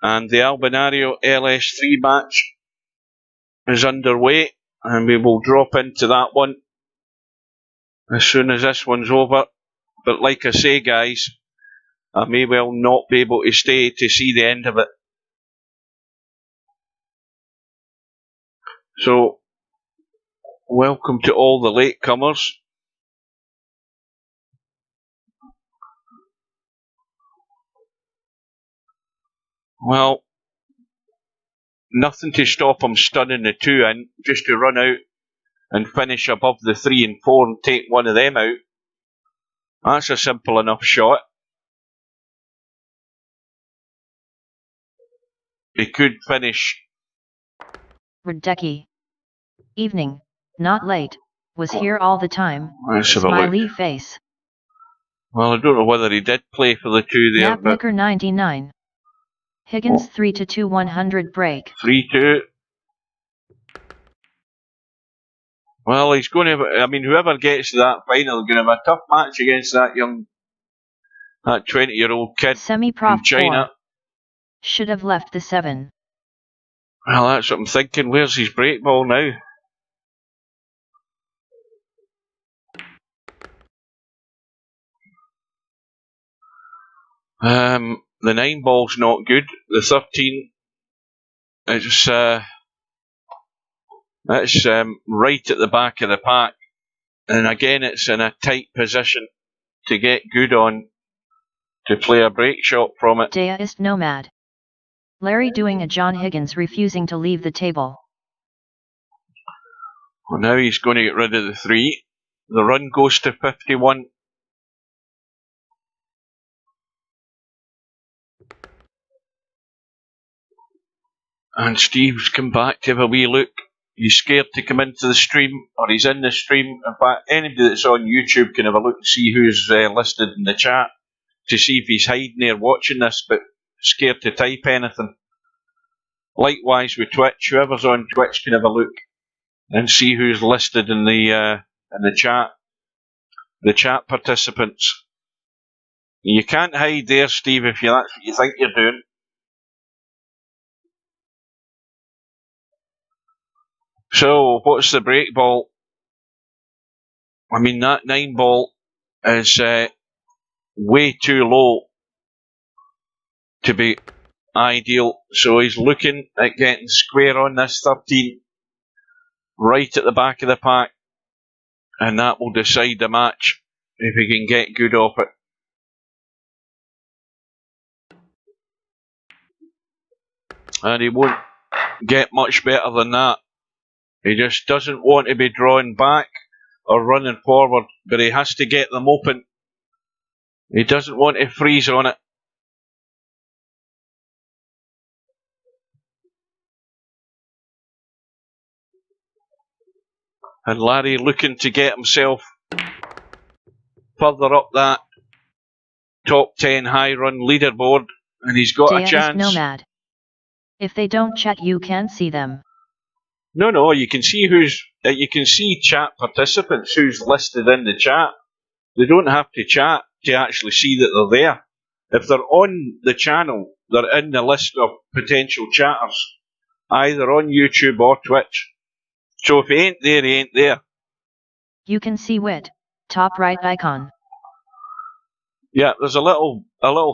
A: And the Albinario LS3 match is underway. And we will drop into that one as soon as this one's over. But like I say, guys, I may well not be able to stay to see the end of it. So, welcome to all the latecomers. Well, nothing to stop him stunning the 2 in, just to run out and finish above the 3 and 4 and take one of them out. That's a simple enough shot. He could finish.
B: Radecki. Evening, not late, was here all the time.
A: Let's have a look.
B: Smiley face.
A: Well, I don't know whether he did play for the 2 there, but...
B: Napnicker 99. Higgins 3-2 100 break.
A: 3-2. Well, he's going to... I mean, whoever gets to that final is going to have a tough match against that 20-year-old kid
B: Semi-prof
A: from China.
B: 4. Should have left the 7.
A: Well, that's what I'm thinking. Where's his break ball now? The 9 ball's not good. The 13, it's right at the back of the pack. And again, it's in a tight position to get good on to play a break shot from it.
B: Deist Nomad. Larry doing a John Higgins refusing to leave the table.
A: Well, now he's going to get rid of the 3. The run goes to 51. And Steve's come back to have a wee look. He's scared to come into the stream, or he's in the stream. In fact, anybody that's on YouTube can have a look and see who's listed in the chat to see if he's hiding there watching this, but scared to type anything. Likewise with Twitch, whoever's on Twitch can have a look and see who's listed in the chat. The chat participants. You can't hide there, Steve, if that's what you think you're doing. So, what's the break ball? I mean, that 9 ball is way too low to be ideal. So he's looking at getting square on this 13, right at the back of the pack. And that will decide the match, if he can get good off it. And he won't get much better than that. He just doesn't want to be drawing back or running forward, but he has to get them open. He doesn't want to freeze on it. And Larry looking to get himself further up that top 10 high run leaderboard, and he's got a chance.
B: Nomad. If they don't chat, you can't see them.
A: No, you can see you can see chat participants who's listed in the chat. They don't have to chat to actually see that they're there. If they're on the channel, they're in the list of potential chatters, either on YouTube or Twitch. So if he ain't there, he ain't there.
B: You can see Wit, top right icon.
A: Yeah, there's a little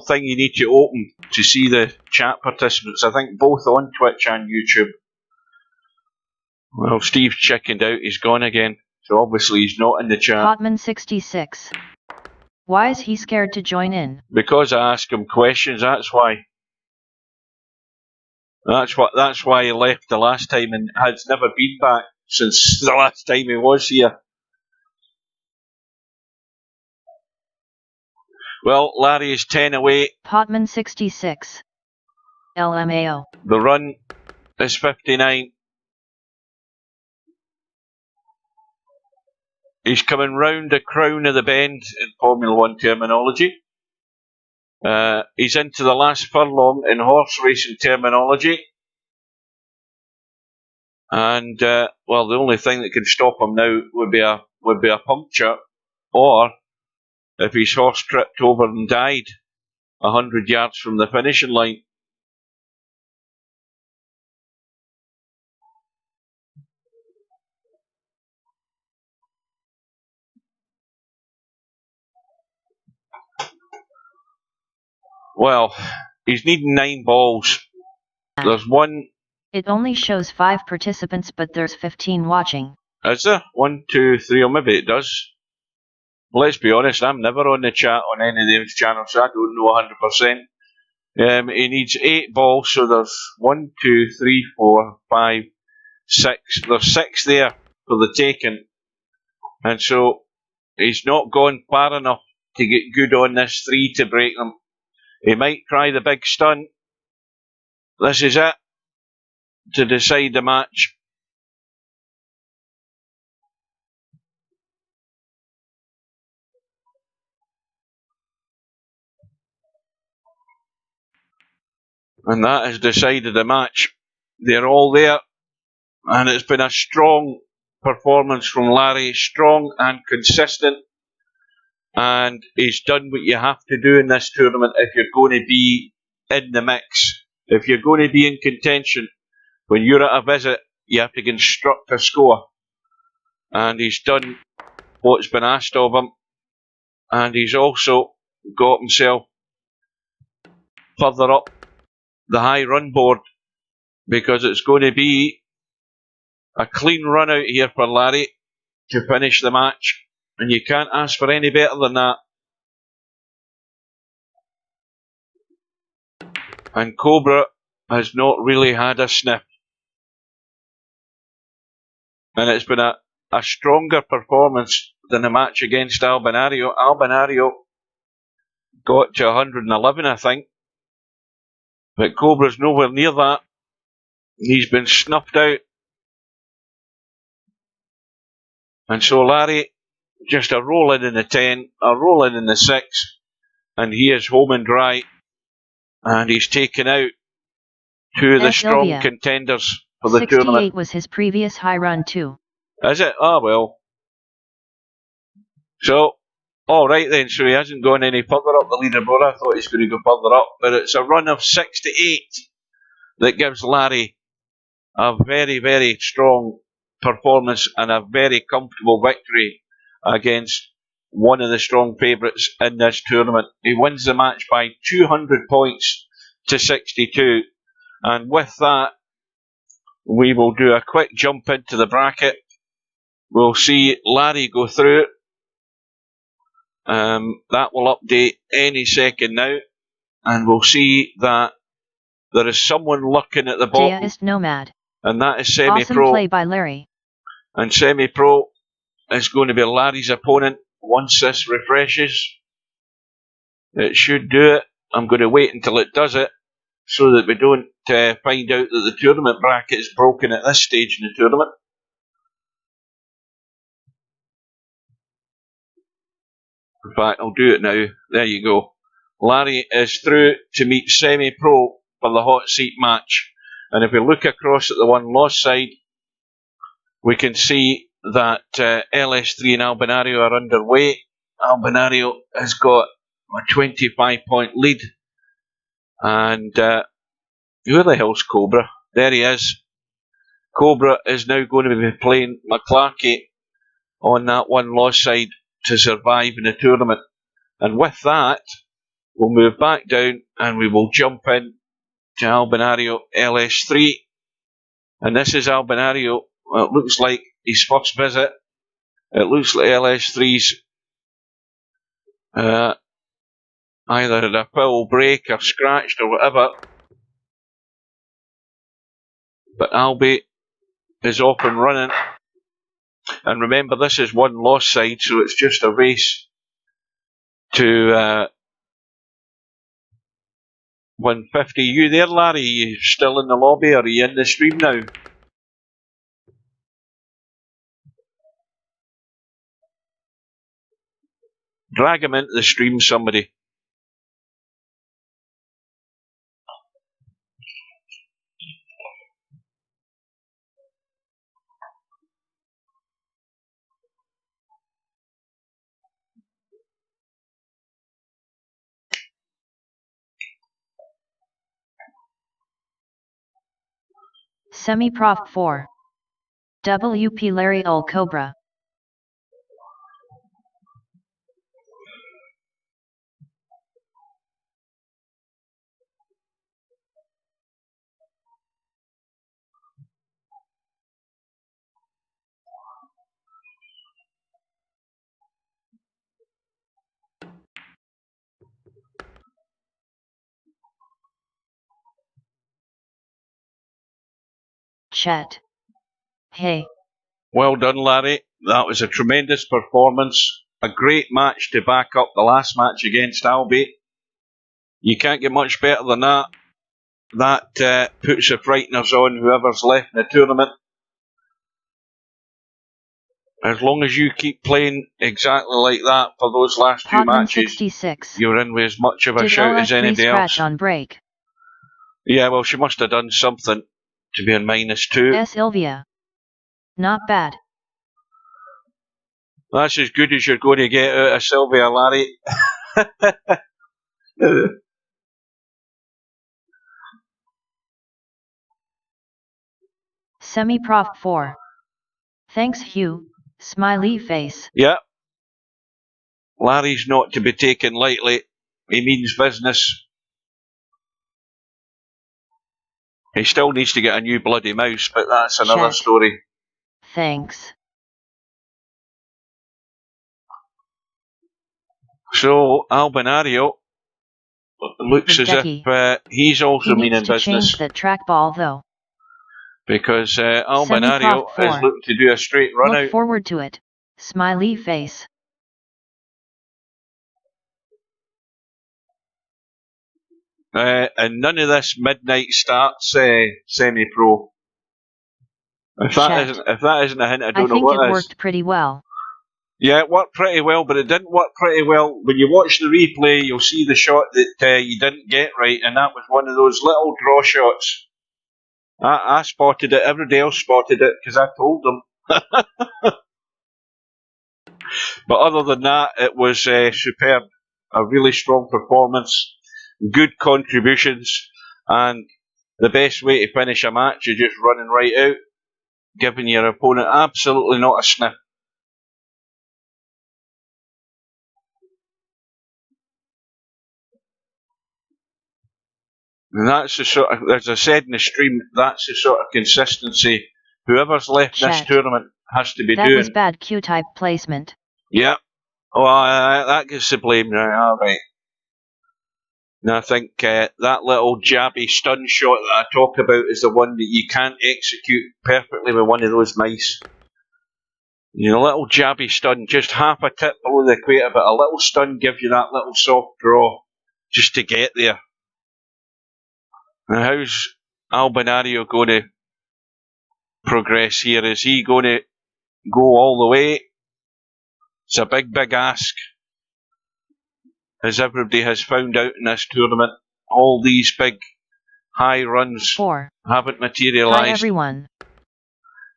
A: thing you need to open to see the chat participants. I think both on Twitch and YouTube. Well, Steve's chickened out. He's gone again. So obviously he's not in the chat.
B: Hotman 66. Why is he scared to join in?
A: Because I ask him questions. That's why. That's why he left the last time and has never been back since the last time he was here. Well, Larry is 10 away.
B: Potman 66. LMAO.
A: The run is 59. He's coming round the crown of the bend in Formula 1 terminology. He's into the last furlong in horse racing terminology. And, well, the only thing that can stop him now would be a puncture, or if his horse tripped over and died 100 yards from the finishing line. Well, he's needing 9 balls. There's one.
B: It only shows 5 participants, but there's 15 watching.
A: Is there? 1, 2, 3, or maybe it does. Let's be honest, I'm never on the chat on any of those channels, so I don't know 100%. He needs 8 balls, so there's 1, 2, 3, 4, 5, 6. There's 6 there for the taking. And so he's not gone far enough to get good on this 3 to break them. He might try the big stunt. This is it to decide the match. And that has decided the match. They're all there. And it's been a strong performance from Larry. Strong and consistent. And he's done what you have to do in this tournament if you're going to be in the mix. If you're going to be in contention, when you're at a visit, you have to construct a score. And he's done what's been asked of him. And he's also got himself further up the high run board, because it's going to be a clean run out here for Larry to finish the match. And you can't ask for any better than that. And Cobra has not really had a sniff. And it's been a stronger performance than the match against Albinario. Albinario got to 111, I think. But Cobra's nowhere near that. He's been snuffed out. And so Larry, just a roll in the 10, a roll in the 6, and he is home and dry. And he's taken out 2 of the strong contenders for the
B: 68
A: tournament.
B: 68 was his previous high run too.
A: Is it? Ah, well. So, alright then, so he hasn't gone any further up the leaderboard. I thought he was going to go further up, but it's a run of 68 that gives Larry a very, very strong performance and a very comfortable victory against one of the strong favourites in this tournament. He wins the match by 200 points to 62. And with that, we will do a quick jump into the bracket. We'll see Larry go through. That will update any second now. And we'll see that there is someone looking at the bottom.
B: Jayist Nomad.
A: And that is Semi-Pro.
B: Awesome play by Larry.
A: And Semi-Pro is going to be Larry's opponent once this refreshes. It should do it. I'm going to wait until it does it, so that we don't find out that the tournament bracket is broken at this stage in the tournament. In fact, I'll do it now. There you go. Larry is through to meet Semi-Pro for the hot seat match. And if we look across at the one loss side, we can see that LS3 and Albinario are underway. Albinario has got a 25-point lead. And who the hell's Cobra? There he is. Cobra is now going to be playing McClarkey on that one loss side to survive in the tournament. And with that, we'll move back down and we will jump in to Albinario LS3. And this is Albinario. Well, it looks like his first visit. It looks like LS3's either had a foul break or scratched or whatever. But Albi is off and running. And remember, this is one loss side, so it's just a race to 150. You there, Larry? You still in the lobby, or are you in the stream now? Drag him into the stream, somebody.
B: Semi-Prof 4. WP Larry Ul Cobra. Chet. Hey.
A: Well done, Larry. That was a tremendous performance. A great match to back up the last match against Albie. You can't get much better than that. That puts the frighteners on whoever's left in the tournament. As long as you keep playing exactly like that for those last two matches,
B: 66.
A: you're in with as much of a
B: Did
A: shout as anybody else.
B: On break?
A: Yeah, well, she must have done something to be on -2.
B: Sylvia. Not bad.
A: That's as good as you're going to get out of Sylvia, Larry.
B: Semi-Prof 4. Thanks, Hugh. Smiley face.
A: Yeah. Larry's not to be taken lightly. He means business. He still needs to get a new bloody mouse, but that's another
B: Chet.
A: story.
B: Thanks.
A: So, Albinario looks as
B: Becky.
A: if he's also meaning business.
B: Change the trackball though.
A: Because Albinario is looking to do a straight run out.
B: Look forward to it. Smiley face.
A: And none of this midnight starts semi-pro. If that isn't a hint, I don't know what is.
B: I think it worked pretty well.
A: Yeah, it worked pretty well, but it didn't work pretty well. When you watch the replay, you'll see the shot that you didn't get right, and that was one of those little draw shots. I spotted it. Everybody else spotted it because I told them. But other than that, it was superb. A really strong performance, good contributions, and the best way to finish a match is just running right out, giving your opponent absolutely not a sniff. And that's the sort of, as I said in the stream, that's the sort of consistency whoever's left in this tournament has to be doing.
B: That was bad Q-type placement.
A: Yeah. Oh, that gets the blame now. All right. And I think that little jabby stun shot that I talk about is the one that you can't execute perfectly with one of those mice. You know, little jabby stun, just half a tip below the equator, but a little stun gives you that little soft draw just to get there. Now, how's Albinario going to progress here? Is he going to go all the way? It's a big, big ask. As everybody has found out in this tournament, all these big high runs haven't materialised.
B: Hi everyone.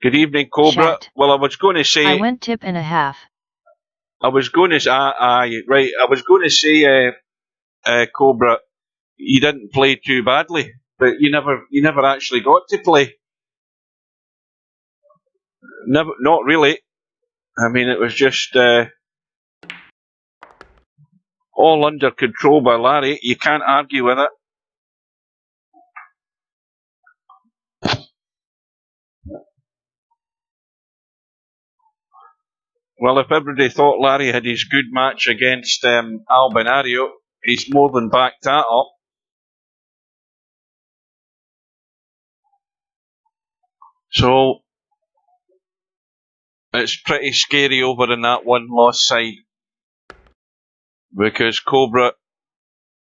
A: Good evening, Cobra.
B: Chat.
A: Well, I was going to say...
B: I went tip and a half.
A: I was going to say... right. I was going to say, Cobra, you didn't play too badly, but you never actually got to play. Never, not really. I mean, it was just all under control by Larry. You can't argue with it. Well, if everybody thought Larry had his good match against Albinario, he's more than backed that up. So, it's pretty scary over in that one loss side, because Cobra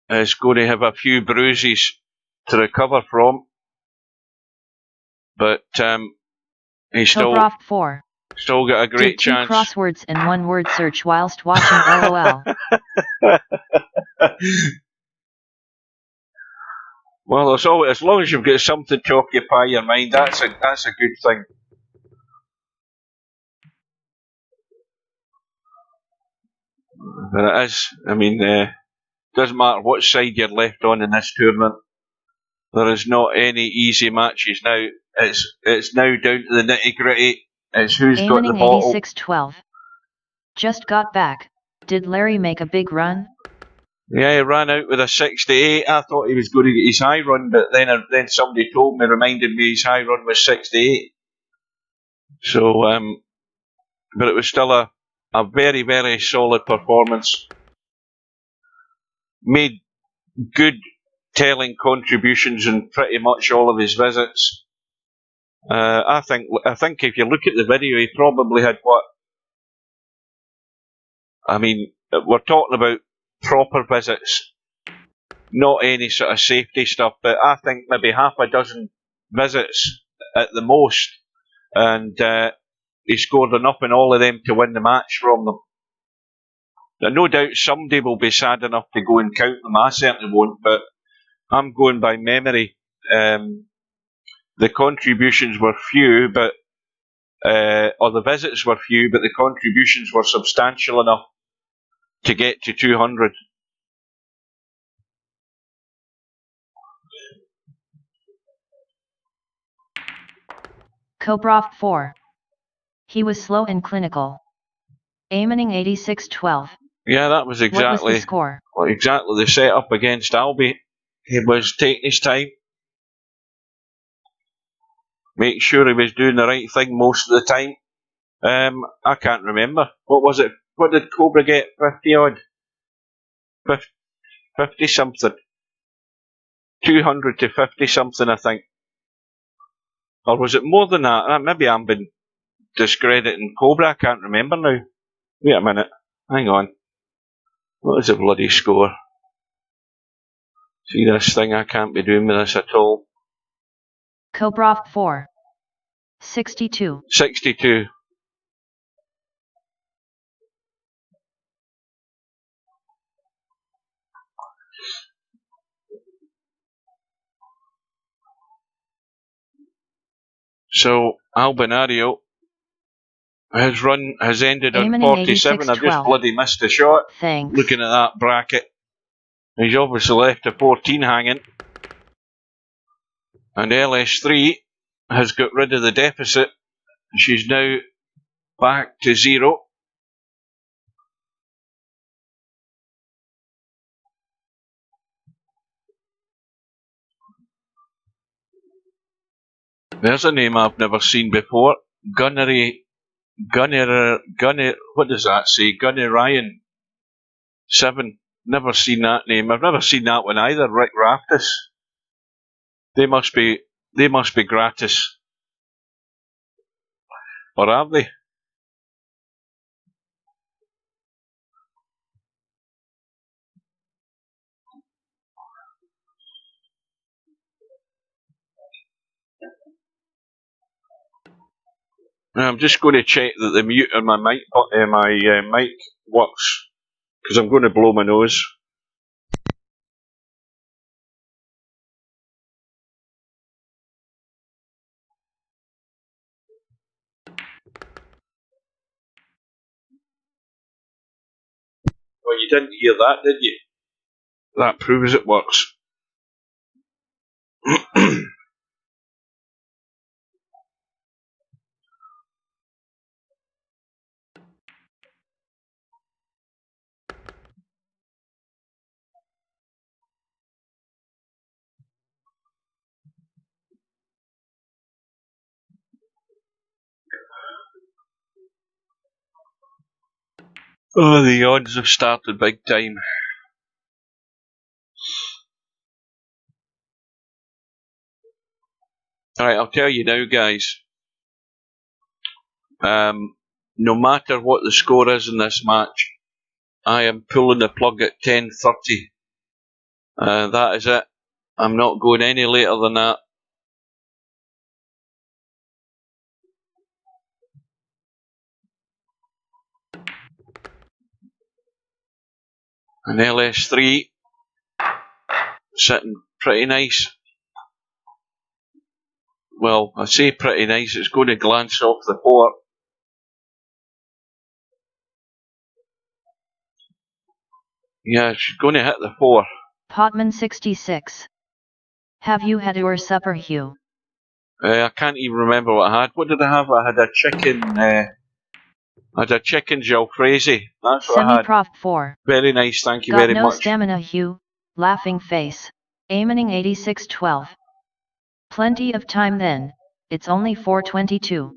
A: is going to have a few bruises to recover from, but he's still got a great chance.
B: Did 2 crosswords and 1 word search whilst watching LOL.
A: Well, there's always, as long as you've got something to occupy your mind, that's a good thing. But it is, I mean, doesn't matter what side you're left on in this tournament. There is not any easy matches now. It's now down to the nitty gritty. It's who's got the bottle.
B: 86-12. Just got back. Did Larry make a big run?
A: Yeah, he ran out with a 68. I thought he was going to get his high run, but then somebody told me, reminded me his high run was 68. So, but it was still a very, very solid performance. Made good telling contributions in pretty much all of his visits. I think if you look at the video, he probably had what? I mean, we're talking about proper visits, not any sort of safety stuff, but I think maybe half a dozen visits at the most, and he scored enough in all of them to win the match from them. Now, no doubt somebody will be sad enough to go and count them. I certainly won't, but I'm going by memory. The contributions were few, but or the visits were few, but the contributions were substantial enough to get to 200.
B: Cobra 4. He was slow and clinical. Aiming 86-12.
A: Yeah, that was exactly
B: what was the score?
A: Well, exactly the setup against Albie. He was taking his time, make sure he was doing the right thing most of the time. I can't remember. What was it? What did Cobra get? 50 odd? 50 something. 200 to 50 something, I think. Or was it more than that? Maybe I'm been discrediting Cobra. I can't remember now. Wait a minute. Hang on. What is the bloody score? See this thing? I can't be doing with this at all.
B: Cobra 4. 62.
A: 62. So, Albinario, his run has ended on 47. I've just bloody missed a shot.
B: Thanks.
A: Looking at that bracket. He's obviously left a 14 hanging. And LS3 has got rid of the deficit. She's now back to 0. There's a name I've never seen before. Gunner, what does that say? Gunner Ryan 7. Never seen that name. I've never seen that one either. Rick Raftis. They must be gratis. Or have they? I'm just going to check that the mute on my mic works, because I'm going to blow my nose. Well, you didn't hear that, did you? That proves it works. Oh, the odds have started big time. Alright, I'll tell you now, guys. no matter what the score is in this match, I am pulling the plug at 10:30. That is it. I'm not going any later than that. And LS3 sitting pretty nice. Well, I say pretty nice, it's going to glance off the 4. Yeah, she's going to hit the 4.
B: Potman 66. Have you had your supper, Hugh?
A: I can't even remember what I had. What did I have? I had a chicken jalfrezi. That's what I had.
B: Semi-Prof 4.
A: Very nice, thank you
B: Got
A: very
B: no
A: much.
B: stamina, Hugh. Laughing face. Aiming 8612. Plenty of time then. It's only 4:22.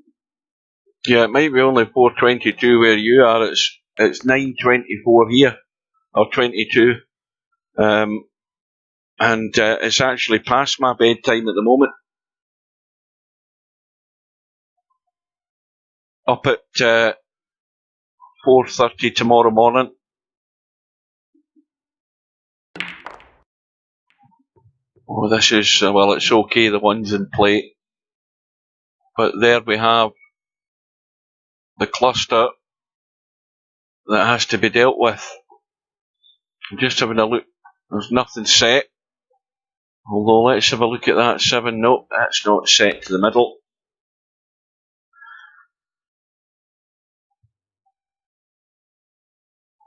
A: Yeah, it might be only 4:22 where you are. It's 9:24 here, or 22. And it's actually past my bedtime at the moment. Up at 4:30 tomorrow morning. Oh, this is, well, it's okay, the one's in play. But there we have the cluster that has to be dealt with. I'm just having a look. There's nothing set. Although, let's have a look at that 7. Nope, that's not set to the middle.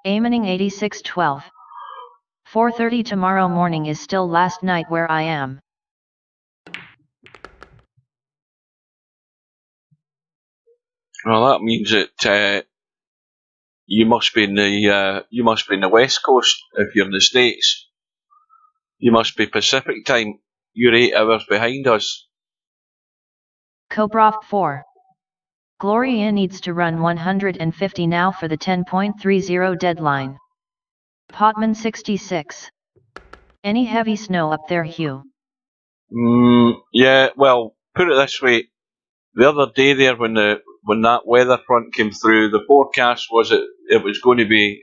B: Aiming 8612. 4:30 tomorrow morning is still last night where I am.
A: Well, that means that you must be in the West Coast if you're in the States. You must be Pacific time. You're 8 hours behind us.
B: Cobra 4. Gloria needs to run 150 now for the 10.30 deadline. Potman 66. Any heavy snow up there, Hugh?
A: Yeah, well, put it this way. The other day there when that weather front came through, the forecast was it was going to be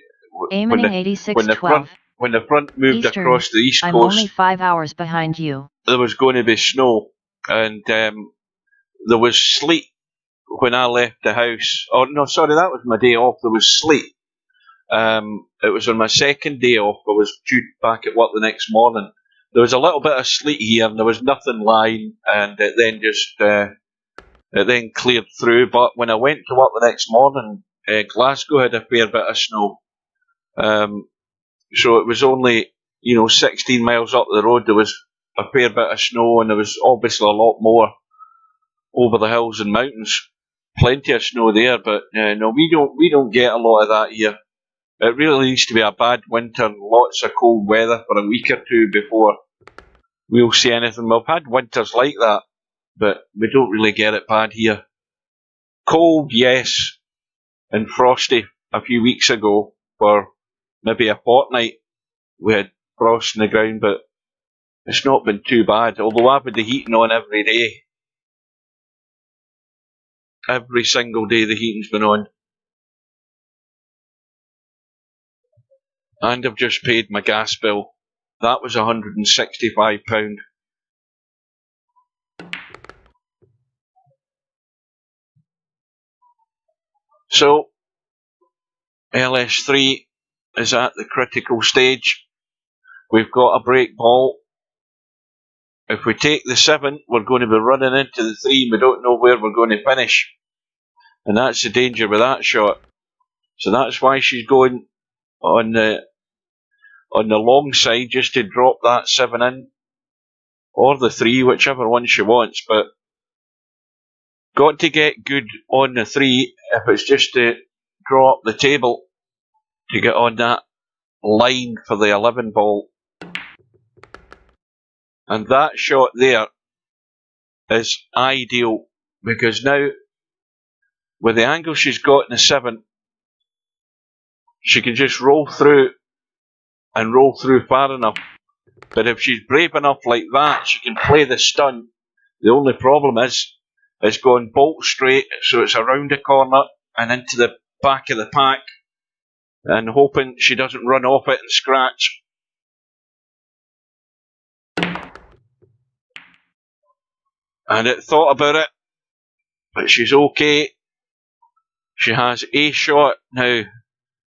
B: Aiming 8612.
A: When the front moved
B: Eastern,
A: across the East
B: I'm
A: Coast,
B: only 5 hours behind you.
A: There was going to be snow, and there was sleet when I left the house. Oh no, sorry, that was my day off. There was sleet. It was on my second day off. I was due back at work the next morning. There was a little bit of sleet here, and there was nothing lying, and it then cleared through. But when I went to work the next morning, Glasgow had a fair bit of snow. So it was only 16 miles up the road. There was a fair bit of snow, and there was obviously a lot more over the hills and mountains. Plenty of snow there, but no, we don't get a lot of that here. It really needs to be a bad winter and lots of cold weather for a week or two before we'll see anything. We've had winters like that, but we don't really get it bad here. Cold, yes, and frosty a few weeks ago for maybe a fortnight. We had frost in the ground, but it's not been too bad, although I've had the heating on every day. Every single day the heating's been on. And I've just paid my gas bill. That was £165. So, LS3 is at the critical stage. We've got a break ball. If we take the 7, we're going to be running into the 3. We don't know where we're going to finish. And that's the danger with that shot. So that's why she's going on the long side, just to drop that 7 in. Or the 3, whichever one she wants. But got to get good on the 3 if it's just to draw up the table to get on that line for the 11 ball. And that shot there is ideal, because now with the angle she's got in the 7, she can just roll through and roll through far enough. But if she's brave enough like that, she can play the stunt. The only problem is it's going bolt straight, so it's around the corner, and into the back of the pack, and hoping she doesn't run off it and scratch. And it thought about it, but she's okay. She has a shot. Now,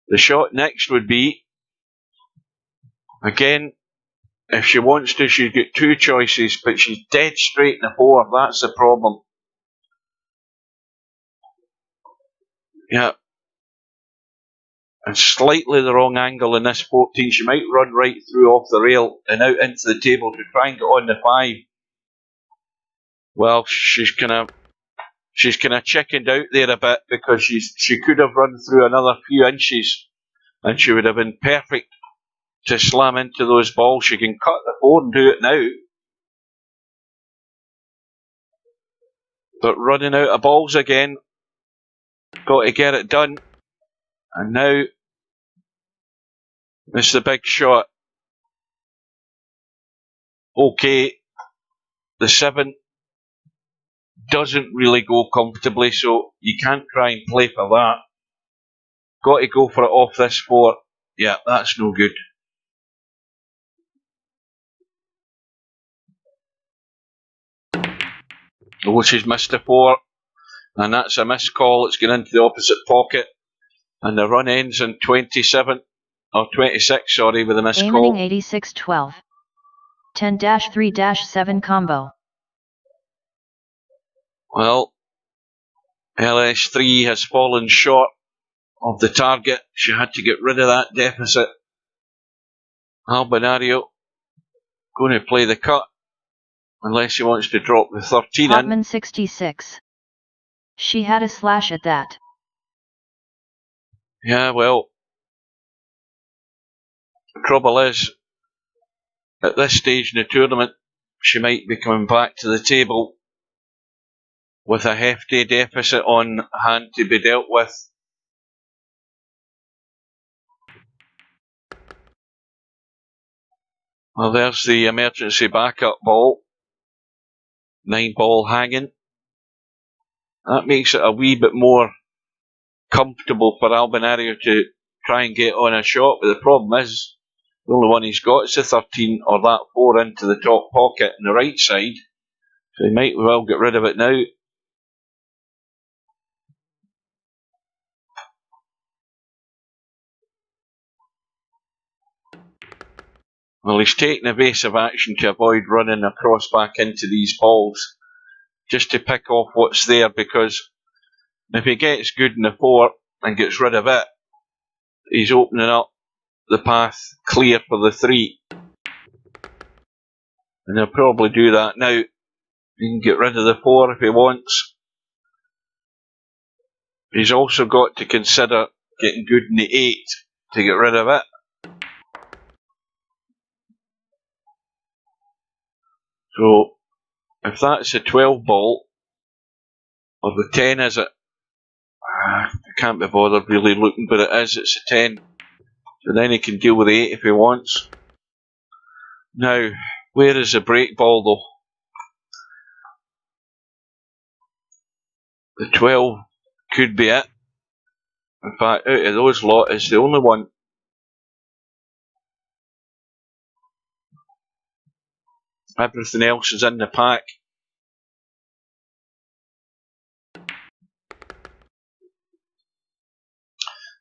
A: the shot next would be, again, if she wants to, she'd get two choices, but she's dead straight in the 4. That's the problem. Yeah. And slightly the wrong angle in this 14. She might run right through off the rail and out into the table to try and get on the 5. Well, she's kind of chickened out there a bit, because she could have run through another few inches and she would have been perfect to slam into those balls. She can cut the 4 and do it now. But running out of balls again. Got to get it done. And now, it's the big shot. Okay, the 7 doesn't really go comfortably, so you can't try and play for that. Got to go for it off this 4. Yeah, that's no good. Oh, she's missed a 4, and that's a missed call. It's going into the opposite pocket, and the run ends in 27, or 26, sorry, with a missed call.
B: Aiming 86-12. 10-3-7 combo.
A: Well, LS3 has fallen short of the target. She had to get rid of that deficit. Albinario going to play the cut, unless he wants to drop the 13
B: Hotman
A: in.
B: 66. She had a slash at that.
A: Yeah, well, the trouble is, at this stage in the tournament, she might be coming back to the table with a hefty deficit on hand to be dealt with. Well, there's the emergency backup ball. 9 ball hanging. That makes it a wee bit more comfortable for Albinario to try and get on a shot, but the problem is, the only one he's got is the 13 or that 4 into the top pocket on the right side, so he might well get rid of it now. Well, he's taking evasive action to avoid running across back into these balls, just to pick off what's there, because if he gets good in the 4 and gets rid of it, he's opening up the path clear for the 3. And he'll probably do that now. He can get rid of the 4 if he wants. He's also got to consider getting good in the 8 to get rid of it. So, if that's a 12 ball, or the 10 is it? I can't be bothered really looking, but it is, it's a 10. So then he can deal with the 8 if he wants. Now, where is the break ball though? The 12 could be it. In fact, out of those lot, it's the only one. Everything else is in the pack.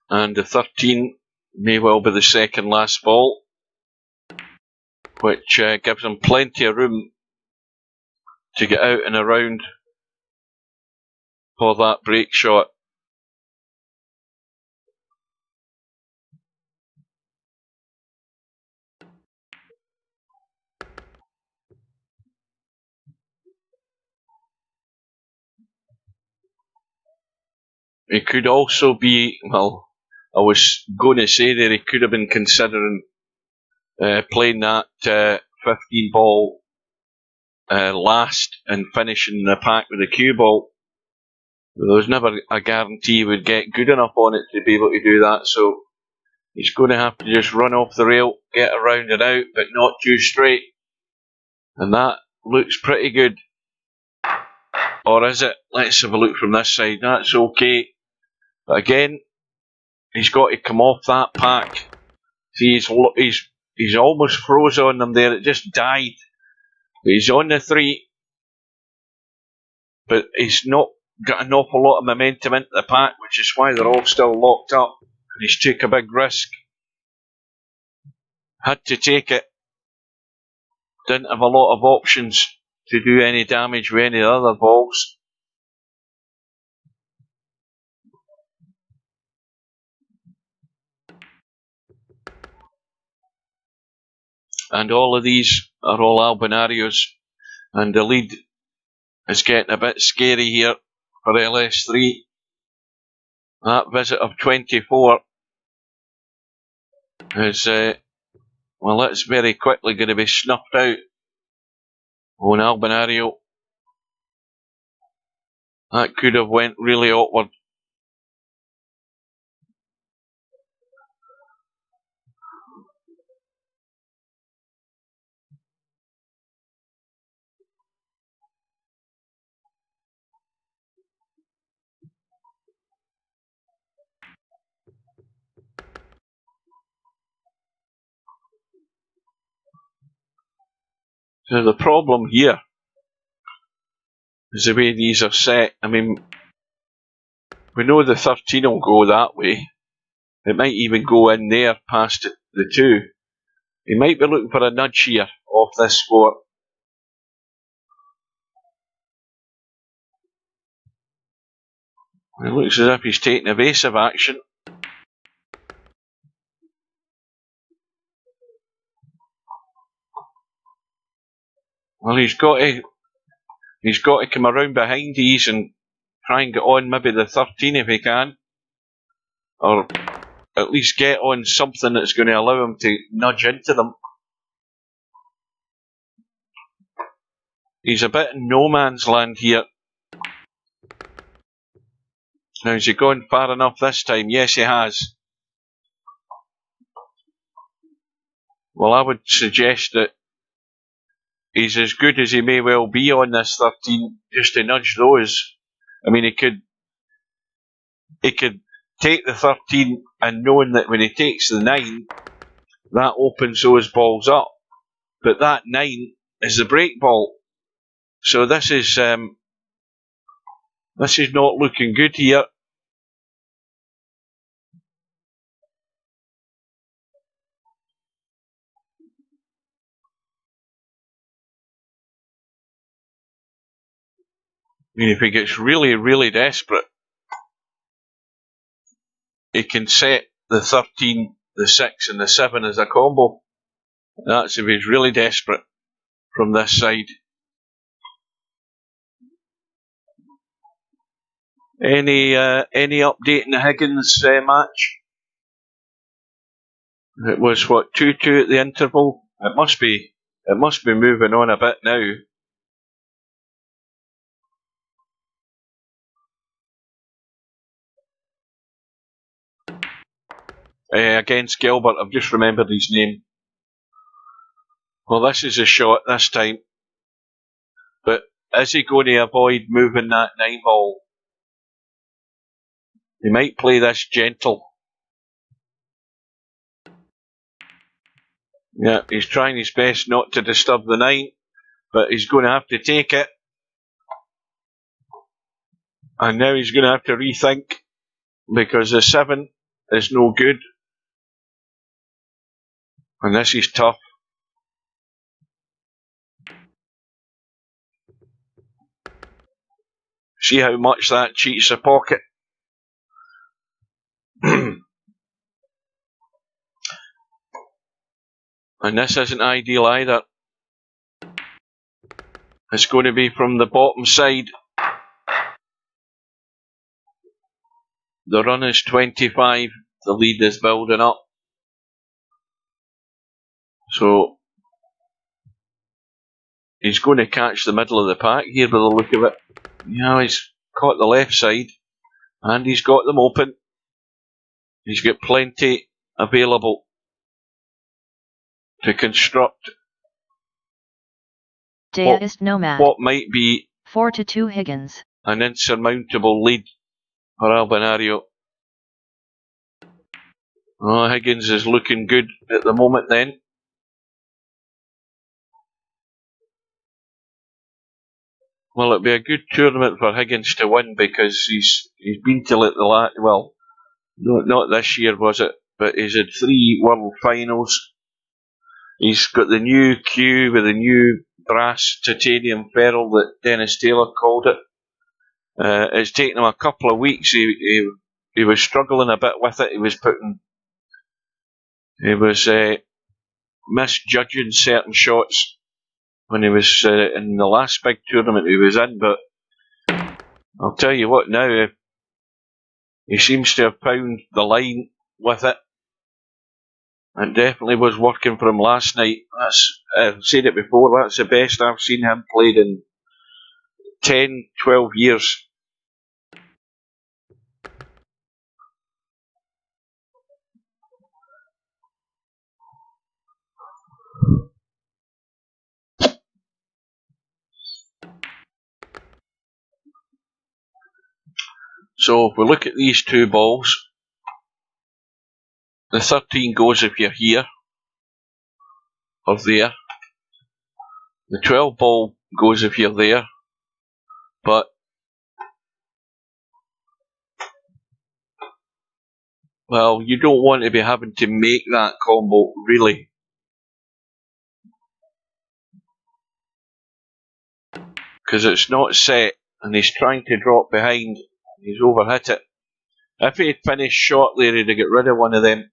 A: And the 13 may well be the second last ball, which gives him plenty of room to get out and around for that break shot. It could also be, well, I was going to say that he could have been considering playing that 15 ball last and finishing the pack with a cue ball. There was never a guarantee he would get good enough on it to be able to do that, so he's going to have to just run off the rail, get around and out, but not too straight. And that looks pretty good. Or is it? Let's have a look from this side. That's okay. But again, he's got to come off that pack. See, he's almost froze on them there. It just died. But he's on the 3. But he's not got an awful lot of momentum into the pack, which is why they're all still locked up. And he's took a big risk. Had to take it. Didn't have a lot of options to do any damage with any other balls. And all of these are all Albinarios. And the lead is getting a bit scary here for LS3. That visit of 24 is, well, it's very quickly going to be snuffed out on Albinario. That could have went really awkward. So the problem here is the way these are set. I mean, we know the 13 will go that way. It might even go in there past the 2. He might be looking for a nudge here off this 4. It looks as if he's taking evasive action. Well, he's got to come around behind these and try and get on maybe the 13 if he can. Or at least get on something that's going to allow him to nudge into them. He's a bit in no man's land here. Now, has he gone far enough this time? Yes, he has. Well, I would suggest that he's as good as he may well be on this 13, just to nudge those. I mean, he could take the 13 and knowing that when he takes the 9, that opens those balls up. But that 9 is the break ball. So this is not looking good here. I mean, if he gets really, really desperate, he can set the 13, the 6 and the 7 as a combo. That's if he's really desperate from this side. Any update in the Higgins match? It was what, 2-2 at the interval? It must be moving on a bit now. Against Gilbert, I've just remembered his name. Well, this is a shot this time. But is he going to avoid moving that 9 ball? He might play this gentle. Yeah, he's trying his best not to disturb the 9, but he's going to have to take it. And now he's going to have to rethink, because the 7 is no good. And this is tough. See how much that cheats the pocket. And this isn't ideal either. It's going to be from the bottom side. The run is 25. The lead is building up. So he's going to catch the middle of the pack here by the look of it. Yeah, he's caught the left side. And he's got them open. He's got plenty available to construct
B: Deist Nomad.
A: What might be
B: 4-2 Higgins.
A: An insurmountable lead for Albinario. Oh, Higgins is looking good at the moment then. Well, it'd be a good tournament for Higgins to win because he's been to the last, well, no, not this year was it, but he's had 3 World Finals. He's got the new cue with the new brass titanium ferrule that Dennis Taylor called it. It's taken him a couple of weeks. He was struggling a bit with it. He was misjudging certain shots when he was in the last big tournament he was in, but I'll tell you what now, he seems to have found the line with it. It definitely was working for him last night. I've said it before, that's the best I've seen him played in 10, 12 years. So if we look at these 2 balls, the 13 goes if you're here or there. The 12 ball goes if you're there. But, well, you don't want to be having to make that combo, really. Because it's not set, and he's trying to drop behind. He's overhit it. If he had finished short there, he'd have got rid of one of them.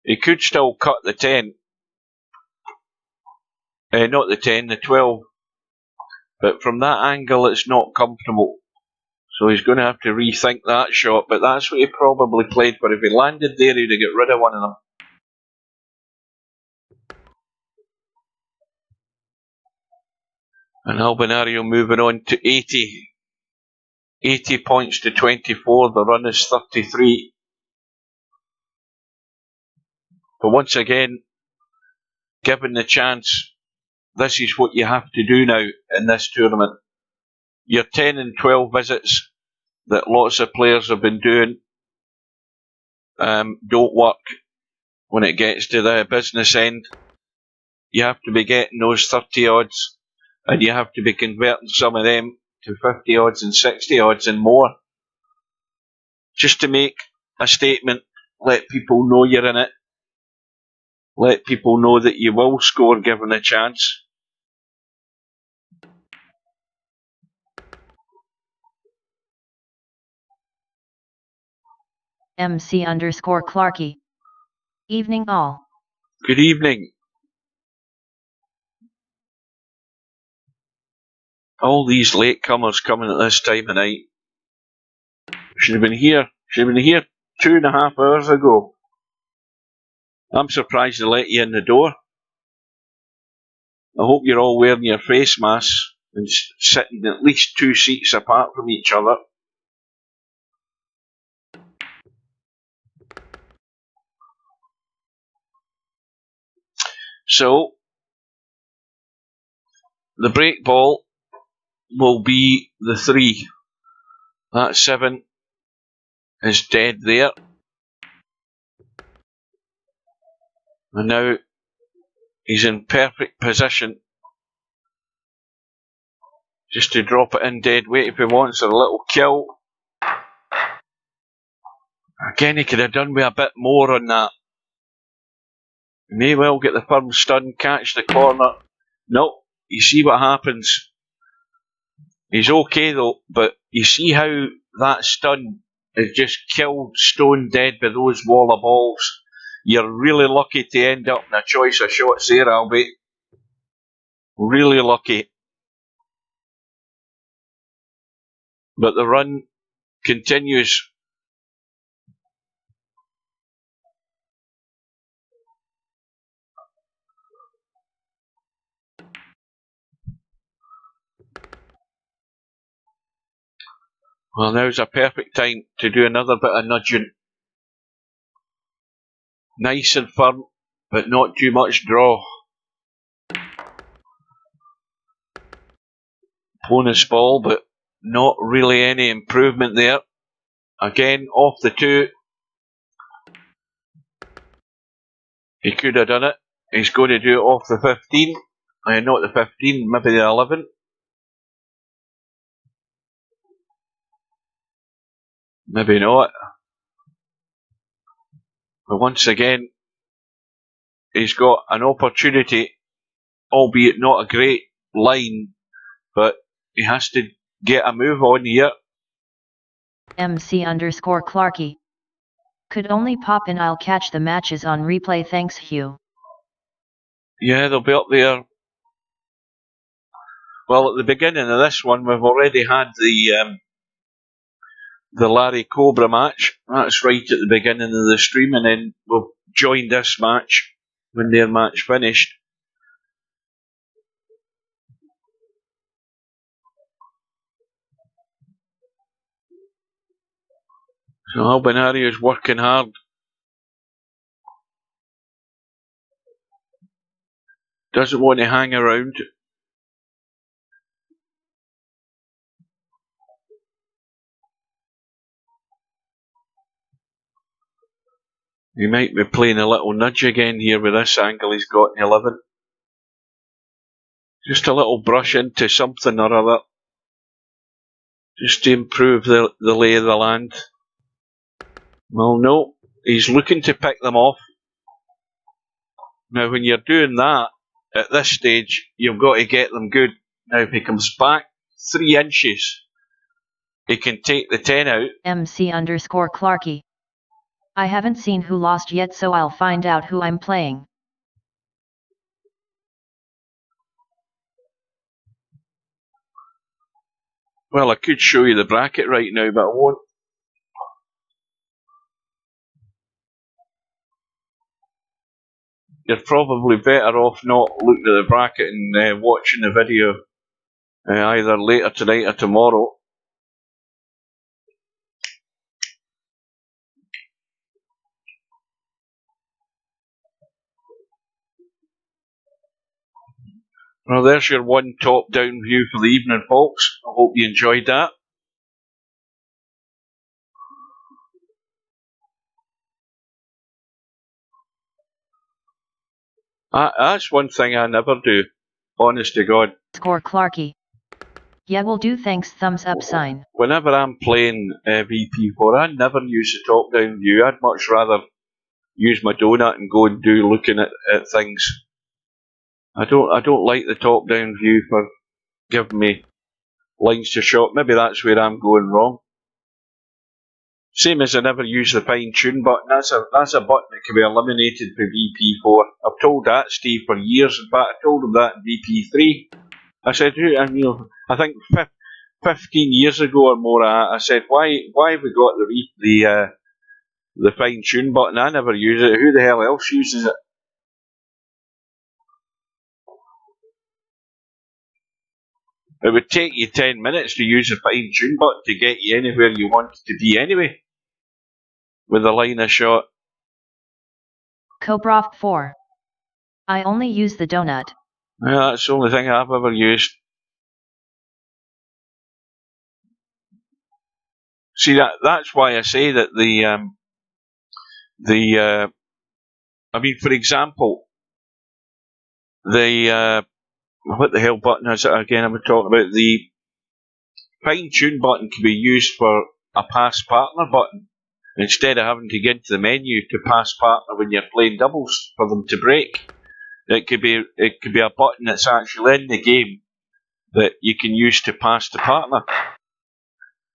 A: He could still cut the 10. Not the 10, the 12. But from that angle, it's not comfortable. So he's going to have to rethink that shot. But that's what he probably played for. If he landed there, he'd have got rid of one of them. And Albinario moving on to 80. 80 points to 24. The run is 33. But once again, given the chance, this is what you have to do now in this tournament. Your 10 and 12 visits that lots of players have been doing don't work when it gets to the business end. You have to be getting those 30 odds, and you have to be converting some of them to 50 odds and 60 odds and more, just to make a statement, let people know you're in it, let people know that you will score given a chance.
B: MC_Clarky. Evening all.
A: Good evening. All these latecomers coming at this time of night. Should have been here 2.5 hours ago. I'm surprised they let you in the door. I hope you're all wearing your face masks and sitting at least 2 seats apart from each other. So, the break ball will be the 3. That 7 is dead there. And now he's in perfect position just to drop it in dead weight if he wants a little kill. Again, he could have done with a bit more on that. He may well get the firm stun, catch the corner. No, you see what happens. He's okay though, but you see how that stun is just killed stone dead by those wall of balls. You're really lucky to end up in a choice of shots there, Albie. Really lucky. But the run continues. Well, now's a perfect time to do another bit of nudging. Nice and firm, but not too much draw. Opponent's ball, but not really any improvement there. Again, off the 2. He could have done it. He's going to do it off the 15. Not the 15, maybe the 11. Maybe not. But once again, he's got an opportunity, albeit not a great line, but he has to get a move on here.
B: MC_Clarky. Could only pop in. I'll catch the matches on replay. Thanks, Hugh.
A: Yeah, they'll be up there. Well, at the beginning of this one, we've already had the Larry Cobra match. That's right at the beginning of the stream, and then we'll join this match when their match finished. So Albinario is working hard. Doesn't want to hang around. He might be playing a little nudge again here with this angle he's got in 11. Just a little brush into something or other. Just to improve the lay of the land. Well, no. He's looking to pick them off. Now, when you're doing that, at this stage, you've got to get them good. Now, if he comes back 3 inches, he can take the 10 out.
B: MC_Clarky. I haven't seen who lost yet, so I'll find out who I'm playing.
A: Well, I could show you the bracket right now, but I won't. You're probably better off not looking at the bracket and watching the video either later tonight or tomorrow. Well, there's your one top-down view for the evening, folks. I hope you enjoyed that. That's one thing I never do, honest to God.
B: Clarky. Yeah, will do. Thanks. Thumbs up sign.
A: Whenever I'm playing VP4, I never use the top-down view. I'd much rather use my donut and go and do looking at things. I don't like the top-down view for giving me lines to shot. Maybe that's where I'm going wrong. Same as I never use the fine-tune button. That's a button that can be eliminated for VP4. I've told that Steve for years. In fact, I told him that in VP3. I said, I think 15 years ago or more, I said, why have we got the fine-tune button? I never use it. Who the hell else uses it? It would take you 10 minutes to use the fine-tune button to get you anywhere you wanted to be anyway. With a line of shot.
B: Cobra 4. I only use the donut.
A: Yeah, that's the only thing I've ever used. See, that's why I say that I mean, for example, what the hell button is it again? I'm talking about the fine-tune button can be used for a pass partner button. Instead of having to get into the menu to pass partner when you're playing doubles for them to break. It could be a button that's actually in the game that you can use to pass the partner.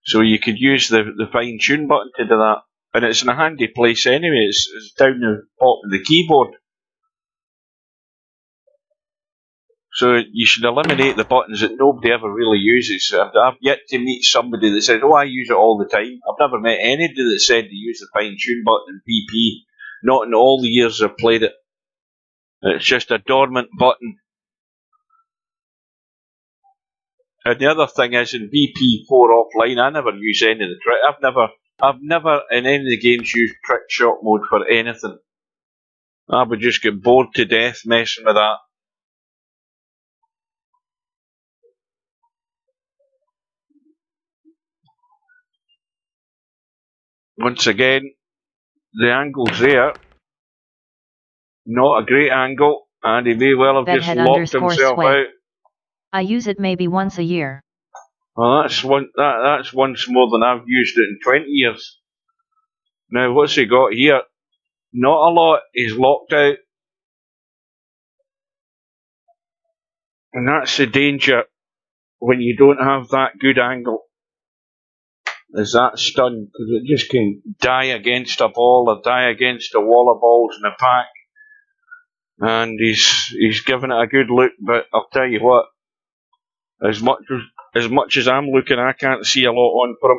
A: So you could use the fine-tune button to do that. And it's in a handy place anyway. It's down the bottom of the keyboard. So you should eliminate the buttons that nobody ever really uses. I've yet to meet somebody that says, oh, I use it all the time. I've never met anybody that said to use the fine-tune button in PP. Not in all the years I've played it. It's just a dormant button. And the other thing is, in VP4 offline, I never use any of the trick. I've never in any of the games used trick shot mode for anything. I would just get bored to death messing with that. Once again, the angle's there. Not a great angle, and he may well have just
B: Bedhead
A: locked
B: _
A: himself
B: sway.
A: out.
B: I use it maybe once a year.
A: Well, that's once more than I've used it in 20 years. Now, what's he got here? Not a lot. He's locked out. And that's the danger when you don't have that good angle. Is that stun, because it just can die against a ball or die against a wall of balls in the pack. And he's given it a good look, but I'll tell you what, as much as I'm looking, I can't see a lot on for him.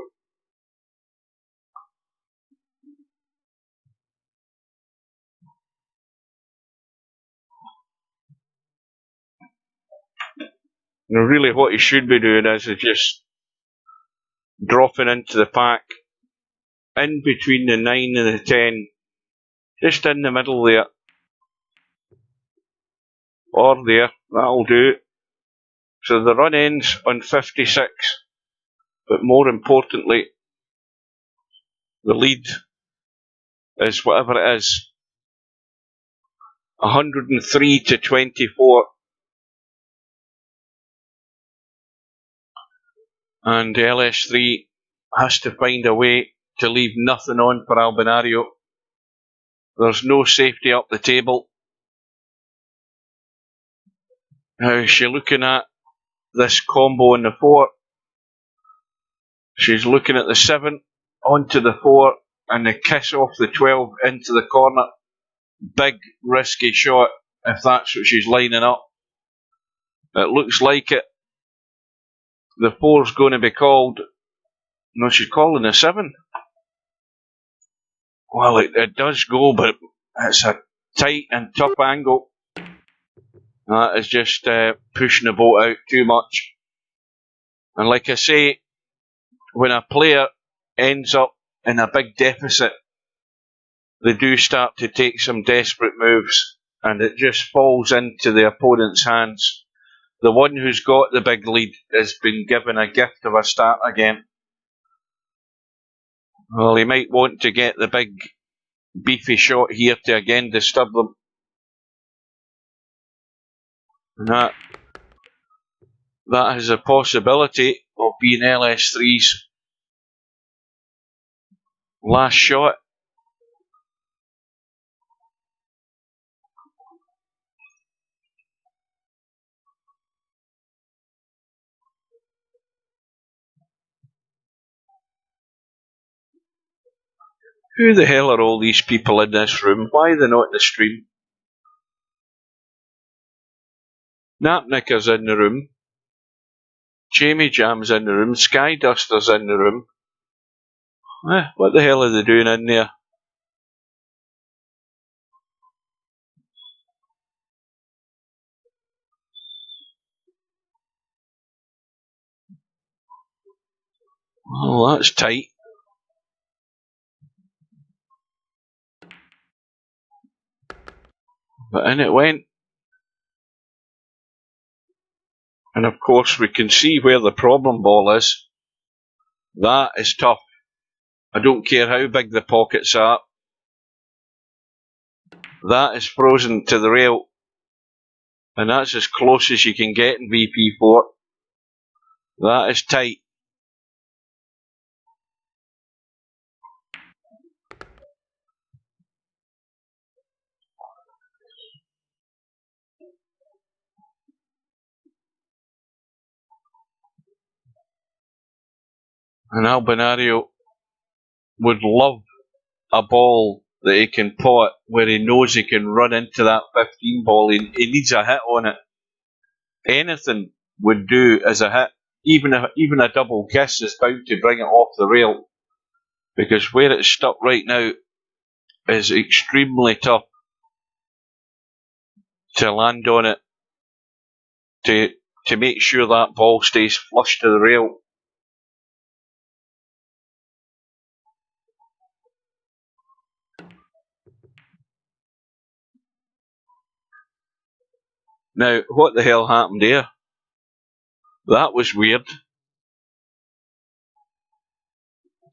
A: And really what he should be doing is just dropping into the pack, in between the 9 and the 10, just in the middle there. Or there, that'll do. So the run ends on 56, but more importantly, the lead is whatever it is, 103 to 24. And LS3 has to find a way to leave nothing on for Albinario. There's no safety up the table. Now is she looking at this combo in the 4? She's looking at the 7, onto the 4, and the kiss off the 12 into the corner. Big, risky shot, if that's what she's lining up. It looks like it. The 4's going to be called. No, she's calling the 7. Well, it does go, but it's a tight and tough angle. That is just pushing the boat out too much. And like I say, when a player ends up in a big deficit, they do start to take some desperate moves, and it just falls into the opponent's hands. The one who's got the big lead has been given a gift of a start again. Well, he might want to get the big beefy shot here to again disturb them. And that has a possibility of being LS3's last shot. Who the hell are all these people in this room? Why are they not in the stream? Napnicker's in the room. Jamie Jam's in the room. Skyduster's in the room. What the hell are they doing in there? Oh, that's tight. But in it went. And of course we can see where the problem ball is. That is tough. I don't care how big the pockets are. That is frozen to the rail. And that's as close as you can get in VP4. That is tight. And Albinario would love a ball that he can pot where he knows he can run into that 15 ball. He needs a hit on it. Anything would do as a hit. Even a double kiss is bound to bring it off the rail, because where it's stuck right now is extremely tough to land on it to make sure that ball stays flush to the rail. Now, what the hell happened there? That was weird.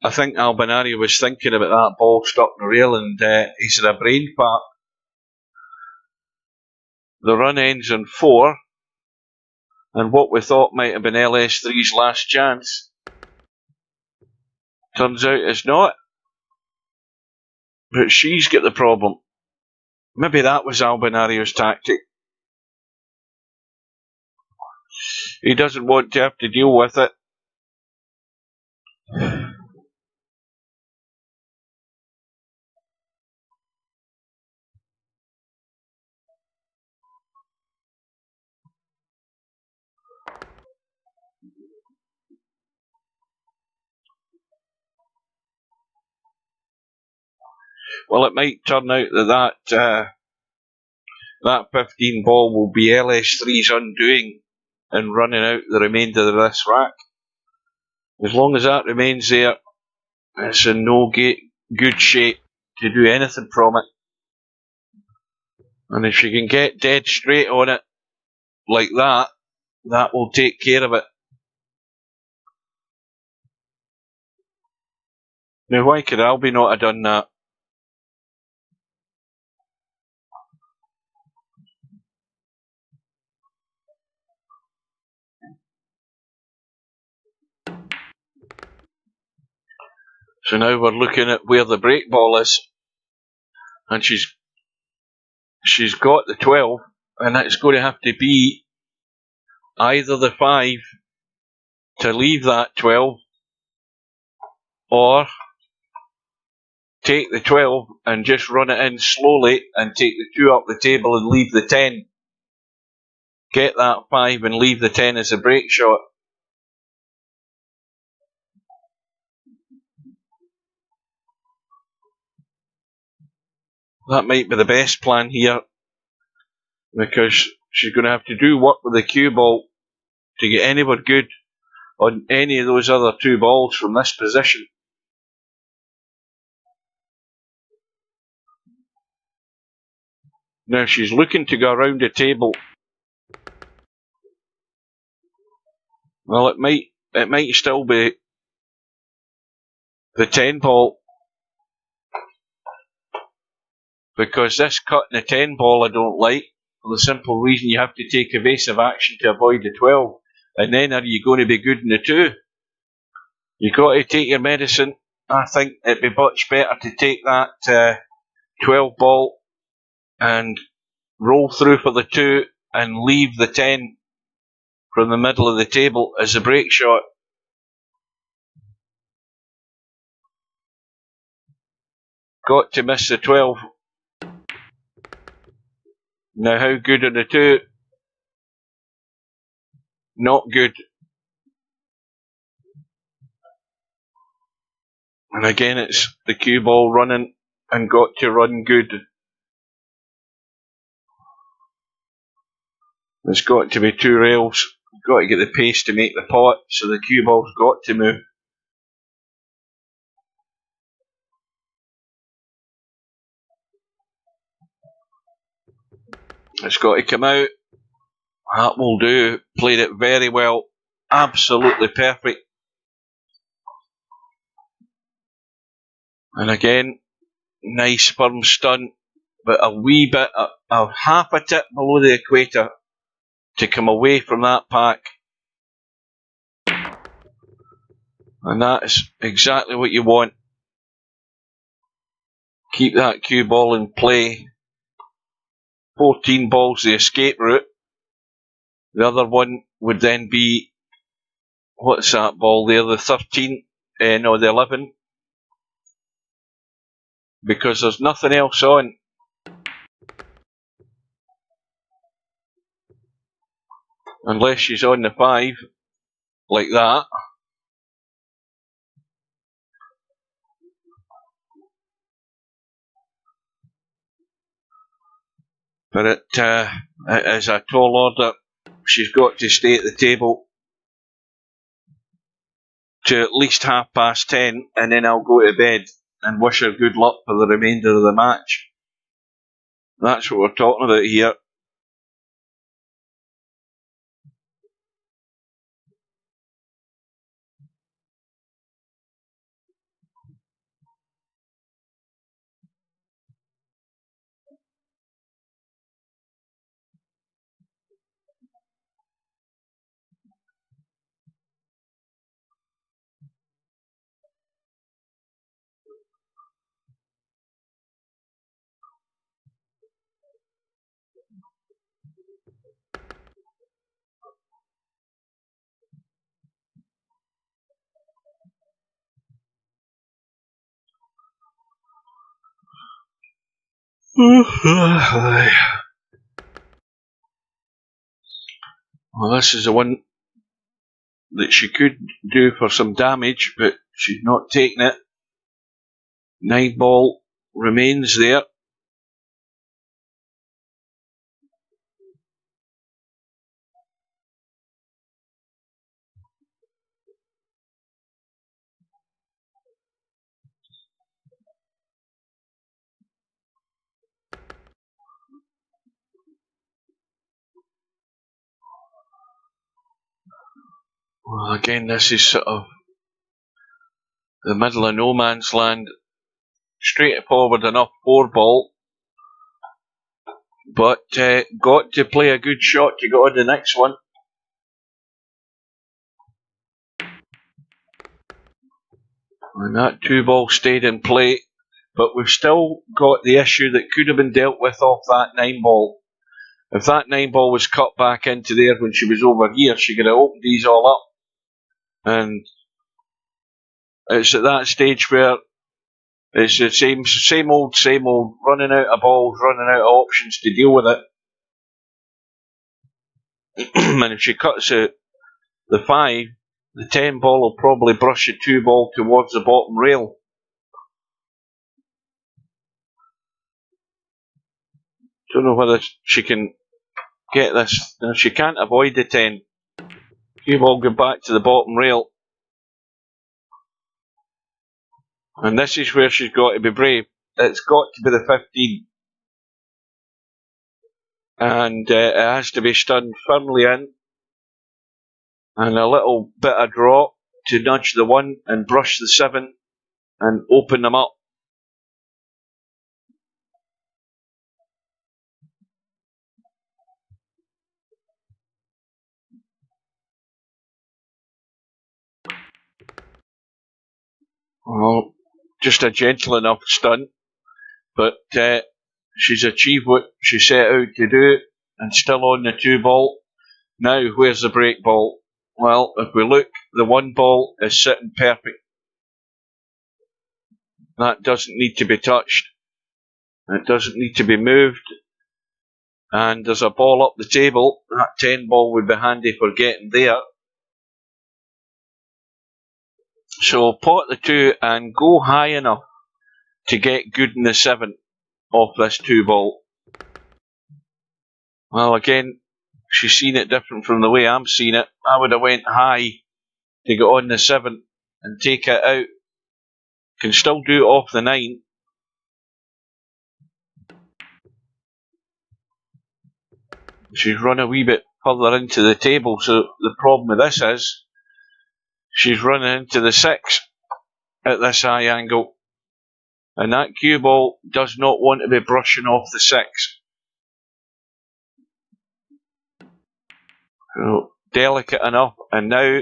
A: I think Albinario was thinking about that ball stuck in the rail, and he's had a brain fart. The run ends on 4, and what we thought might have been LS3's last chance turns out it's not. But she's got the problem. Maybe that was Albinario's tactic. He doesn't want to have to deal with it. Well, it might turn out that 15 ball will be LS3's undoing and running out the remainder of this rack. As long as that remains there, it's in no good shape to do anything from it. And if she can get dead straight on it like that, that will take care of it. Now, why could Albie not have done that? So now we're looking at where the break ball is, and she's got the 12, and it's going to have to be either the 5 to leave that 12, or take the 12 and just run it in slowly and take the 2 up the table and leave the 10. Get that 5 and leave the 10 as a break shot. That might be the best plan here, because she's going to have to do work with the cue ball to get anywhere good on any of those other 2 balls from this position. Now she's looking to go around the table. Well, it might still be the 10 ball, because this cutting the 10 ball I don't like, for the simple reason you have to take evasive action to avoid the 12. And then are you going to be good in the 2? You've got to take your medicine. I think it'd be much better to take that 12 ball and roll through for the 2 and leave the 10 from the middle of the table as a break shot. Got to miss the 12. Now how good on the 2? Not good. And again it's the cue ball running and got to run good. There's got to be 2 rails. Got to get the pace to make the pot, so the cue ball's got to move. It's got to come out. That will do. Played it very well. Absolutely perfect. And again, nice firm stunt, but a wee bit, a half a tip below the equator to come away from that pack. And that is exactly what you want. Keep that cue ball in play. 14 balls the escape route. The other one would then be, what's that ball there, the 13, no, the 11. Because there's nothing else on. Unless she's on the 5, like that. But it is a tall order. She's got to stay at the table to at least 10:30, and then I'll go to bed and wish her good luck for the remainder of the match. That's what we're talking about here. Well, this is the one that she could do for some damage, but she's not taking it. 9 ball remains there. Well, again, this is sort of the middle of no man's land. Straightforward enough 4 ball, but got to play a good shot to go on the next one. And that 2 ball stayed in play, but we've still got the issue that could have been dealt with off that 9 ball. If that 9 ball was cut back into there when she was over here, she could have opened these all up. And it's at that stage where it's the same old, running out of balls, running out of options to deal with it. And if she cuts the 5, the 10 ball will probably brush the 2 ball towards the bottom rail. Don't know whether she can get this. No, she can't avoid the 10. 2 ball go back to the bottom rail. And this is where she's got to be brave. It's got to be the 15. And it has to be stunned firmly in. And a little bit of draw to nudge the 1 and brush the 7 and open them up. Well, just a gentle enough stun, but she's achieved what she set out to do and still on the 2 ball. Now, where's the break ball? Well, if we look, the 1 ball is sitting perfect. That doesn't need to be touched. It doesn't need to be moved. And there's a ball up the table. That 10 ball would be handy for getting there. So pot the 2 and go high enough to get good in the 7 off this 2 ball. Well, again, she's seen it different from the way I'm seeing it. I would have went high to get on the 7 and take it out. Can still do it off the 9. She's run a wee bit further into the table, so the problem with this is she's running into the 6 at this high angle. And that cue ball does not want to be brushing off the 6. So, delicate enough, and now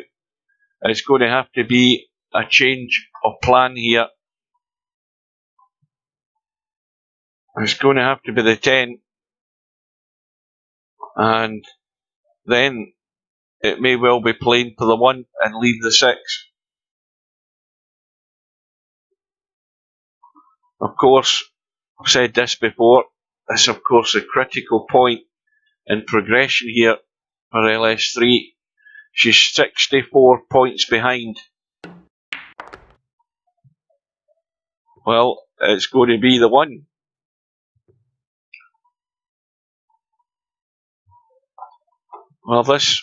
A: it's going to have to be a change of plan here. It's going to have to be the 10. And then it may well be playing for the 1 and leave the 6. Of course, I've said this before, this is of course a critical point in progression here for LS3. She's 64 points behind. Well, it's going to be the 1. Well, this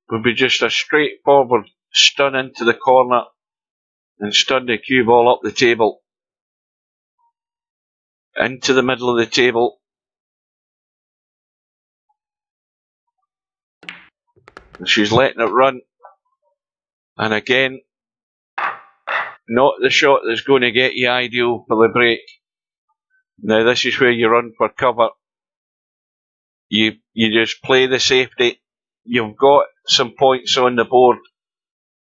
A: would be just a straightforward stun into the corner and stun the cue ball up the table. Into the middle of the table. And she's letting it run. And again, not the shot that's going to get you ideal for the break. Now this is where you run for cover. You just play the safety. You've got some points on the board.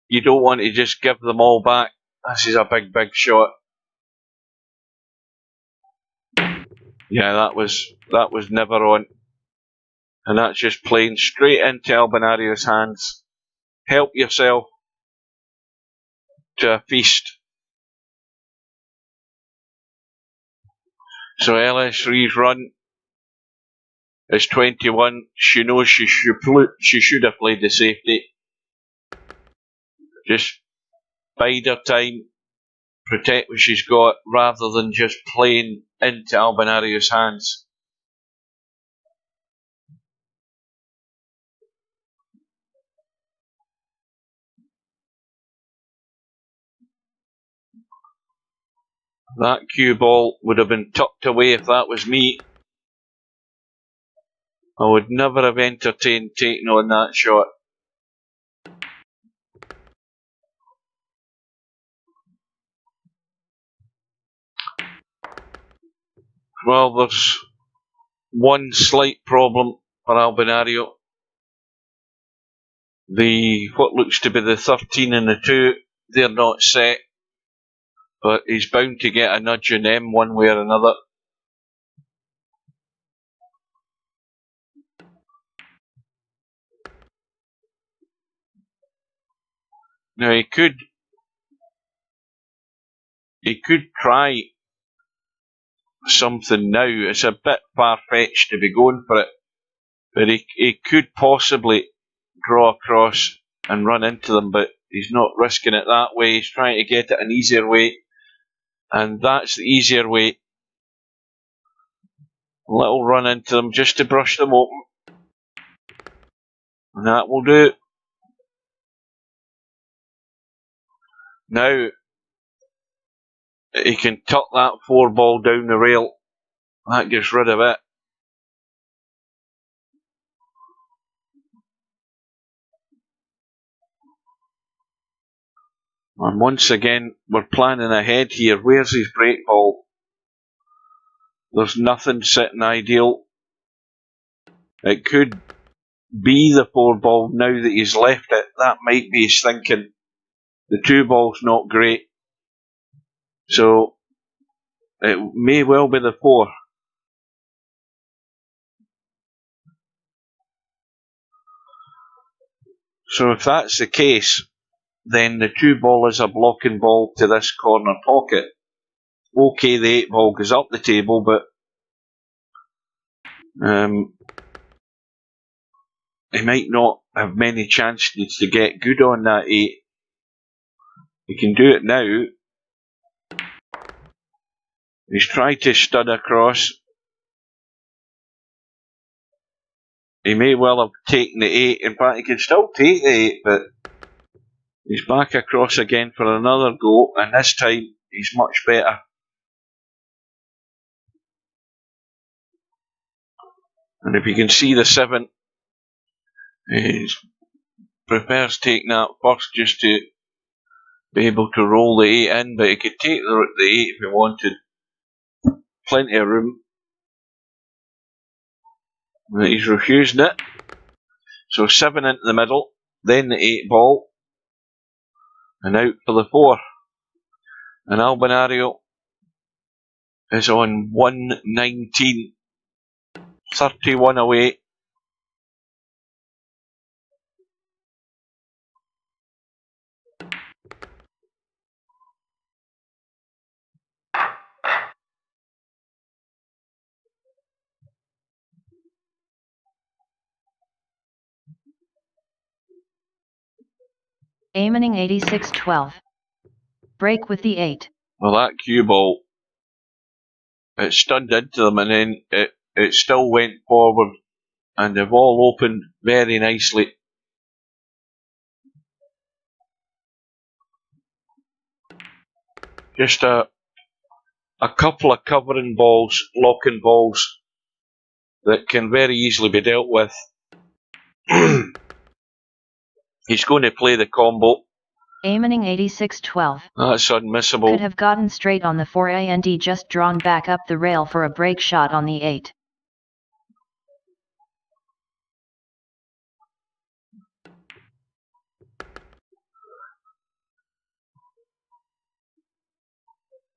A: You don't want to just give them all back. This is a big, big shot. Yeah, that was never on. And that's just playing straight into Albanario's hands. Help yourself to a feast. So LS3's run is 21. She knows she should have played the safety. Just bide her time, protect what she's got, rather than just playing into Albinario's hands. That cue ball would have been tucked away if that was me. I would never have entertained taking on that shot. Well, there's one slight problem for Albinario. What looks to be the 13 and the 2, they're not set, but he's bound to get a nudge in them one way or another. Now he could try something now. It's a bit far-fetched to be going for it, but he could possibly draw across and run into them, but he's not risking it that way. He's trying to get it an easier way, and that's the easier way. A little run into them just to brush them open, and that will do. Now he can tuck that 4 ball down the rail. That gets rid of it. And once again, we're planning ahead here. Where's his break ball? There's nothing sitting ideal. It could be the 4 ball now that he's left it. That might be his thinking. The 2 ball's not great. So it may well be the 4. So if that's the case, then the 2 ball is a blocking ball to this corner pocket. Okay, the 8 ball goes up the table, but he might not have many chances to get good on that 8. He can do it now. He's tried to stud across. He may well have taken the 8. In fact, he can still take the 8, but he's back across again for another go, and this time he's much better. And if you can see the 7, he prefers taking that first just to be able to roll the 8 in, but he could take the 8 if he wanted. Plenty of room. But he's refusing it. So 7 into the middle, then the 8 ball, and out for the 4. And Albinario is on 119, 31 away.
B: Aiming 86-12. Break with the 8.
A: Well, that cue ball, it stunned into them, and then it still went forward, and they've all opened very nicely. Just a couple of covering balls, locking balls, that can very easily be dealt with. He's going to play the combo.
B: Aiming 86-12.
A: That's unmissable.
B: Could have gotten straight on the 4 and just drawn back up the rail for a break shot on the 8.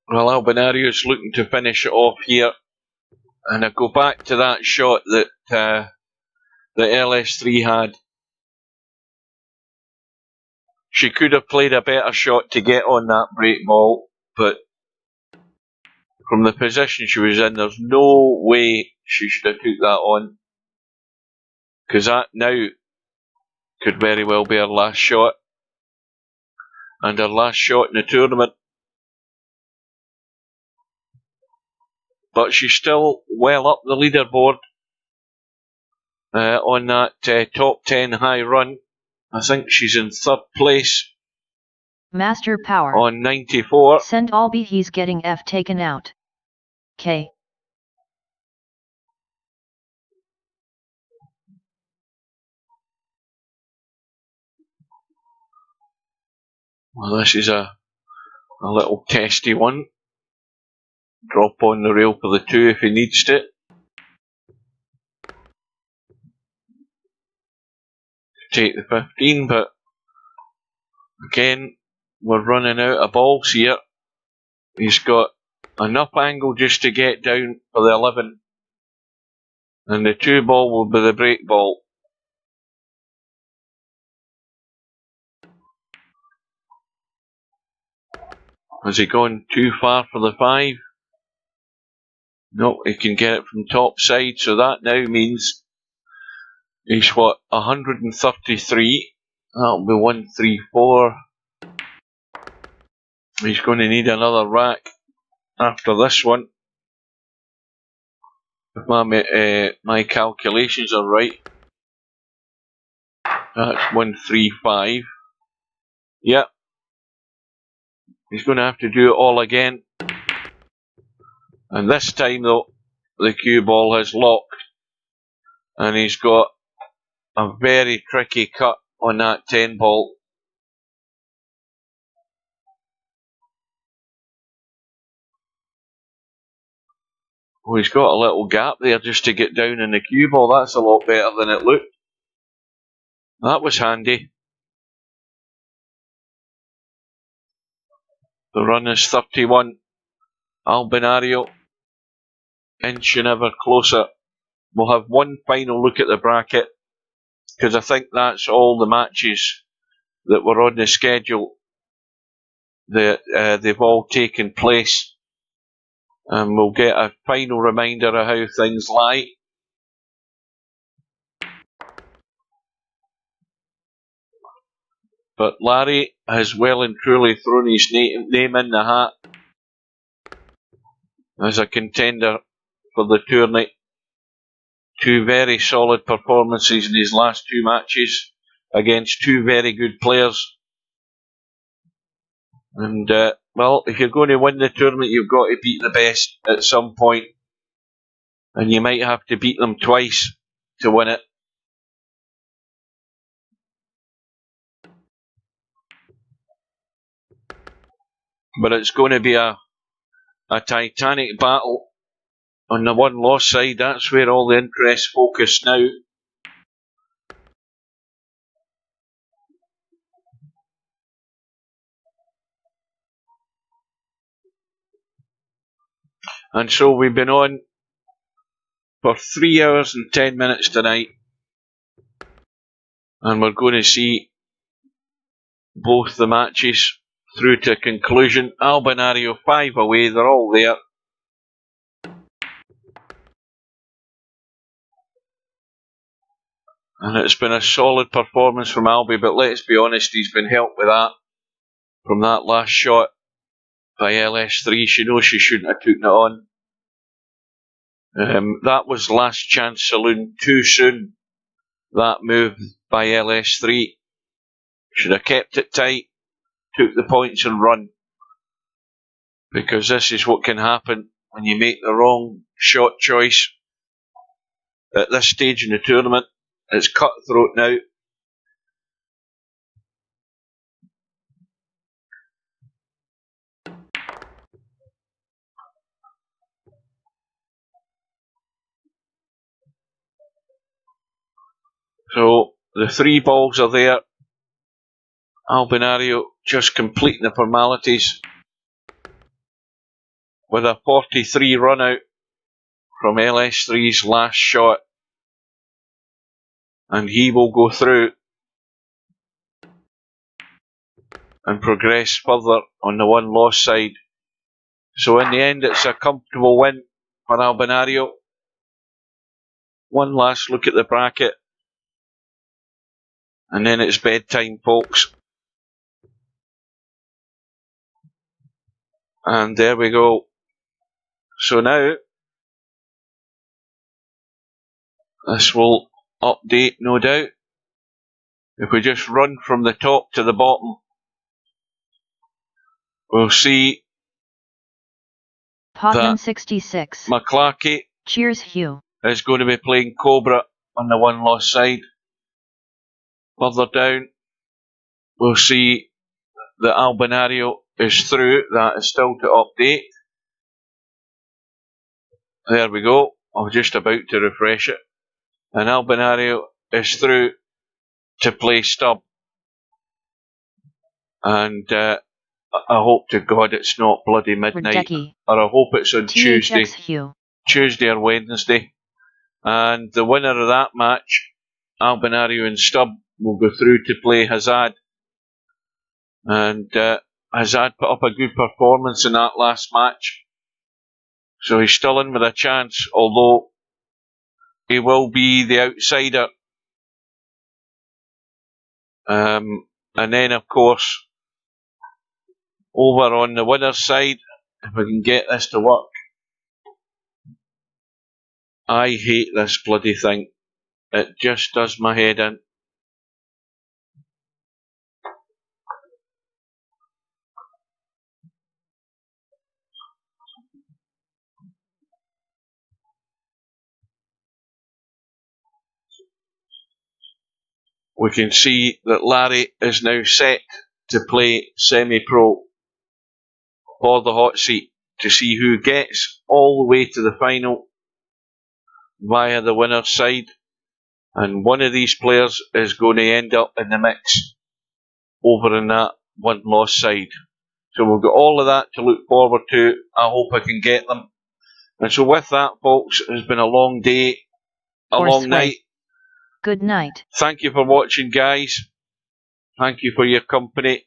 A: Well, Albinario's looking to finish it off here. And I go back to that shot that the LS3 had. She could have played a better shot to get on that break ball, but from the position she was in, there's no way she should have took that on, because that now could very well be her last shot, and her last shot in the tournament. But she's still well up the leaderboard on that top 10 high run. I think she's in third place.
B: Master Power.
A: On 94.
B: Send Albie, he's getting F taken out. K.
A: Well, this is a little testy one. Drop on the rail for the 2 if he needs to. Take the 15, but again, we're running out of balls here. He's got enough angle just to get down for the 11. And the 2 ball will be the break ball. Has he gone too far for the 5? No, he can get it from top side, so that now means he's what, 133. That'll be 134. He's going to need another rack after this one. If my calculations are right. That's 135. Yep. He's going to have to do it all again. And this time though, the cue ball has locked. And he's got a very tricky cut on that 10 ball. Oh, he's got a little gap there just to get down in the cue ball. That's a lot better than it looked. That was handy. The run is 31. Albinario inching ever closer. We'll have one final look at the bracket, because I think that's all the matches that were on the schedule. They've all taken place. And we'll get a final reminder of how things lie. But Larry has well and truly thrown his name in the hat as a contender for the tourney. 2 very solid performances in his last 2 matches against 2 very good players. And, well, if you're going to win the tournament, you've got to beat the best at some point. And you might have to beat them twice to win it. But it's going to be a titanic battle. On the one loss side, that's where all the interest focus now. And so we've been on for 3 hours and 10 minutes tonight. And we're going to see both the matches through to conclusion. Albinario 5 away, they're all there. And it's been a solid performance from Albi, but let's be honest, he's been helped with that from that last shot by LS3. She knows she shouldn't have taken it on. That was last chance saloon too soon, that move by LS3. Should have kept it tight, took the points and run. Because this is what can happen when you make the wrong shot choice. At this stage in the tournament, it's cutthroat now. So the 3 balls are there. Albinario just completing the formalities with a 43 run out from LS3's last shot. And he will go through and progress further on the one loss side. So in the end, it's a comfortable win for Albinario. One last look at the bracket, and then it's bedtime, folks. And there we go. So now, this will update, no doubt. If we just run from the top to the bottom, we'll see
B: Potman 66.
A: McClarkey
B: Cheers, Hugh.
A: is going to be playing Cobra on the one-loss side. Further down, we'll see that Albinario is through. That is still to update. There we go. I was just about to refresh it. And Albinario is through to play Stubb. And I hope to God it's not bloody midnight.
B: Radecki.
A: Or I hope it's on Tuesday.
B: Hugh.
A: Tuesday or Wednesday. And the winner of that match, Albinario and Stubb, will go through to play Hazard. And Hazard put up a good performance in that last match. So he's still in with a chance, although he will be the outsider. And then, of course, over on the winner's side, if we can get this to work. I hate this bloody thing. It just does my head in. We can see that Larry is now set to play semi-pro for the hot seat to see who gets all the way to the final via the winner's side. And one of these players is going to end up in the mix over in that one-loss side. So we've got all of that to look forward to. I hope I can get them. And so with that, folks, it's been a long day, a long night.
B: Good night.
A: Thank you for watching, guys. Thank you for your company.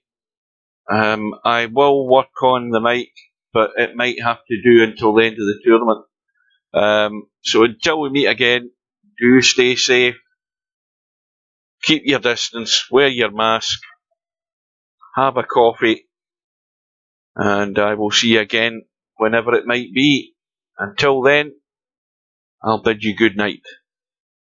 A: I will work on the mic, but it might have to do until the end of the tournament. So until we meet again, do stay safe. Keep your distance, wear your mask, have a coffee, and I will see you again whenever it might be. Until then, I'll bid you good night.